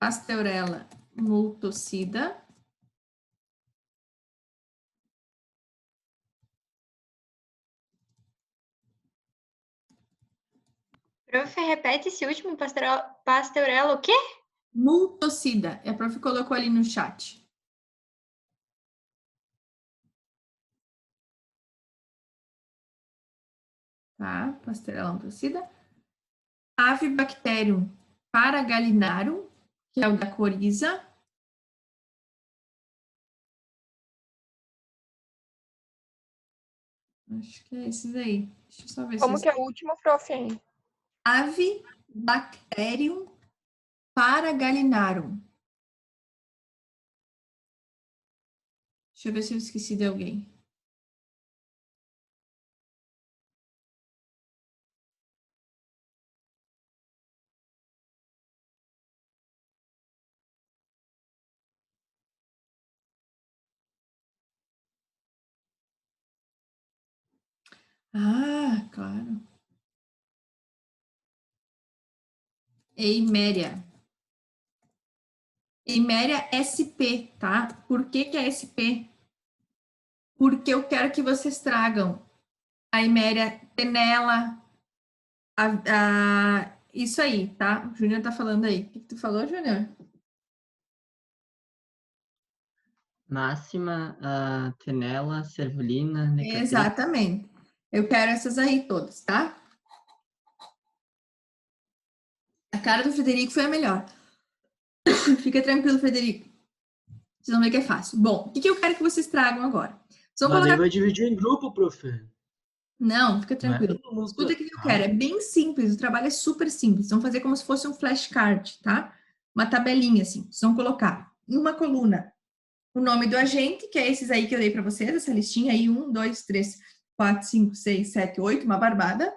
Pasteurella multocida. Prof, repete esse último Pasteurella o quê? Multocida. A prof colocou ali no chat. Tá? Pasteurella multocida. Avibacterium paragalinarum, que é o da coriza. Acho que é esses aí. Deixa eu só ver Como se... que é o último, prof? Avibacterium paragalinarum. Deixa eu ver se eu esqueci de alguém. Ah, claro. Eiméria. Eiméria SP, tá? Por que que é SP? Porque eu quero que vocês tragam a Eiméria tenella, isso aí, tá? O Júnior tá falando aí. O que tu falou, Júnior? Máxima, tenella, cervulina, necatrix. Exatamente. Eu quero essas aí todas, tá? A cara do Frederico foi a melhor. Fica tranquilo, Frederico. Vocês vão ver que é fácil. Bom, o que eu quero que vocês tragam agora? Vocês vão Mas daí colocar... vai dividir em grupo, prof. Não, fica Não é tranquilo. todo mundo. Escuta o que eu quero. É bem simples. O trabalho é super simples. Vão fazer como se fosse um flashcard, tá? Uma tabelinha, assim. Vocês vão colocar numa coluna o nome do agente, que é esses aí que eu dei para vocês, essa listinha aí, 1, 2, 3, 4, 5, 6, 7, 8, uma barbada.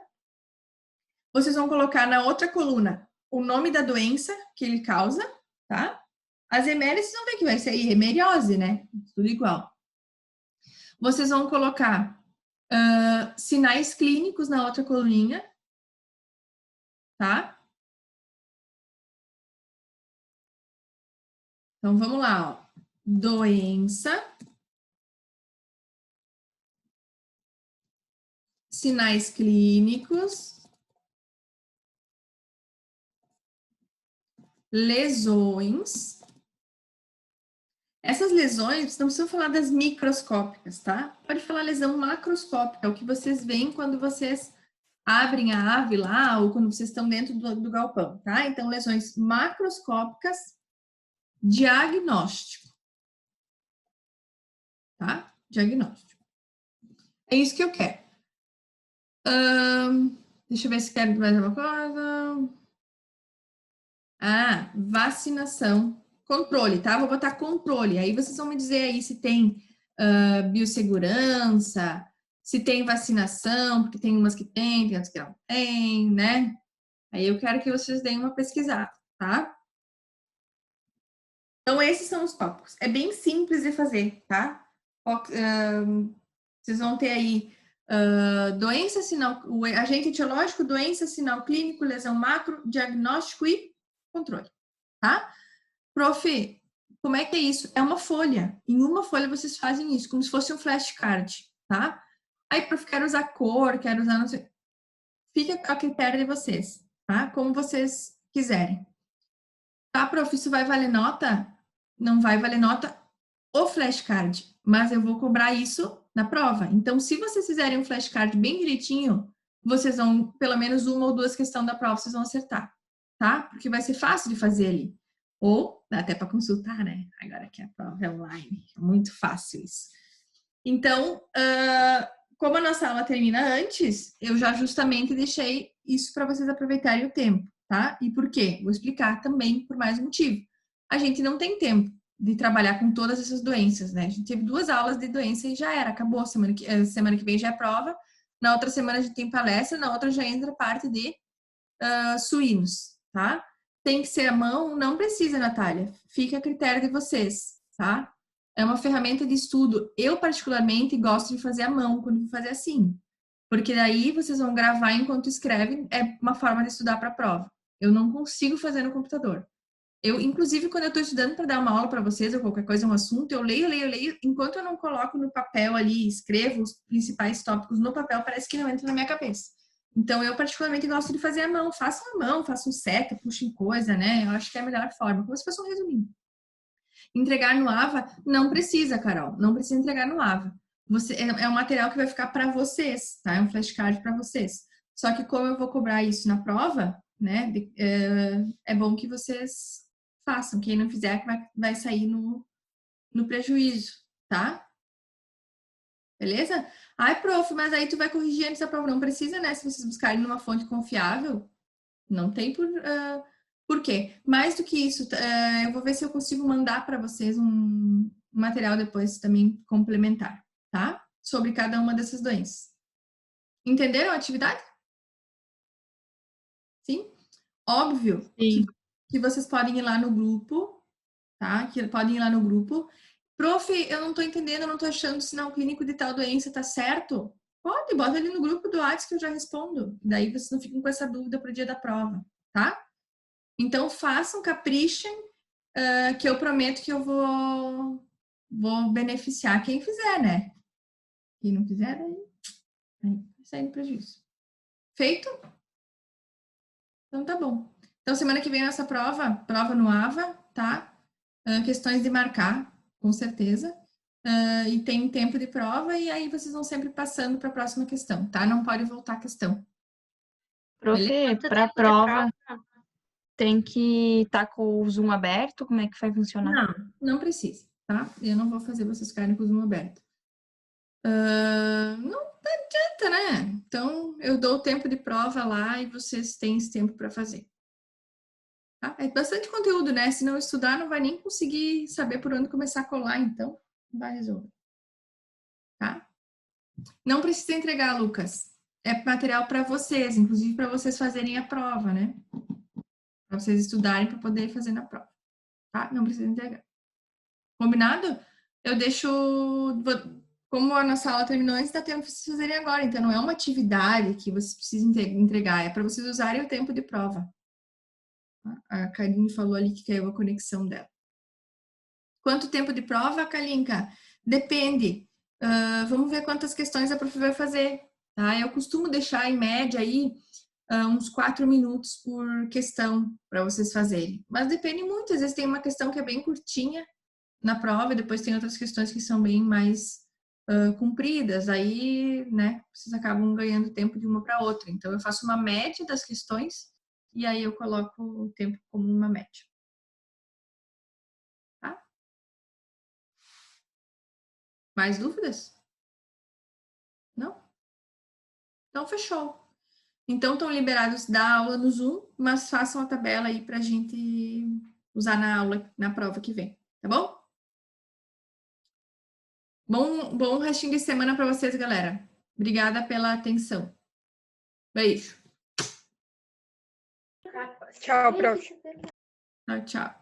Vocês vão colocar na outra coluna o nome da doença que ele causa, tá? As emérias, vocês vão ver que vai ser aí, hemeriose, né? Tudo igual. Vocês vão colocar sinais clínicos na outra coluninha, tá? Então, vamos lá, ó. Doença, sinais clínicos, lesões. Essas lesões, não precisam falar das microscópicas, tá? Pode falar lesão macroscópica, o que vocês veem quando vocês abrem a ave lá ou quando vocês estão dentro do galpão, tá? Então, lesões macroscópicas, diagnóstico, tá? Diagnóstico. É isso que eu quero. Deixa eu ver se quero mais alguma coisa. Vacinação. Controle, tá? Vou botar controle. Aí vocês vão me dizer aí se tem biossegurança, se tem vacinação, porque tem umas que tem outras que não tem, né? Aí eu quero que vocês deem uma pesquisada, tá? Então, esses são os tópicos. É bem simples de fazer, tá? Vocês vão ter aí doença, sinal, o agente etiológico, doença, sinal clínico, lesão macro, diagnóstico e controle, tá? Prof, como é que é isso? É uma folha. Em uma folha vocês fazem isso, como se fosse um flashcard, tá? Aí, prof, quero usar cor, quero usar não sei... Fica a critério de vocês, tá? Como vocês quiserem. Tá, prof, isso vai valer nota? Não vai valer nota o flashcard, mas eu vou cobrar isso na prova. Então, se vocês fizerem um flashcard bem direitinho, vocês vão, pelo menos uma ou duas questões da prova, vocês vão acertar, tá? Porque vai ser fácil de fazer ali. Ou, dá até para consultar, né? Agora que a prova é online, é muito fácil isso. Então, como a nossa aula termina antes, eu já justamente deixei isso para vocês aproveitarem o tempo, tá? E por quê? Vou explicar também por mais um motivo. A gente não tem tempo de trabalhar com todas essas doenças, né? A gente teve 2 aulas de doença e já era, acabou. Semana que vem já é prova, na outra semana a gente tem palestra, na outra já entra a parte de suínos, tá? Tem que ser à mão? Não precisa, Natália. Fica a critério de vocês, tá? É uma ferramenta de estudo. Eu, particularmente, gosto de fazer à mão, quando vou fazer assim. Porque daí vocês vão gravar enquanto escrevem. É uma forma de estudar para a prova. Eu não consigo fazer no computador. Eu, inclusive, quando eu estou estudando para dar uma aula para vocês ou qualquer coisa, um assunto, eu leio. Enquanto eu não coloco no papel ali, escrevo os principais tópicos no papel, parece que não entra na minha cabeça. Então, eu particularmente gosto de fazer à mão. Faço à mão, faço um seta, puxo em coisa, né? Eu acho que é a melhor forma. Como se fosse um resuminho. Entregar no AVA? Não precisa, Carol. Não precisa entregar no AVA. É um material que vai ficar para vocês, tá? É um flashcard para vocês. Só que como eu vou cobrar isso na prova, né? É bom que vocês façam. Quem não fizer vai sair no prejuízo, tá? Beleza? Ai, prof, mas aí tu vai corrigir antes da prova. Não precisa, né? Se vocês buscarem numa fonte confiável, não tem por quê? Mais do que isso, eu vou ver se eu consigo mandar para vocês um material depois também complementar, tá? Sobre cada uma dessas doenças. Entenderam a atividade? Sim? Óbvio que vocês podem ir lá no grupo, tá? Que podem ir lá no grupo. Prof, eu não tô entendendo, eu não tô achando o sinal clínico de tal doença, tá certo? Pode, bota ali no grupo do WhatsApp que eu já respondo. Daí vocês não ficam com essa dúvida pro dia da prova, tá? Então, façam, caprichem, que eu prometo que eu vou beneficiar quem fizer, né? Quem não fizer, daí vai sair no prejuízo. Feito? Então, tá bom. Então, semana que vem, nossa prova no AVA, tá? Questões de marcar, com certeza. E tem tempo de prova, e aí vocês vão sempre passando para a próxima questão, tá? Não pode voltar a questão. Prof, para a prova, tem que estar com o Zoom aberto? Como é que vai funcionar? Não precisa, tá? Eu não vou fazer vocês ficarem com o Zoom aberto. Não adianta, né? Então, eu dou o tempo de prova lá e vocês têm esse tempo para fazer. Tá? É bastante conteúdo, né? Se não estudar, não vai nem conseguir saber por onde começar a colar, então não vai resolver. Tá? Não precisa entregar, Lucas. É material para vocês, inclusive para vocês fazerem a prova, né? Para vocês estudarem para poder fazer na prova. Tá? Não precisa entregar. Combinado? Eu deixo... Como a nossa aula terminou antes, dá tempo para vocês fazerem agora. Então, não é uma atividade que vocês precisam entregar. É para vocês usarem o tempo de prova. A Karine falou ali que caiu a conexão dela. Quanto tempo de prova, Kalinka? Depende. Vamos ver quantas questões a prof vai fazer. Tá? Eu costumo deixar, em média, aí, uns 4 minutos por questão para vocês fazerem. Mas depende muito. Às vezes tem uma questão que é bem curtinha na prova, e depois tem outras questões que são bem mais compridas. Aí, né, vocês acabam ganhando tempo de uma para outra. Então, eu faço uma média das questões e aí eu coloco o tempo como uma média. Tá? Mais dúvidas? Não? Então, fechou. Então, estão liberados da aula no Zoom, mas façam a tabela aí para a gente usar na aula, na prova que vem. Tá bom? Bom restinho de semana para vocês, galera. Obrigada pela atenção. Beijo. Tchau, prof. Tchau.